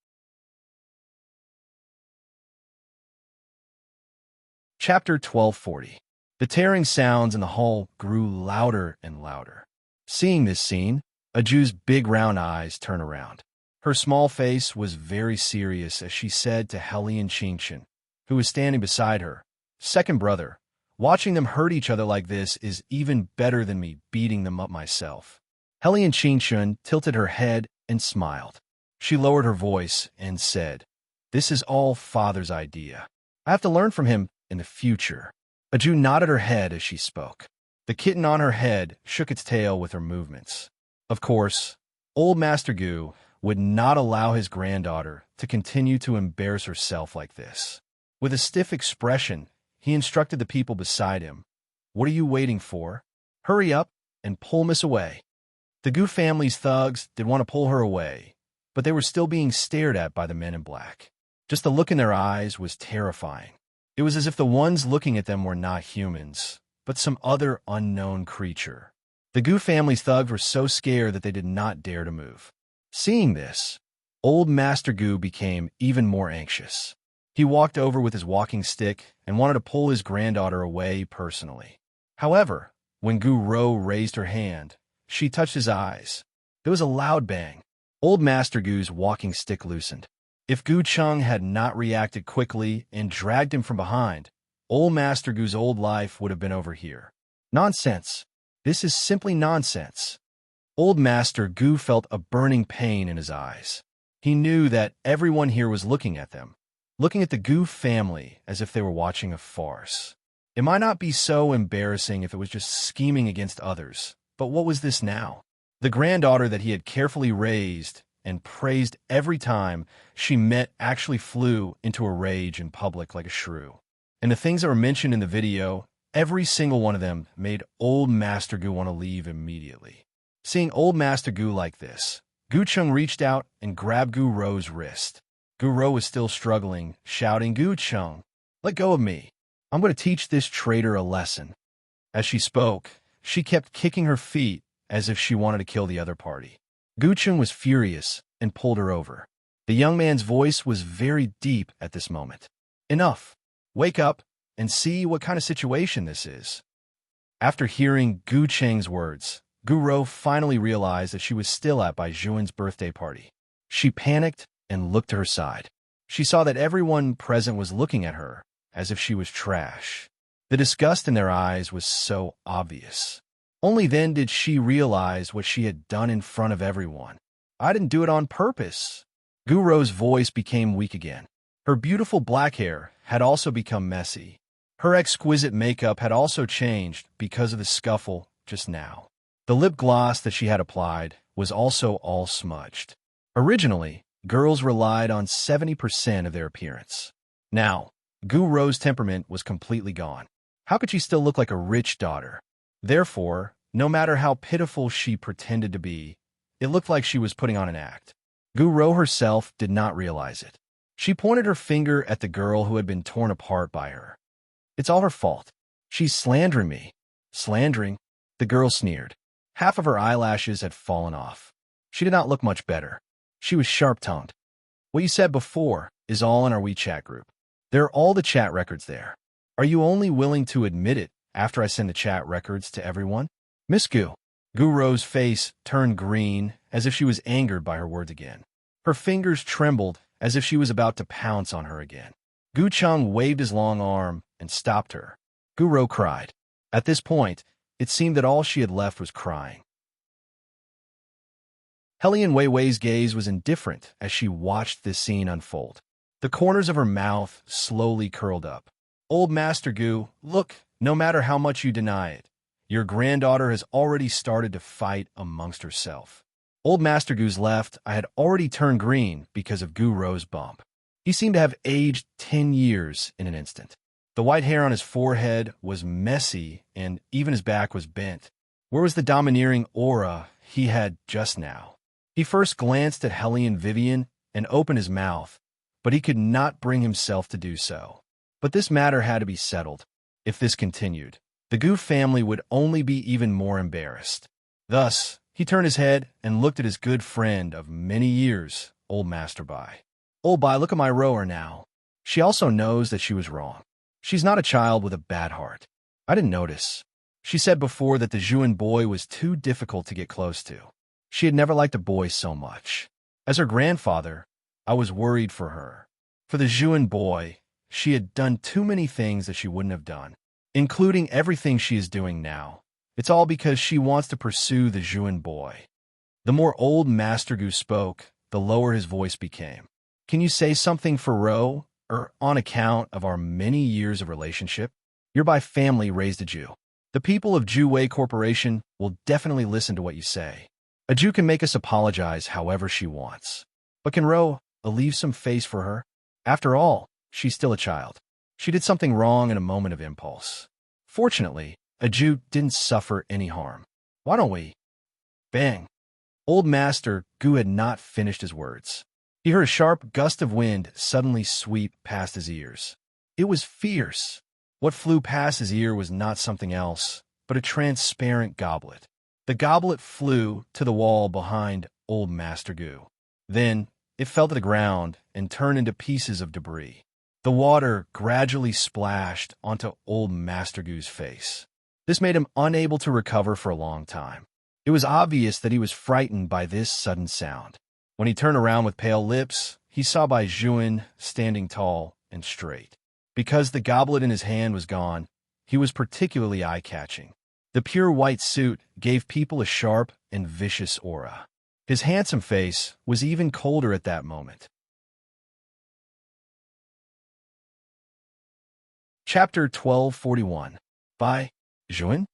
Chapter 1240. The tearing sounds in the hall grew louder and louder. Seeing this scene, Aju's big round eyes turned around. Her small face was very serious as she said to Helian Qingshan, who was standing beside her, Second brother, watching them hurt each other like this is even better than me beating them up myself. Helian Qingshan tilted her head and smiled. She lowered her voice and said, This is all Father's idea. I have to learn from him in the future. Aju nodded her head as she spoke. The kitten on her head shook its tail with her movements. Of course, old Master Gu would not allow his granddaughter to continue to embarrass herself like this. With a stiff expression, he instructed the people beside him, What are you waiting for? Hurry up and pull Miss away. The Gu family's thugs did want to pull her away, but they were still being stared at by the men in black. Just the look in their eyes was terrifying. It was as if the ones looking at them were not humans, but some other unknown creature. The Gu family's thugs were so scared that they did not dare to move. Seeing this, old Master Gu became even more anxious. He walked over with his walking stick and wanted to pull his granddaughter away personally. However, when Gu Ro raised her hand, she touched his eyes. There was a loud bang. Old Master Gu's walking stick loosened. If Gu Chung had not reacted quickly and dragged him from behind, old Master Gu's old life would have been over here. Nonsense. This is simply nonsense. Old Master Gu felt a burning pain in his eyes. He knew that everyone here was looking at them, looking at the Gu family as if they were watching a farce. It might not be so embarrassing if it was just scheming against others, but what was this now? The granddaughter that he had carefully raised and praised every time she met actually flew into a rage in public like a shrew. And the things that were mentioned in the video, every single one of them made old Master Gu want to leave immediately. Seeing old Master Gu like this, Gu Chung reached out and grabbed Gu Ro's wrist. Gu Ro was still struggling, shouting, Gu Chung, let go of me. I'm going to teach this traitor a lesson. As she spoke, she kept kicking her feet as if she wanted to kill the other party. Gu Chung was furious and pulled her over. The young man's voice was very deep at this moment. Enough. Wake up and see what kind of situation this is. After hearing Gu Cheng's words, Gu Ro finally realized that she was still at Baijuan's birthday party. She panicked and looked to her side. She saw that everyone present was looking at her as if she was trash. The disgust in their eyes was so obvious. Only then did she realize what she had done in front of everyone. I didn't do it on purpose. Gu Ro's voice became weak again. Her beautiful black hair had also become messy. Her exquisite makeup had also changed because of the scuffle just now. The lip gloss that she had applied was also all smudged. Originally, girls relied on 70% of their appearance. Now, Gu Ro's temperament was completely gone. How could she still look like a rich daughter? Therefore, no matter how pitiful she pretended to be, it looked like she was putting on an act. Gu Ro herself did not realize it. She pointed her finger at the girl who had been torn apart by her. It's all her fault. She's slandering me. Slandering? The girl sneered. Half of her eyelashes had fallen off. She did not look much better. She was sharp-tongued. What you said before is all in our WeChat group. There are all the chat records there. Are you only willing to admit it after I send the chat records to everyone? Miss Gu. Gu Ro's face turned green as if she was angered by her words again. Her fingers trembled as if she was about to pounce on her again. Gu Cheng waved his long arm and stopped her. Gu Ro cried. At this point, it seemed that all she had left was crying. Helian Weiwei's gaze was indifferent as she watched this scene unfold. The corners of her mouth slowly curled up. Old Master Gu, look, no matter how much you deny it, your granddaughter has already started to fight amongst herself. Old Master Gu's left eye had already turned green because of Gu Ro's bump. He seemed to have aged 10 years in an instant. The white hair on his forehead was messy, and even his back was bent. Where was the domineering aura he had just now? He first glanced at Helian Vivian and opened his mouth, but he could not bring himself to do so. But this matter had to be settled. If this continued, the Gu family would only be even more embarrassed. Thus, he turned his head and looked at his good friend of many years, Old Master Bai. Old Bai, look at my rower now. She also knows that she was wrong. She's not a child with a bad heart. I didn't notice. She said before that the Zhuan boy was too difficult to get close to. She had never liked a boy so much. As her grandfather, I was worried for her. For the Zhuan boy, she had done too many things that she wouldn't have done, including everything she is doing now. It's all because she wants to pursue the Zhuan boy. The more Old Master Gu spoke, the lower his voice became. Can you say something for Ro, or on account of our many years of relationship? You're by family raised a Jew. The people of Zhu Wei Corporation will definitely listen to what you say. A Jew can make us apologize however she wants. But can Ro leave some face for her? After all, she's still a child. She did something wrong in a moment of impulse. Fortunately, a Jew didn't suffer any harm. Why don't we? Bang! Old Master Gu had not finished his words. He heard a sharp gust of wind suddenly sweep past his ears. It was fierce. What flew past his ear was not something else, but a transparent goblet. The goblet flew to the wall behind Old Master Gu. Then, it fell to the ground and turned into pieces of debris. The water gradually splashed onto Old Master Gu's face. This made him unable to recover for a long time. It was obvious that he was frightened by this sudden sound. When he turned around with pale lips, he saw Bai Zhuan standing tall and straight. Because the goblet in his hand was gone, he was particularly eye-catching. The pure white suit gave people a sharp and vicious aura. His handsome face was even colder at that moment. Chapter 1241. Bai Zhuan?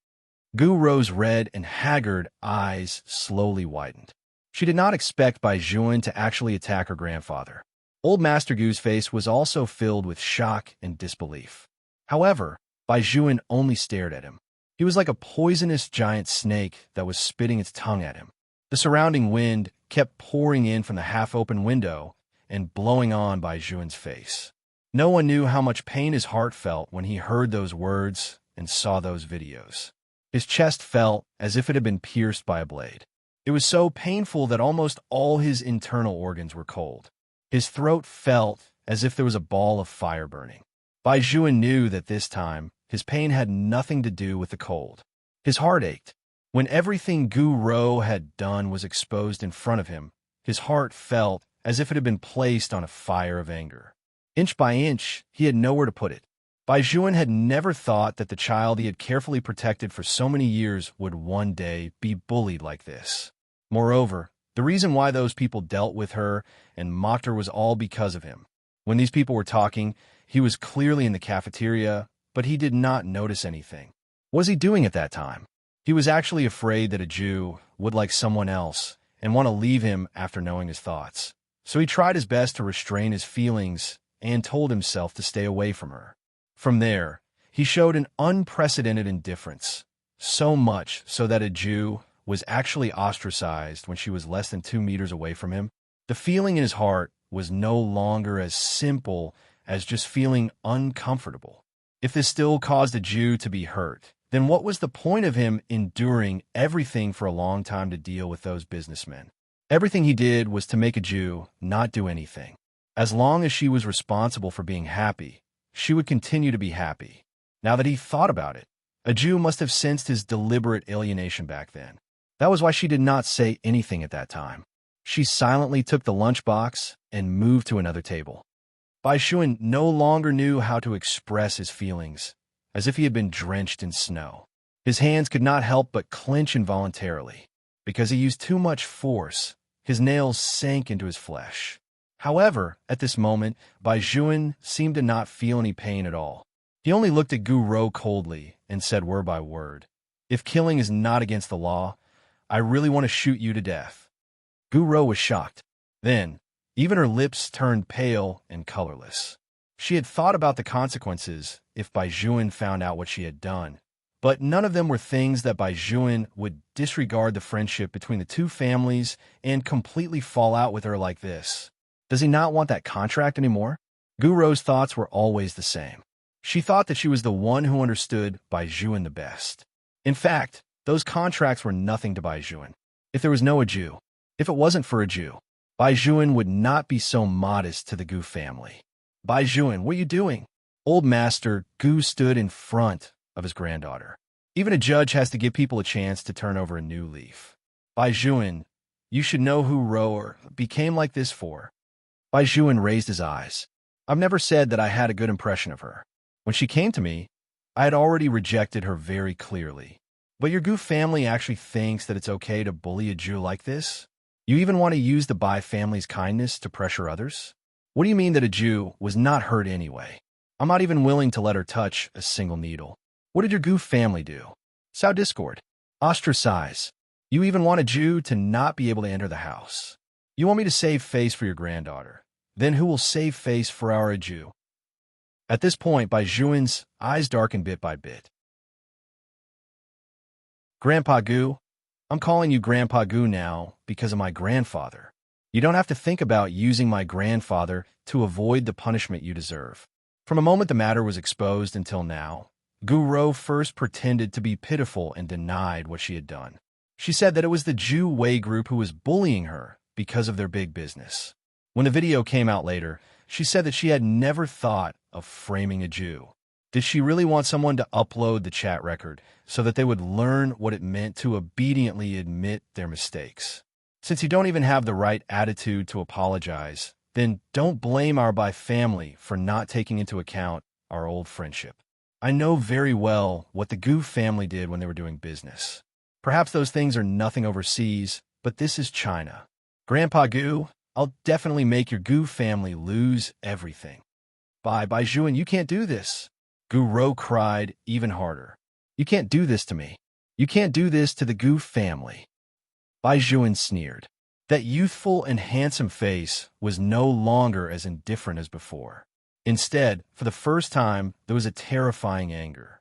Gu Ro's red and haggard eyes slowly widened. She did not expect Bai Zhuan to actually attack her grandfather. Old Master Gu's face was also filled with shock and disbelief. However, Bai Zhuan only stared at him. He was like a poisonous giant snake that was spitting its tongue at him. The surrounding wind kept pouring in from the half-open window and blowing on Bai Zhuan's face. No one knew how much pain his heart felt when he heard those words and saw those videos. His chest felt as if it had been pierced by a blade. It was so painful that almost all his internal organs were cold. His throat felt as if there was a ball of fire burning. Bai Zhuan knew that this time, his pain had nothing to do with the cold. His heart ached. When everything Gu Ro had done was exposed in front of him, his heart felt as if it had been placed on a fire of anger. Inch by inch, he had nowhere to put it. Bai Zhuan had never thought that the child he had carefully protected for so many years would one day be bullied like this. Moreover, the reason why those people dealt with her and mocked her was all because of him. When these people were talking, he was clearly in the cafeteria, but he did not notice anything. What was he doing at that time? He was actually afraid that a Jew would like someone else and want to leave him after knowing his thoughts. So he tried his best to restrain his feelings and told himself to stay away from her. From there, he showed an unprecedented indifference, so much so that a Jew was actually ostracized when she was less than 2 meters away from him. The feeling in his heart was no longer as simple as just feeling uncomfortable. If this still caused a Jew to be hurt, then what was the point of him enduring everything for a long time to deal with those businessmen? Everything he did was to make a Jew not do anything. As long as she was responsible for being happy, she would continue to be happy. Now that he thought about it, a Jew must have sensed his deliberate alienation back then. That was why she did not say anything at that time. She silently took the lunchbox and moved to another table. Bai Xuan no longer knew how to express his feelings, as if he had been drenched in snow. His hands could not help but clench involuntarily. Because he used too much force, his nails sank into his flesh. However, at this moment, Bai Xuan seemed to not feel any pain at all. He only looked at Gu Rou coldly and said word by word, "If killing is not against the law, I really want to shoot you to death." Gu Rou was shocked. Then, even her lips turned pale and colorless. She had thought about the consequences if Bai Xuan found out what she had done, but none of them were things that Bai Xuan would disregard the friendship between the two families and completely fall out with her like this. Does he not want that contract anymore? Gu Rou's thoughts were always the same. She thought that she was the one who understood Bai Xuan the best. In fact, those contracts were nothing to Bai Xuan. If there was no a Jew, if it wasn't for a Jew, Bai Xuan would not be so modest to the Gu family. "Bai Xuan, what are you doing?" Old Master Gu stood in front of his granddaughter. Even a judge has to give people a chance to turn over a new leaf. "Bai Xuan, you should know who Roer became like this for." Bai Xuan raised his eyes. "I've never said that I had a good impression of her. When she came to me, I had already rejected her very clearly. But your Gu family actually thinks that it's okay to bully a Jew like this? You even want to use the Bai family's kindness to pressure others? What do you mean that a Jew was not hurt anyway? I'm not even willing to let her touch a single needle. What did your Gu family do? Sow discord. Ostracize. You even want a Jew to not be able to enter the house. You want me to save face for your granddaughter. Then who will save face for our Jew?" At this point, Bai Xuan's eyes darkened bit by bit. "Grandpa Gu, I'm calling you Grandpa Gu now because of my grandfather. You don't have to think about using my grandfather to avoid the punishment you deserve." From the moment the matter was exposed until now, Gu Rou first pretended to be pitiful and denied what she had done. She said that it was the Jew Wei group who was bullying her because of their big business. When the video came out later, she said that she had never thought of framing a Jew. Did she really want someone to upload the chat record so that they would learn what it meant to obediently admit their mistakes? Since you don't even have the right attitude to apologize, then don't blame our Bai family for not taking into account our old friendship. I know very well what the Gu family did when they were doing business. Perhaps those things are nothing overseas, but this is China. Grandpa Gu, I'll definitely make your Gu family lose everything. Bai Xuan, you can't do this. Gu Rou cried even harder. You can't do this to me. You can't do this to the Gu family. Bai Xuan sneered. That youthful and handsome face was no longer as indifferent as before. Instead, for the first time, there was a terrifying anger.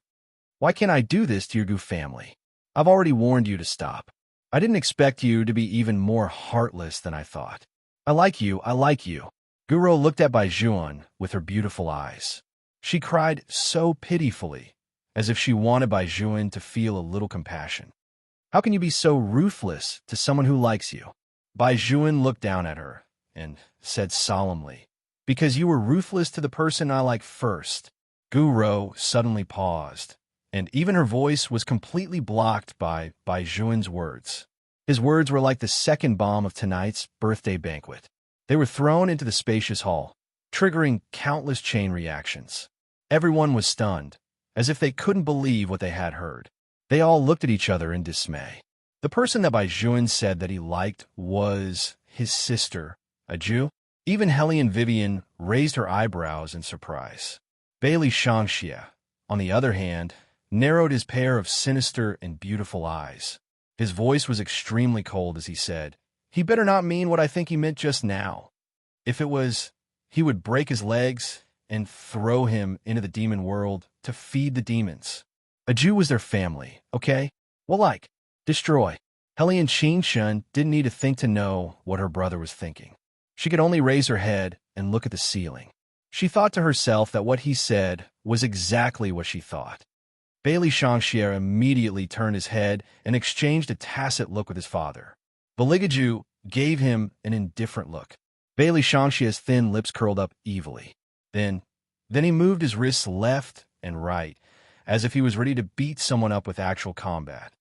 Why can't I do this to your Gu family? I've already warned you to stop. I didn't expect you to be even more heartless than I thought. I like you, I like you. Gu Rou looked at Bai Xuan with her beautiful eyes. She cried so pitifully, as if she wanted Bai Xuan to feel a little compassion. How can you be so ruthless to someone who likes you? Bai Xuan looked down at her and said solemnly, because you were ruthless to the person I like first. Gu Rou suddenly paused, and even her voice was completely blocked by Bai Xuan's words. His words were like the second bomb of tonight's birthday banquet. They were thrown into the spacious hall, triggering countless chain reactions. Everyone was stunned, as if they couldn't believe what they had heard. They all looked at each other in dismay. The person that Bai Xuan said that he liked was his sister, a Jew. Even Hellion Vivian raised her eyebrows in surprise. Bailey Shangxia, on the other hand, narrowed his pair of sinister and beautiful eyes. His voice was extremely cold as he said, "He better not mean what I think he meant just now. If it was, he would break his legs and throw him into the demon world to feed the demons. A Jew was their family, okay? Well, like, destroy. Hellion Qingshun didn't need to think to know what her brother was thinking. She could only raise her head and look at the ceiling. She thought to herself that what he said was exactly what she thought. Bailey Shangxie immediately turned his head and exchanged a tacit look with his father. Beligaju gave him an indifferent look. Bailey Shangxie's thin lips curled up evilly. Then he moved his wrists left and right, as if he was ready to beat someone up with actual combat.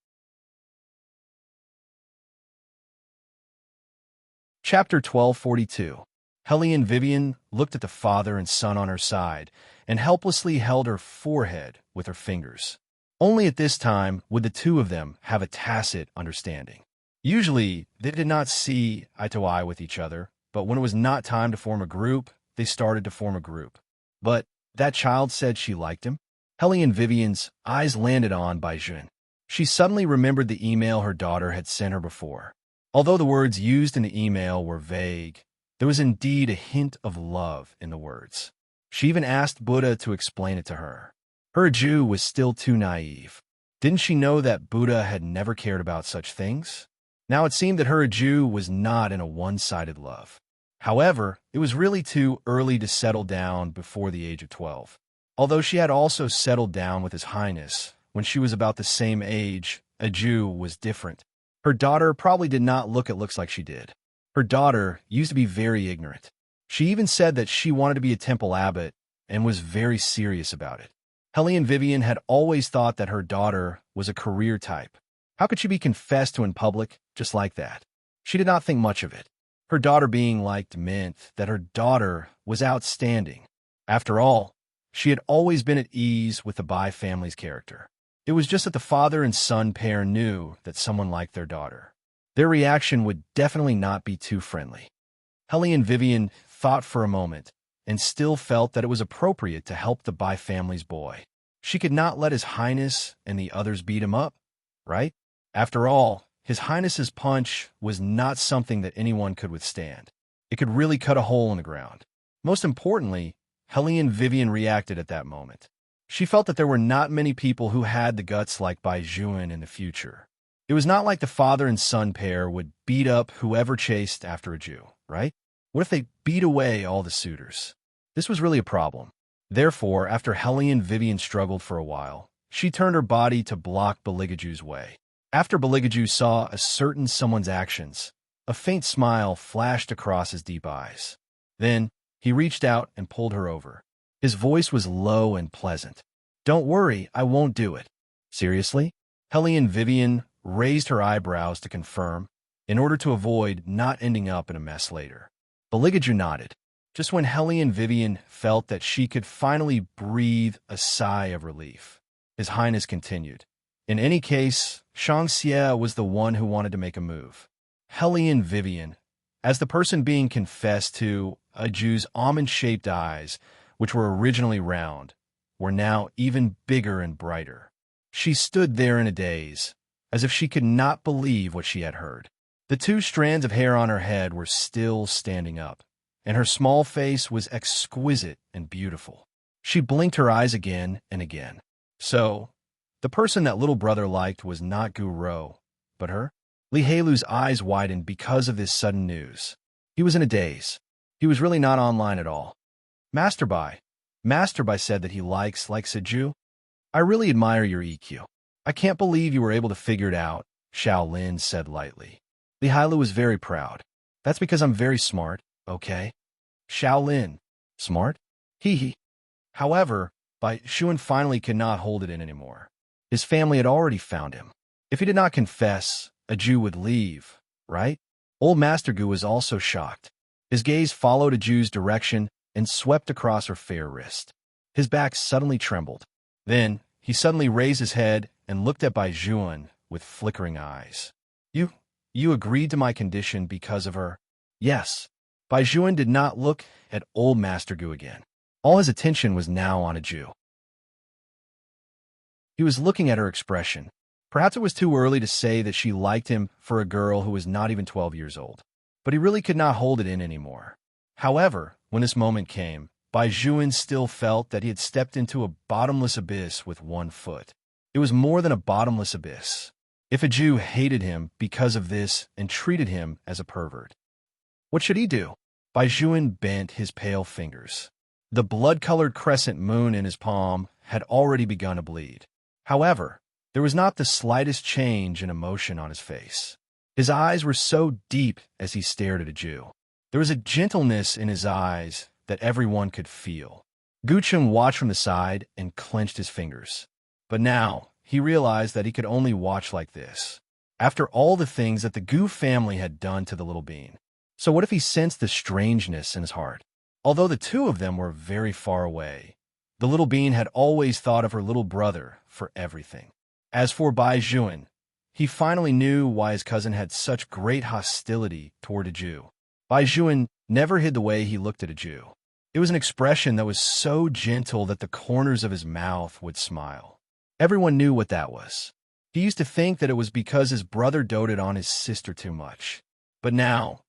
Chapter 1242. Hellion Vivian looked at the father and son on her side and helplessly held her forehead with her fingers. Only at this time would the two of them have a tacit understanding. Usually, they did not see eye to eye with each other, but when it was not time to form a group, they started to form a group. But that child said she liked him. Hellion Vivian's eyes landed on Baizhun. She suddenly remembered the email her daughter had sent her before. Although the words used in the email were vague, there was indeed a hint of love in the words. She even asked Buddha to explain it to her. Her Jew was still too naive. Didn't she know that Buddha had never cared about such things? Now it seemed that her Jew was not in a one-sided love. However, it was really too early to settle down before the age of 12. Although she had also settled down with His Highness when she was about the same age, a Jew was different. Her daughter probably did not look at looks like she did. Her daughter used to be very ignorant. She even said that she wanted to be a temple abbot and was very serious about it. Hellion Vivian had always thought that her daughter was a career type. How could she be confessed to in public just like that? She did not think much of it. Her daughter being liked meant that her daughter was outstanding. After all, she had always been at ease with the Bai family's character. It was just that the father and son pair knew that someone liked their daughter. Their reaction would definitely not be too friendly. Hellion Vivian thought for a moment and still felt that it was appropriate to help the Bai family's boy. She could not let His Highness and the others beat him up, right? After all, His Highness's punch was not something that anyone could withstand. It could really cut a hole in the ground. Most importantly, Hellion Vivian reacted at that moment. She felt that there were not many people who had the guts like Bai Zhuan in the future. It was not like the father and son pair would beat up whoever chased after a Jew, right? What if they beat away all the suitors? This was really a problem. Therefore, after Hellion Vivian struggled for a while, she turned her body to block Beligaju's way. After Beligaju saw a certain someone's actions, a faint smile flashed across his deep eyes. Then, he reached out and pulled her over. His voice was low and pleasant. Don't worry, I won't do it. Seriously? Hellion Vivian raised her eyebrows to confirm, in order to avoid not ending up in a mess later. Beligaju nodded. Just when Hellion Vivian felt that she could finally breathe a sigh of relief, His Highness continued. In any case, Shangxie was the one who wanted to make a move. Hellion Vivian, as the person being confessed to, a Jew's almond-shaped eyes, which were originally round, were now even bigger and brighter. She stood there in a daze, as if she could not believe what she had heard. The two strands of hair on her head were still standing up, and her small face was exquisite and beautiful. She blinked her eyes again and again. So, the person that little brother liked was not Gu Rou, but her? Li Heilu's eyes widened because of this sudden news. He was in a daze. He was really not online at all. Master Bai said that he likes a Jew. I really admire your EQ. I can't believe you were able to figure it out, Xiao Lin said lightly. Li Heilu was very proud. That's because I'm very smart, okay? Xiao Lin. Smart? Hee hee. However, Bai Xuan finally could not hold it in anymore. His family had already found him. If he did not confess, a Jew would leave, right? Old Master Gu was also shocked. His gaze followed a Jew's direction and swept across her fair wrist. His back suddenly trembled. Then, he suddenly raised his head and looked at Bai Zhuan with flickering eyes. You agreed to my condition because of her? Yes. Bai Zhuan did not look at old Master Gu again. All his attention was now on a Jew. He was looking at her expression. Perhaps it was too early to say that she liked him for a girl who was not even 12 years old. But he really could not hold it in anymore. However, when this moment came, Bai Juan still felt that he had stepped into a bottomless abyss with one foot. It was more than a bottomless abyss. If a Jew hated him because of this and treated him as a pervert, what should he do? Bai Juan bent his pale fingers. The blood-colored crescent moon in his palm had already begun to bleed. However, there was not the slightest change in emotion on his face. His eyes were so deep as he stared at a Jew. There was a gentleness in his eyes that everyone could feel. Gu Cheng watched from the side and clenched his fingers. But now, he realized that he could only watch like this, after all the things that the Gu family had done to the little bean. So what if he sensed the strangeness in his heart? Although the two of them were very far away, the little bean had always thought of her little brother for everything. As for Bai Juan, he finally knew why his cousin had such great hostility toward a Jew. Bai Juan never hid the way he looked at a Jew. It was an expression that was so gentle that the corners of his mouth would smile. Everyone knew what that was. He used to think that it was because his brother doted on his sister too much. But now,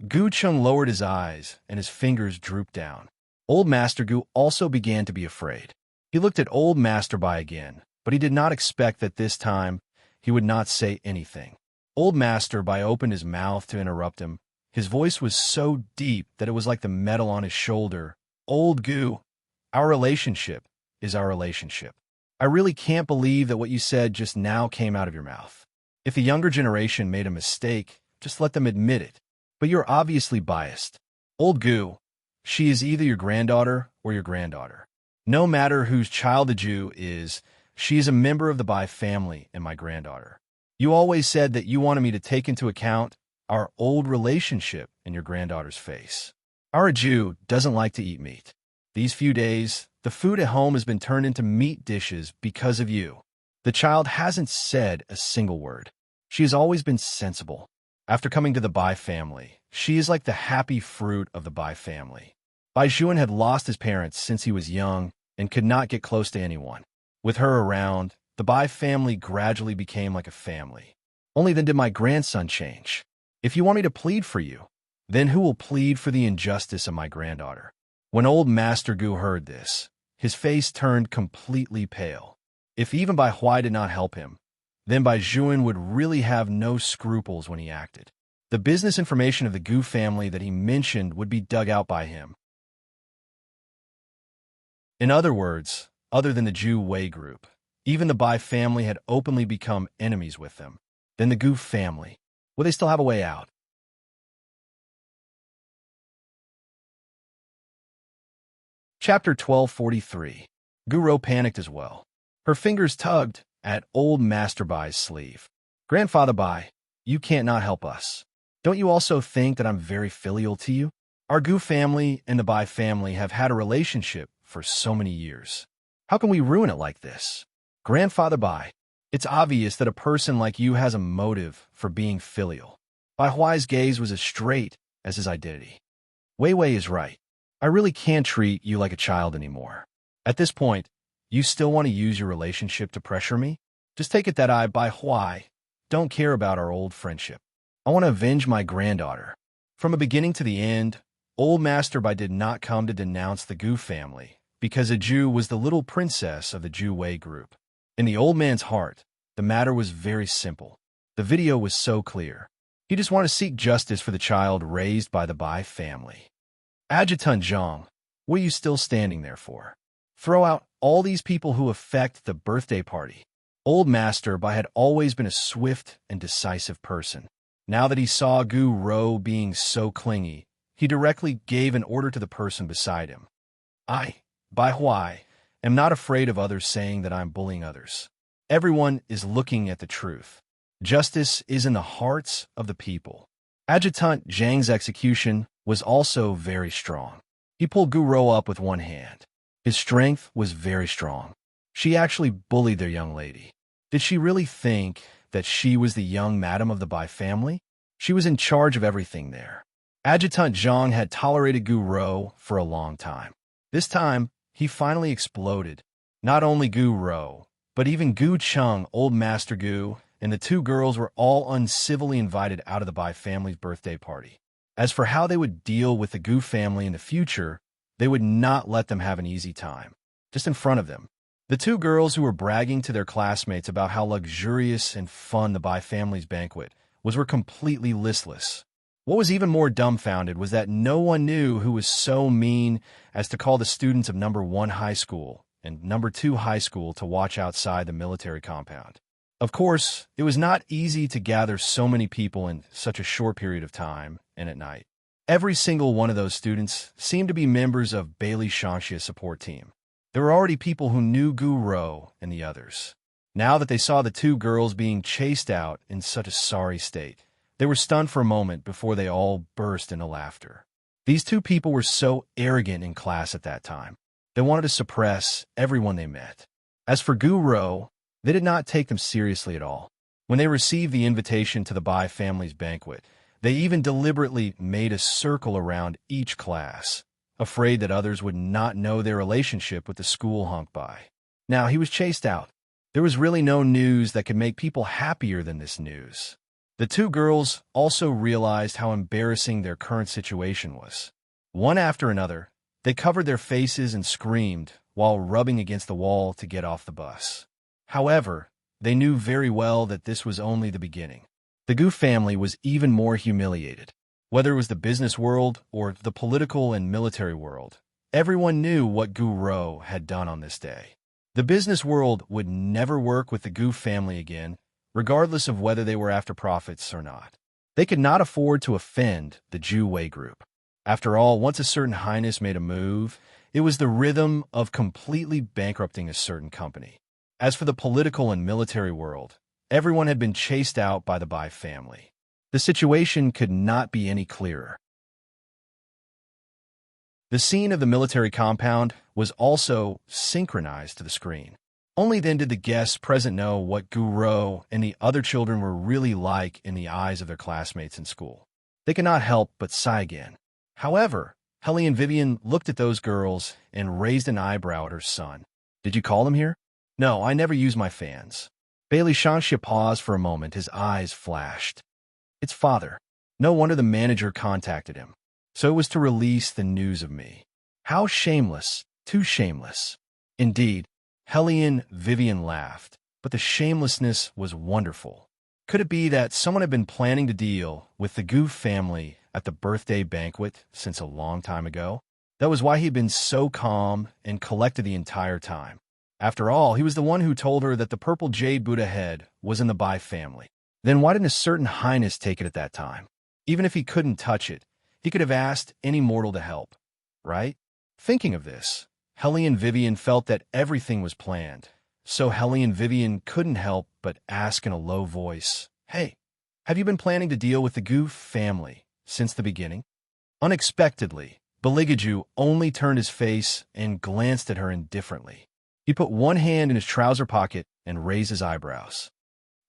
Gu Cheng lowered his eyes and his fingers drooped down. Old Master Gu also began to be afraid. He looked at Old Master Bai again, but he did not expect that this time he would not say anything. Old Master Bai opened his mouth to interrupt him. His voice was so deep that it was like the metal on his shoulder. Old Gu, our relationship is our relationship. I really can't believe that what you said just now came out of your mouth. If the younger generation made a mistake, just let them admit it. But you're obviously biased. Old Gu, she is either your granddaughter or your granddaughter. No matter whose child the Jew is, she is a member of the Bai family and my granddaughter. You always said that you wanted me to take into account our old relationship in your granddaughter's face. Our Jew doesn't like to eat meat. These few days, the food at home has been turned into meat dishes because of you. The child hasn't said a single word. She has always been sensible. After coming to the Bai family, she is like the happy fruit of the Bai family. Bai Juan had lost his parents since he was young and could not get close to anyone. With her around, the Bai family gradually became like a family. Only then did my grandson change. If you want me to plead for you, then who will plead for the injustice of my granddaughter? When Old Master Gu heard this, his face turned completely pale. If even Bai Huai did not help him, then Bai Juan would really have no scruples when he acted. The business information of the Gu family that he mentioned would be dug out by him. In other words, other than the Zhu Wei group, even the Bai family had openly become enemies with them. Then the Gu family. Will they still have a way out? Chapter 1243. Gu Rou panicked as well. Her fingers tugged at Old Master Bai's sleeve. Grandfather Bai, you can't not help us. Don't you also think that I'm very filial to you? Our Gu family and the Bai family have had a relationship for so many years. How can we ruin it like this? Grandfather Bai, it's obvious that a person like you has a motive for being filial. Bai Huai's gaze was as straight as his identity. Wei Wei is right. I really can't treat you like a child anymore. At this point, you still want to use your relationship to pressure me? Just take it that I, Bai Huai, don't care about our old friendship. I want to avenge my granddaughter. From the beginning to the end, Old Master Bai did not come to denounce the Gu family, because a Jew was the little princess of the Zhu Wei group. In the old man's heart, the matter was very simple. The video was so clear. He just wanted to seek justice for the child raised by the Bai family. Adjutant Zhang, what are you still standing there for? Throw out all these people who affect the birthday party. Old Master Bai had always been a swift and decisive person. Now that he saw Gu Rou being so clingy, he directly gave an order to the person beside him. I, Bai Huai, am not afraid of others saying that I'm bullying others. Everyone is looking at the truth. Justice is in the hearts of the people. Adjutant Zhang's execution was also very strong. He pulled Gu Rou up with one hand. His strength was very strong. She actually bullied their young lady. Did she really think that she was the young madam of the Bai family? She was in charge of everything there. Adjutant Zhang had tolerated Gu Rou for a long time. This time, he finally exploded. Not only Gu Rou, but even Gu Cheng, Old Master Gu, and the two girls were all uncivilly invited out of the Bai family's birthday party. As for how they would deal with the Gu family in the future, they would not let them have an easy time. Just in front of them, the two girls who were bragging to their classmates about how luxurious and fun the Bai family's banquet was were completely listless. What was even more dumbfounded was that no one knew who was so mean as to call the students of number 1 high school and number 2 high school to watch outside the military compound. Of course, it was not easy to gather so many people in such a short period of time and at night. Every single one of those students seemed to be members of Bailey Shanshia's support team. There were already people who knew Gu Rou and the others. Now that they saw the two girls being chased out in such a sorry state, they were stunned for a moment before they all burst into laughter. These two people were so arrogant in class at that time. They wanted to suppress everyone they met. As for Gu Rou, they did not take them seriously at all. When they received the invitation to the Bai family's banquet, they even deliberately made a circle around each class, afraid that others would not know their relationship with the school hunk Bai. Now he was chased out. There was really no news that could make people happier than this news. The two girls also realized how embarrassing their current situation was. One after another, they covered their faces and screamed while rubbing against the wall to get off the bus. However, they knew very well that this was only the beginning. The Gu family was even more humiliated. Whether it was the business world or the political and military world, everyone knew what Gu Rou had done on this day. The business world would never work with the Gu family again, regardless of whether they were after profits or not. They could not afford to offend the Zhu Wei group. After all, once a certain highness made a move, it was the rhythm of completely bankrupting a certain company. As for the political and military world, everyone had been chased out by the Bai family. The situation could not be any clearer. The scene of the military compound was also synchronized to the screen. Only then did the guests present know what Gu Rou and the other children were really like in the eyes of their classmates in school. They could not help but sigh again. However, Helly and Vivian looked at those girls and raised an eyebrow at her son. "Did you call them here?" "No, I never use my fans." Bailey Shanxia paused for a moment. His eyes flashed. "It's father. No wonder the manager contacted him. So it was to release the news of me. How shameless, too shameless." Indeed, Helly and Vivian laughed, but the shamelessness was wonderful. Could it be that someone had been planning to deal with the Gu family at the birthday banquet since a long time ago? That was why he had been so calm and collected the entire time. After all, he was the one who told her that the purple jade Buddha head was in the Bai family. Then why didn't a certain highness take it at that time? Even if he couldn't touch it, he could have asked any mortal to help, right? Thinking of this, Helly and Vivian felt that everything was planned. So Helly and Vivian couldn't help but ask in a low voice, "Hey, have you been planning to deal with the Gu family since the beginning?" Unexpectedly, Beligaju only turned his face and glanced at her indifferently. He put one hand in his trouser pocket and raised his eyebrows.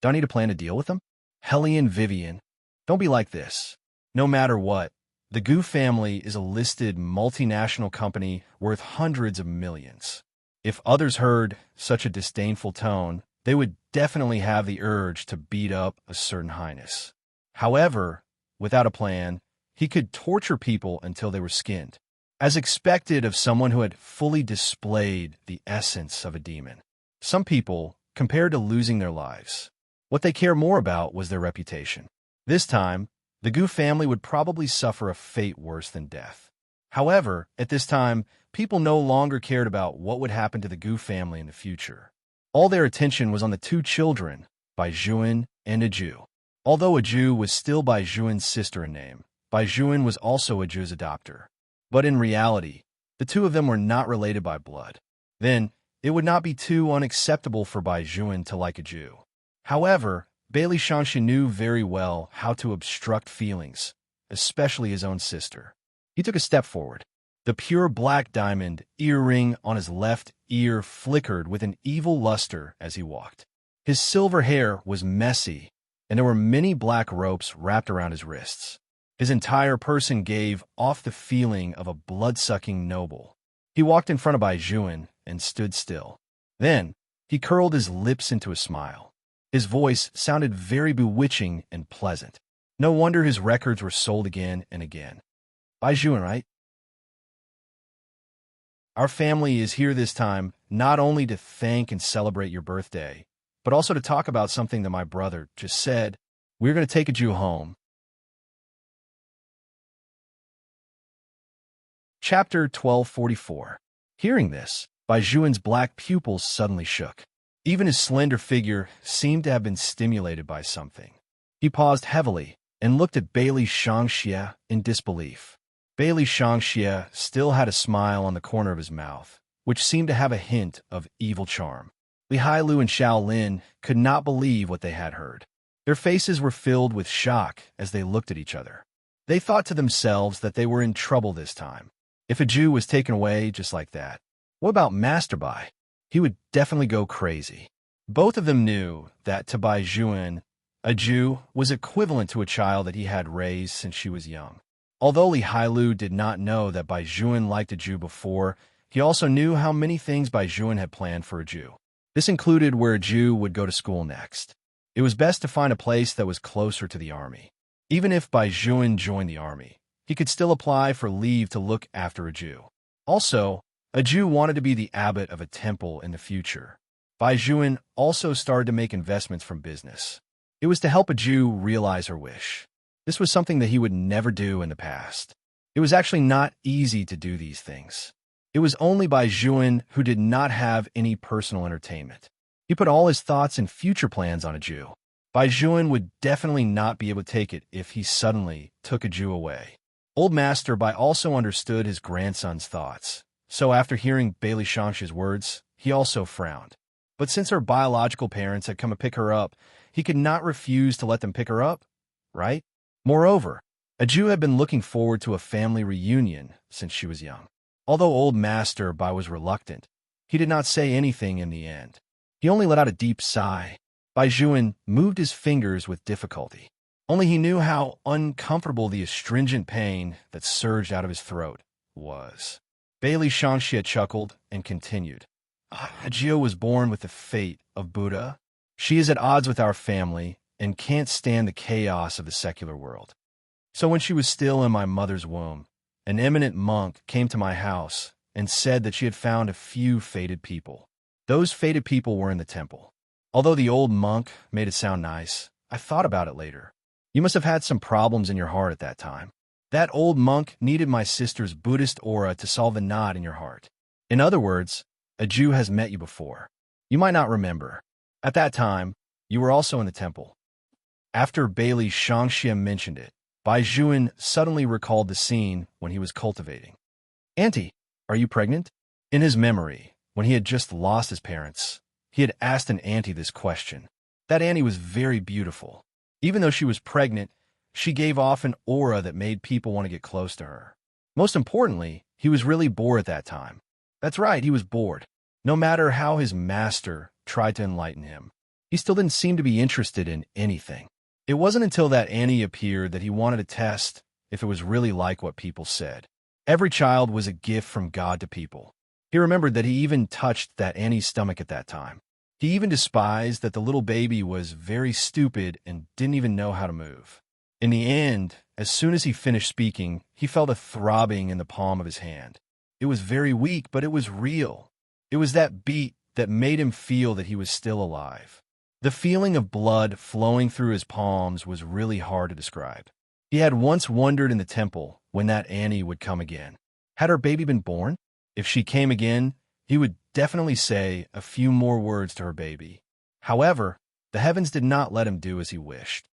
"Do I need to plan to deal with them?" "Helly and Vivian, don't be like this. No matter what, the Gu family is a listed multinational company worth hundreds of millions. If others heard such a disdainful tone, they would definitely have the urge to beat up a certain highness. However, without a plan, he could torture people until they were skinned, as expected of someone who had fully displayed the essence of a demon. Some people, compared to losing their lives, what they care more about was their reputation. This time, the Gu family would probably suffer a fate worse than death. However, at this time, people no longer cared about what would happen to the Gu family in the future. All their attention was on the two children, Bai Juan and Aju. Although Aju was still Bai Juan's sister in name, Bai Juan was also Aju's adopter. But in reality, the two of them were not related by blood. Then, it would not be too unacceptable for Bai Juan to like Aju. However, Bailey Shansha knew very well how to obstruct feelings, especially his own sister. He took a step forward. The pure black diamond earring on his left ear flickered with an evil luster as he walked. His silver hair was messy, and there were many black ropes wrapped around his wrists. His entire person gave off the feeling of a blood-sucking noble. He walked in front of Bai Juan and stood still. Then, he curled his lips into a smile. His voice sounded very bewitching and pleasant. No wonder his records were sold again and again. Baizhuan, right? Our family is here this time not only to thank and celebrate your birthday, but also to talk about something that my brother just said. We're going to take a Jew home. Chapter 1244. Hearing this, Baizhuan's black pupils suddenly shook. Even his slender figure seemed to have been stimulated by something. He paused heavily and looked at Bailey Shangxie in disbelief. Bailey Shangxie still had a smile on the corner of his mouth, which seemed to have a hint of evil charm. Li Hailu and Xiao Lin could not believe what they had heard. Their faces were filled with shock as they looked at each other. They thought to themselves that they were in trouble this time. If a Jew was taken away just like that, what about Master Bai? He would definitely go crazy. Both of them knew that to Baizhuan, a Jew was equivalent to a child that he had raised since she was young. Although Li Hailu did not know that Baizhuan liked a Jew before, he also knew how many things Baizhuan had planned for a Jew. This included where a Jew would go to school next. It was best to find a place that was closer to the army. Even if Baizhuan joined the army, he could still apply for leave to look after a Jew. Also, a Jew wanted to be the abbot of a temple in the future. Baizhuan also started to make investments from business. It was to help a Jew realize her wish. This was something that he would never do in the past. It was actually not easy to do these things. It was only Baizhuan who did not have any personal entertainment. He put all his thoughts and future plans on a Jew. Baizhuan would definitely not be able to take it if he suddenly took a Jew away. Old Master Bai also understood his grandson's thoughts, so after hearing Bailey Shangxi's words, he also frowned. But since her biological parents had come to pick her up, he could not refuse to let them pick her up, right? Moreover, a Jew had been looking forward to a family reunion since she was young. Although Old Master Bai was reluctant, he did not say anything in the end. He only let out a deep sigh. Baizhuan moved his fingers with difficulty. Only he knew how uncomfortable the astringent pain that surged out of his throat was. Bailey Shangxie chuckled and continued. Ajio was born with the fate of Buddha. She is at odds with our family and can't stand the chaos of the secular world. So when she was still in my mother's womb, an eminent monk came to my house and said that she had found a few fated people. Those fated people were in the temple. Although the old monk made it sound nice, I thought about it later. You must have had some problems in your heart at that time. That old monk needed my sister's Buddhist aura to solve the knot in your heart. In other words, a Jew has met you before. You might not remember. At that time, you were also in the temple. After Bailey Shangxie mentioned it, Baizhuan suddenly recalled the scene when he was cultivating. Auntie, are you pregnant? In his memory, when he had just lost his parents, he had asked an auntie this question. That auntie was very beautiful. Even though she was pregnant, she gave off an aura that made people want to get close to her. Most importantly, he was really bored at that time. That's right, he was bored. No matter how his master tried to enlighten him, he still didn't seem to be interested in anything. It wasn't until that Annie appeared that he wanted to test if it was really like what people said. Every child was a gift from God to people. He remembered that he even touched that Annie's stomach at that time. He even despised that the little baby was very stupid and didn't even know how to move. In the end, as soon as he finished speaking, he felt a throbbing in the palm of his hand. It was very weak, but it was real. It was that beat that made him feel that he was still alive. The feeling of blood flowing through his palms was really hard to describe. He had once wondered in the temple when that Annie would come again. Had her baby been born? If she came again, he would definitely say a few more words to her baby. However, the heavens did not let him do as he wished.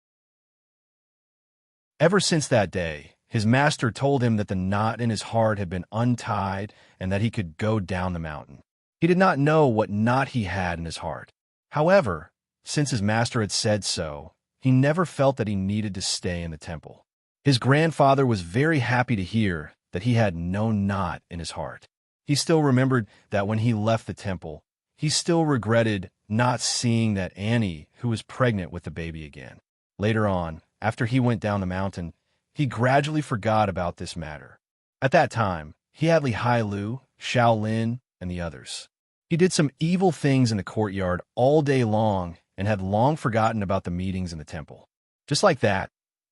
Ever since that day, his master told him that the knot in his heart had been untied and that he could go down the mountain. He did not know what knot he had in his heart. However, since his master had said so, he never felt that he needed to stay in the temple. His grandfather was very happy to hear that he had no knot in his heart. He still remembered that when he left the temple, he still regretted not seeing that Annie who was pregnant with the baby again. Later on, after he went down the mountain, he gradually forgot about this matter. At that time, he had Li Hailu, Xiao Lin, and the others. He did some evil things in the courtyard all day long and had long forgotten about the meetings in the temple. Just like that,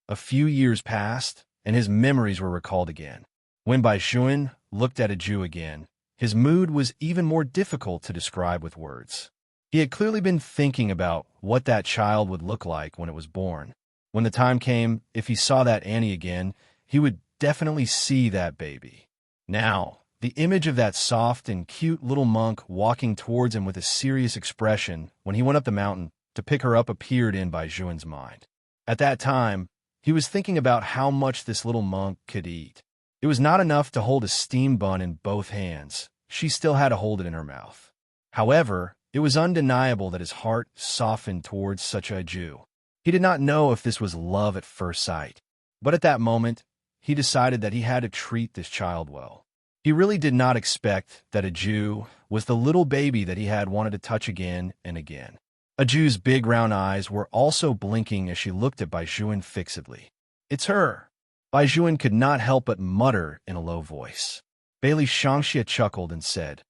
A few years passed, and his memories were recalled again. When Bai Xuan looked at a Jew again, his mood was even more difficult to describe with words. He had clearly been thinking about what that child would look like when it was born. When the time came, if he saw that Annie again, he would definitely see that baby. Now, the image of that soft and cute little monk walking towards him with a serious expression when he went up the mountain to pick her up appeared in Bai Xuan's mind. At that time, he was thinking about how much this little monk could eat. It was not enough to hold a steam bun in both hands. She still had to hold it in her mouth. However, it was undeniable that his heart softened towards such a Jew. He did not know if this was love at first sight, but at that moment, he decided that he had to treat this child well. He really did not expect that a Jew was the little baby that he had wanted to touch again and again. A Jew's big round eyes were also blinking as she looked at Bai Xuan fixedly. "It's her." Bai Xuan could not help but mutter in a low voice. Bailey Shangxia chuckled and said,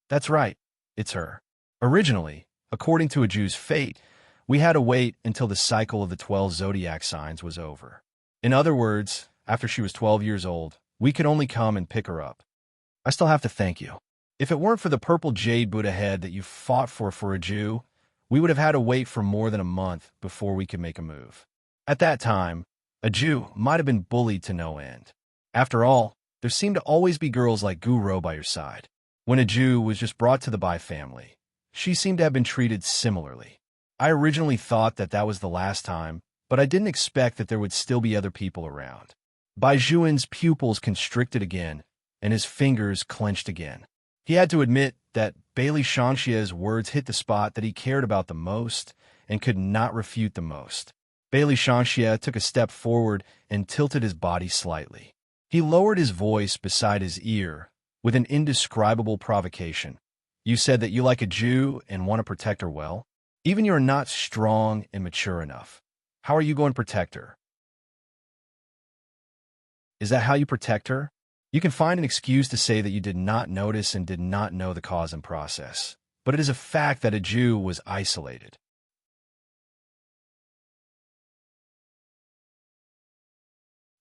"That's right, it's her." Originally, according to a Jew's fate, we had to wait until the cycle of the 12 zodiac signs was over. In other words, after she was 12 years old, we could only come and pick her up. I still have to thank you. If it weren't for the purple jade Buddha head that you fought for a Jew, we would have had to wait for more than a month before we could make a move. At that time, a Jew might have been bullied to no end. After all, there seemed to always be girls like Guro by your side. When a Jew was just brought to the Bai family, she seemed to have been treated similarly. I originally thought that that was the last time, but I didn't expect that there would still be other people around. Bai Xuan's pupils constricted again, and his fingers clenched again. He had to admit that Bailey Shangxia's words hit the spot that he cared about the most and could not refute the most. Bailey Shangxia took a step forward and tilted his body slightly. He lowered his voice beside his ear with an indescribable provocation. "You said that you like a Jew and want to protect her well? Even you are not strong and mature enough. How are you going to protect her? Is that how you protect her? You can find an excuse to say that you did not notice and did not know the cause and process, but it is a fact that a Jew was isolated."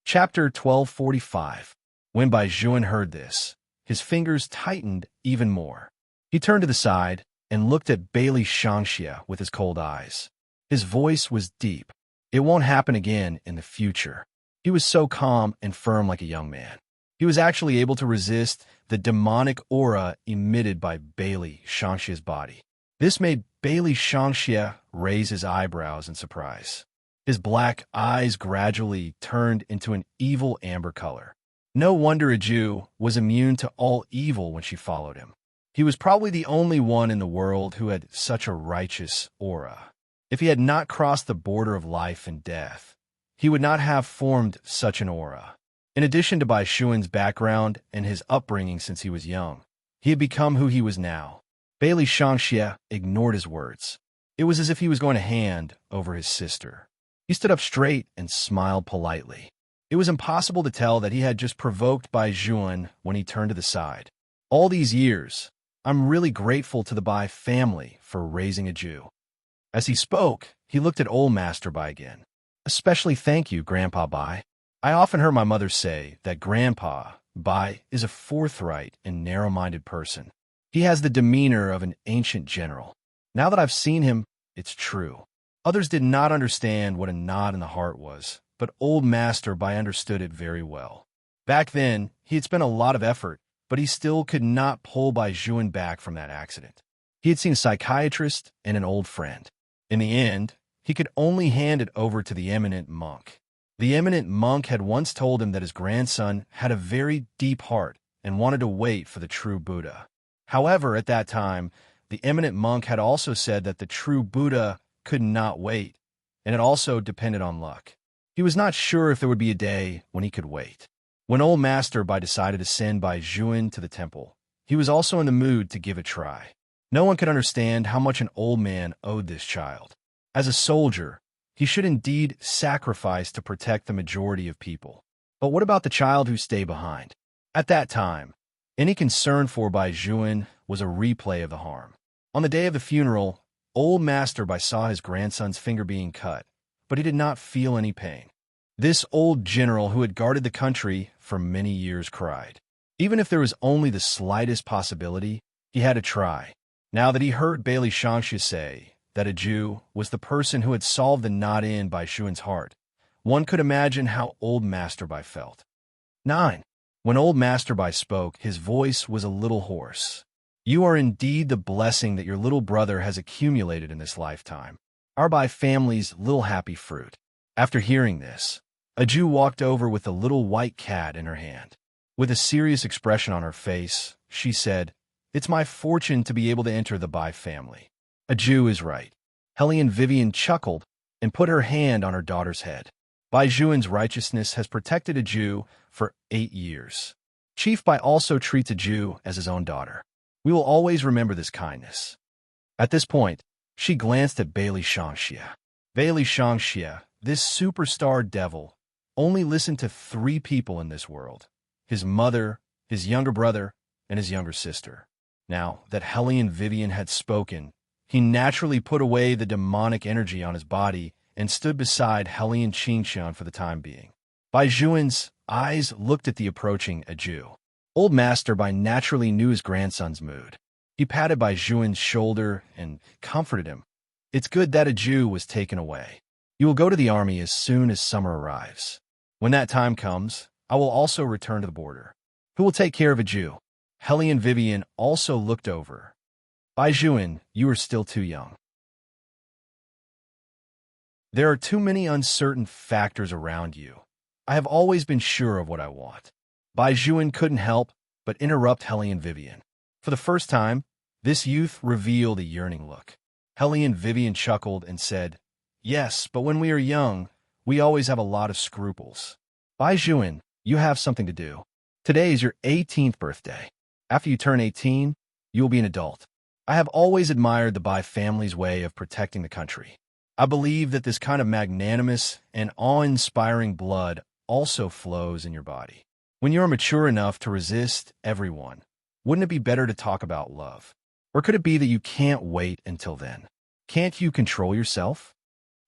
Chapter 1245. When Bai Xuan heard this, his fingers tightened even more. He turned to the side and looked at Bailey Shangxia with his cold eyes. His voice was deep. It won't happen again in the future. He was so calm and firm like a young man. He was actually able to resist the demonic aura emitted by Bailey Shangxia's body. This made Bailey Shangxia raise his eyebrows in surprise. His black eyes gradually turned into an evil amber color. No wonder a Jew was immune to all evil when she followed him. He was probably the only one in the world who had such a righteous aura. If he had not crossed the border of life and death, he would not have formed such an aura. In addition to Bai Xuan's background and his upbringing since he was young, he had become who he was now. Bailey Shangxia ignored his words. It was as if he was going to hand over his sister. He stood up straight and smiled politely. It was impossible to tell that he had just provoked Bai Xuan when he turned to the side. "All these years, I'm really grateful to the Bai family for raising a Jew." As he spoke, he looked at old Master Bai again. "Especially thank you, Grandpa Bai. I often heard my mother say that Grandpa Bai is a forthright and narrow-minded person. He has the demeanor of an ancient general. Now that I've seen him, it's true." Others did not understand what a nod in the heart was, but old Master Bai understood it very well. Back then, he had spent a lot of effort, but he still could not pull Bai Xuan back from that accident. He had seen a psychiatrist and an old friend. In the end, he could only hand it over to the eminent monk. The eminent monk had once told him that his grandson had a very deep heart and wanted to wait for the true Buddha. However, at that time, the eminent monk had also said that the true Buddha could not wait, and it also depended on luck. He was not sure if there would be a day when he could wait. When old Master Bai decided to send Bai Xuan to the temple, he was also in the mood to give a try. No one could understand how much an old man owed this child. As a soldier, he should indeed sacrifice to protect the majority of people. But what about the child who stayed behind? At that time, any concern for Bai Xuan was a replay of the harm. On the day of the funeral, old Master Bai saw his grandson's finger being cut, but he did not feel any pain. This old general who had guarded the country for many years cried. Even if there was only the slightest possibility, he had to try. Now that he heard Bailey Shangxia say that a Jew was the person who had solved the knot in Bai Xuan's heart, one could imagine how old Master Bai felt. 9. When old Master Bai spoke, his voice was a little hoarse. You are indeed the blessing that your little brother has accumulated in this lifetime. Our Bai family's little happy fruit. After hearing this, a Jew walked over with a little white cat in her hand. With a serious expression on her face, she said, "It's my fortune to be able to enter the Bai family." A Jew is right. Hellion Vivian chuckled and put her hand on her daughter's head. Bai Zhuan's righteousness has protected a Jew for 8 years. Chief Bai also treats a Jew as his own daughter. We will always remember this kindness. At this point, she glanced at Bailey Shangxia. Bailey Shangxia, this superstar devil, only listened to 3 people in this world: his mother, his younger brother, and his younger sister. Now that Hellion Vivian had spoken, he naturally put away the demonic energy on his body and stood beside Hellion Qingxian for the time being. Bai Zhuan's eyes looked at the approaching Jew. Old Master Bai naturally knew his grandson's mood. He patted Bai Zhuan's shoulder and comforted him. It's good that a Jew was taken away. You will go to the army as soon as summer arrives. When that time comes, I will also return to the border. Who will take care of a Jew? Hellion Vivian also looked over. Bai Zhuan, you are still too young. There are too many uncertain factors around you. I have always been sure of what I want. Bai Zhuan couldn't help but interrupt Hellion Vivian. For the first time, this youth revealed a yearning look. Hellion Vivian chuckled and said, "Yes, but when we are young, we always have a lot of scruples." Bai Zhuan, you have something to do. Today is your 18th birthday. After you turn 18, you will be an adult. I have always admired the Bai family's way of protecting the country. I believe that this kind of magnanimous and awe-inspiring blood also flows in your body. When you are mature enough to resist everyone, wouldn't it be better to talk about love? Or could it be that you can't wait until then? Can't you control yourself?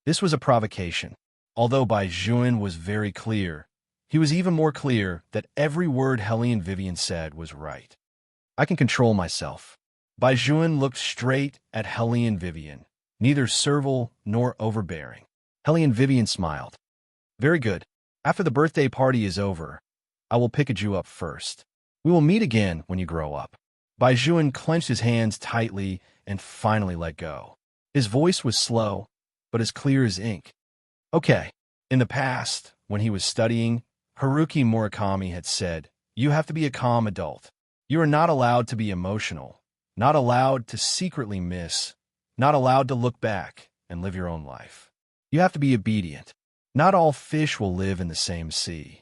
This was a provocation. Although Bai Zhuan was very clear, he was even more clear that every word Hellion Vivian said was right. I can control myself. Bai Zhuan looked straight at Hellion Vivian, neither servile nor overbearing. Hellion Vivian smiled. Very good. After the birthday party is over, I will pick a Jew up first. We will meet again when you grow up. Bai Zhuan clenched his hands tightly and finally let go. His voice was slow, but as clear as ink. Okay. In the past, when he was studying, Haruki Murakami had said, "You have to be a calm adult. You are not allowed to be emotional, not allowed to secretly miss, not allowed to look back and live your own life. You have to be obedient. Not all fish will live in the same sea."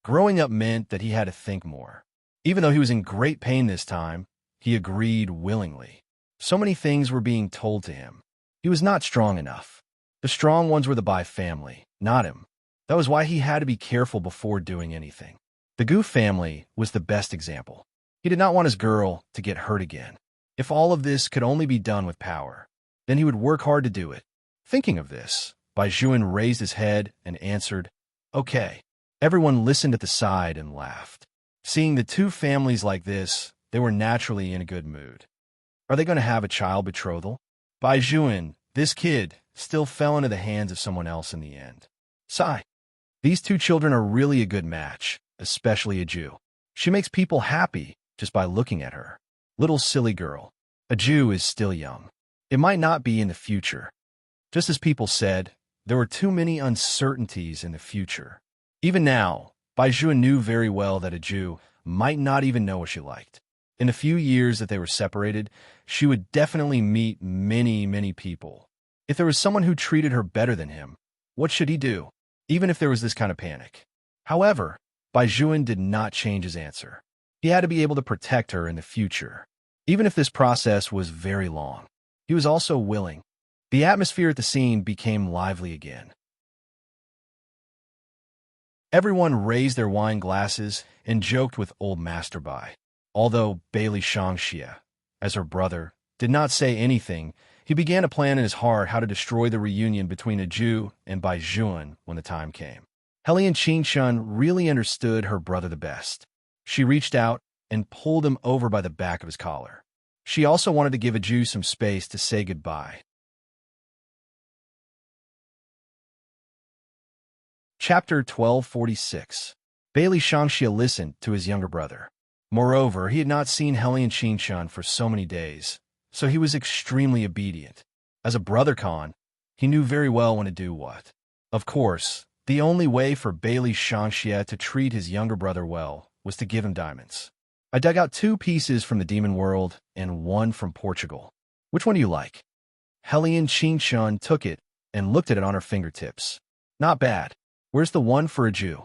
Growing up meant that he had to think more. Even though he was in great pain this time, he agreed willingly. So many things were being told to him. He was not strong enough. The strong ones were the Bai family, not him. That was why he had to be careful before doing anything. The Gu family was the best example. He did not want his girl to get hurt again. If all of this could only be done with power, then he would work hard to do it. Thinking of this, Bai Zhuan raised his head and answered, "Okay." Everyone listened at the side and laughed. Seeing the two families like this, they were naturally in a good mood. Are they going to have a child betrothal? Bai Zhuan, this kid, still fell into the hands of someone else in the end. Sigh. These two children are really a good match, especially a Jew. She makes people happy just by looking at her. Little silly girl. A Jew is still young. It might not be in the future. Just as people said, there were too many uncertainties in the future. Even now, Bai Zhuan knew very well that a Jew might not even know what she liked. In the few years that they were separated, she would definitely meet many, many people. If there was someone who treated her better than him, what should he do, even if there was this kind of panic? However, Bai Zhuan did not change his answer. He had to be able to protect her in the future, even if this process was very long. He was also willing. The atmosphere at the scene became lively again. Everyone raised their wine glasses and joked with old Master Bai. Although Bailey Shangxia, as her brother, did not say anything, he began to plan in his heart how to destroy the reunion between a Jew and Bai Zhuan when the time came. Hellion Qingshun really understood her brother the best. She reached out and pulled him over by the back of his collar. She also wanted to give Aju some space to say goodbye. Chapter 1246. Bailey Shangxia listened to his younger brother. Moreover, he had not seen Hellion Qingshun for so many days, so he was extremely obedient. As a brother Khan, he knew very well when to do what. Of course, the only way for Bailey Shangxia to treat his younger brother well was to give him diamonds. I dug out 2 pieces from the demon world and 1 from Portugal. Which one do you like? Hellion Qingshun took it and looked at it on her fingertips. Not bad. Where's the one for Aju?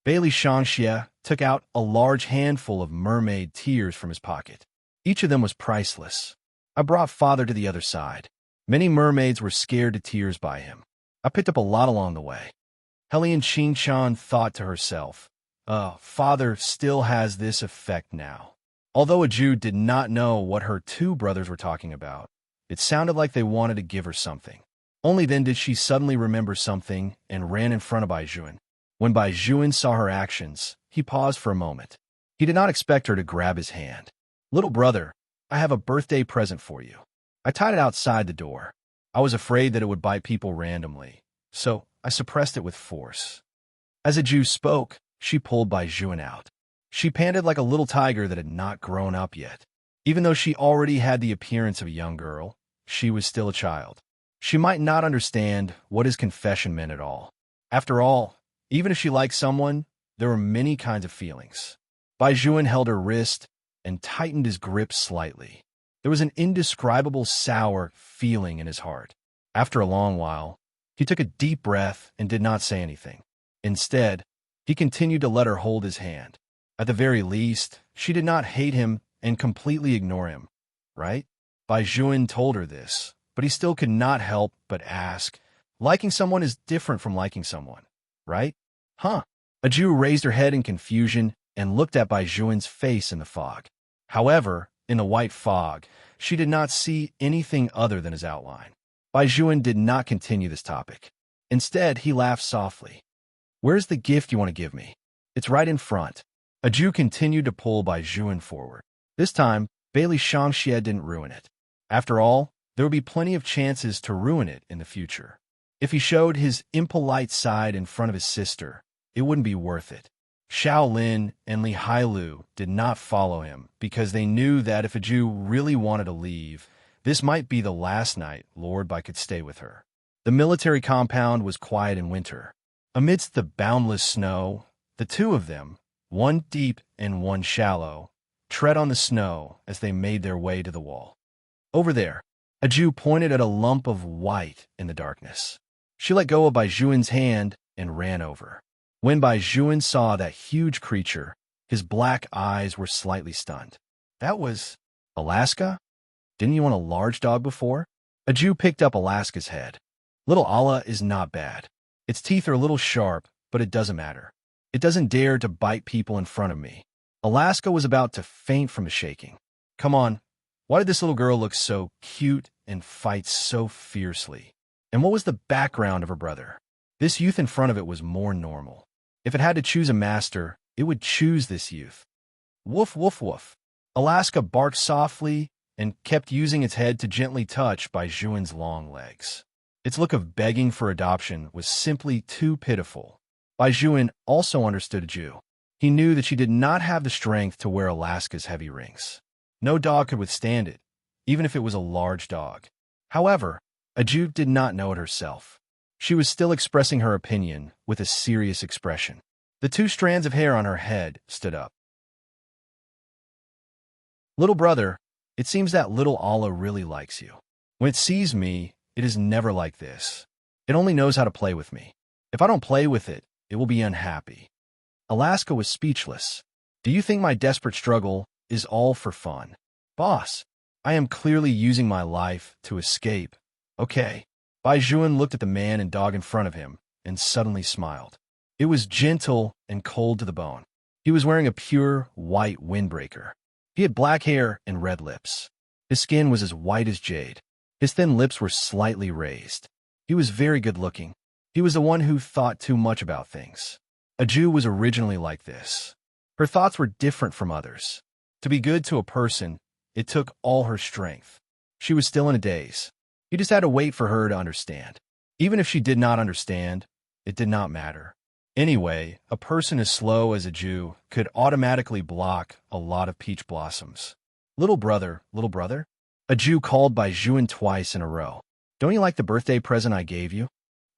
Bailey Shangxia took out a large handful of mermaid tears from his pocket. Each of them was priceless. I brought father to the other side. Many mermaids were scared to tears by him. I picked up a lot along the way. Hellion Qingshun thought to herself, father still has this effect now. Although Aju did not know what her 2 brothers were talking about, it sounded like they wanted to give her something. Only then did she suddenly remember something and ran in front of Baijuan. When Baijuan saw her actions, he paused for a moment. He did not expect her to grab his hand. Little brother, I have a birthday present for you. I tied it outside the door. I was afraid that it would bite people randomly, so I suppressed it with force. As Aju spoke, she pulled Baijuan out. She panted like a little tiger that had not grown up yet. Even though she already had the appearance of a young girl, she was still a child. She might not understand what his confession meant at all. After all, even if she liked someone, there were many kinds of feelings. Baijuan held her wrist and tightened his grip slightly. There was an indescribable sour feeling in his heart. After a long while, he took a deep breath and did not say anything. Instead, he continued to let her hold his hand. At the very least, she did not hate him and completely ignore him, right? Baijuan told her this, but he still could not help but ask, liking someone is different from liking someone, right? Huh? Aju raised her head in confusion and looked at Baijuan's face in the fog. However, in the white fog, she did not see anything other than his outline. Baijuan did not continue this topic. Instead, he laughed softly. Where's the gift you want to give me? It's right in front. Aju continued to pull Baijuan forward. This time, Bailey Shangxia didn't ruin it. After all, there would be plenty of chances to ruin it in the future. If he showed his impolite side in front of his sister, it wouldn't be worth it. Shaolin and Li Hailu did not follow him because they knew that if Aju really wanted to leave, this might be the last night Lord Bai could stay with her. The military compound was quiet in winter. Amidst the boundless snow, the 2 of them, one deep and one shallow, tread on the snow as they made their way to the wall. Over there, Aju pointed at a lump of white in the darkness. She let go of Baijuan's hand and ran over. When Baijuan saw that huge creature, his black eyes were slightly stunned. That was Alaska? Didn't you want a large dog before? Aju picked up Alaska's head. Little Allah is not bad. Its teeth are a little sharp, but it doesn't matter. It doesn't dare to bite people in front of me. Alaska was about to faint from the shaking. Come on, why did this little girl look so cute and fight so fiercely? And what was the background of her brother? This youth in front of it was more normal. If it had to choose a master, it would choose this youth. Woof, woof, woof. Alaska barked softly and kept using its head to gently touch Baijuan's long legs. Its look of begging for adoption was simply too pitiful. Baijuan also understood Aju. He knew that she did not have the strength to wear Alaska's heavy rings. No dog could withstand it, even if it was a large dog. However, Aju did not know it herself. She was still expressing her opinion with a serious expression. The 2 strands of hair on her head stood up. Little brother, it seems that little Allah really likes you. When it sees me, it is never like this. It only knows how to play with me. If I don't play with it, it will be unhappy. Alaska was speechless. Do you think my desperate struggle is all for fun? Boss, I am clearly using my life to escape. Okay. Baijuan looked at the man and dog in front of him and suddenly smiled. It was gentle and cold to the bone. He was wearing a pure white windbreaker. He had black hair and red lips. His skin was as white as jade. His thin lips were slightly raised. He was very good looking. He was the one who thought too much about things. A Jew was originally like this. Her thoughts were different from others. To be good to a person, it took all her strength. She was still in a daze. He just had to wait for her to understand. Even if she did not understand, it did not matter. Anyway, a person as slow as a Jew could automatically block a lot of peach blossoms. Little brother, a Jew called Bai Juan twice in a row. Don't you like the birthday present I gave you?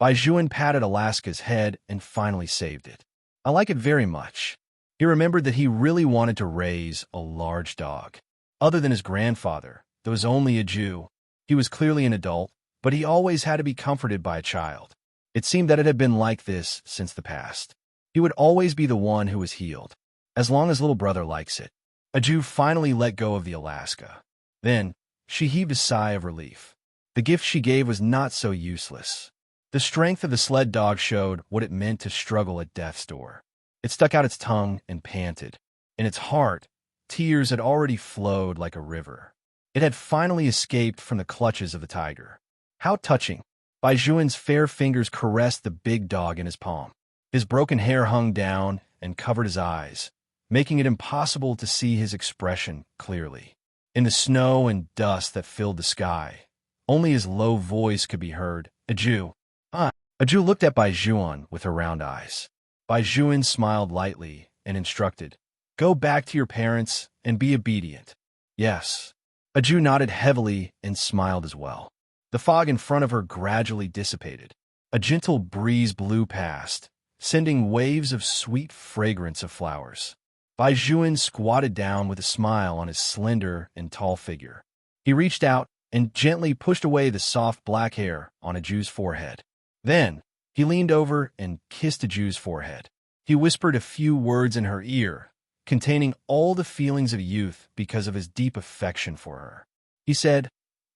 Bai Juan patted Alaska's head and finally saved it. I like it very much. He remembered that he really wanted to raise a large dog. Other than his grandfather, that was only a Jew. He was clearly an adult, but he always had to be comforted by a child. It seemed that it had been like this since the past. He would always be the one who was healed, as long as little brother likes it. A Jew finally let go of the Alaska. Then, she heaved a sigh of relief. The gift she gave was not so useless. The strength of the sled dog showed what it meant to struggle at death's door. It stuck out its tongue and panted. In its heart, tears had already flowed like a river. It had finally escaped from the clutches of the tiger. How touching! Bai Juan's fair fingers caressed the big dog in his palm. His broken hair hung down and covered his eyes, making it impossible to see his expression clearly. In the snow and dust that filled the sky, only his low voice could be heard. A Jew. A Jew looked at Bai Juan with her round eyes. Bai Juan smiled lightly and instructed, "Go back to your parents and be obedient." Yes. A Jew nodded heavily and smiled as well. The fog in front of her gradually dissipated. A gentle breeze blew past, sending waves of sweet fragrance of flowers. Bai Juan squatted down with a smile on his slender and tall figure. He reached out and gently pushed away the soft black hair on a Jew's forehead. Then, he leaned over and kissed a Jew's forehead. He whispered a few words in her ear, containing all the feelings of youth because of his deep affection for her. He said,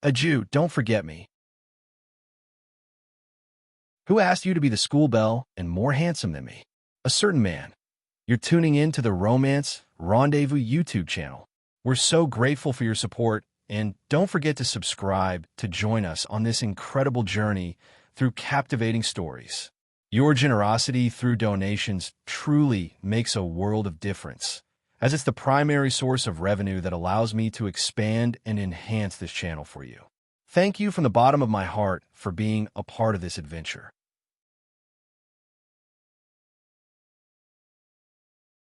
"A Jew, don't forget me." Who asked you to be the school belle and more handsome than me? A certain man. You're tuning in to the Romance Rendezvous YouTube channel. We're so grateful for your support, and don't forget to subscribe to join us on this incredible journey through captivating stories. Your generosity through donations truly makes a world of difference, as it's the primary source of revenue that allows me to expand and enhance this channel for you. Thank you from the bottom of my heart for being a part of this adventure.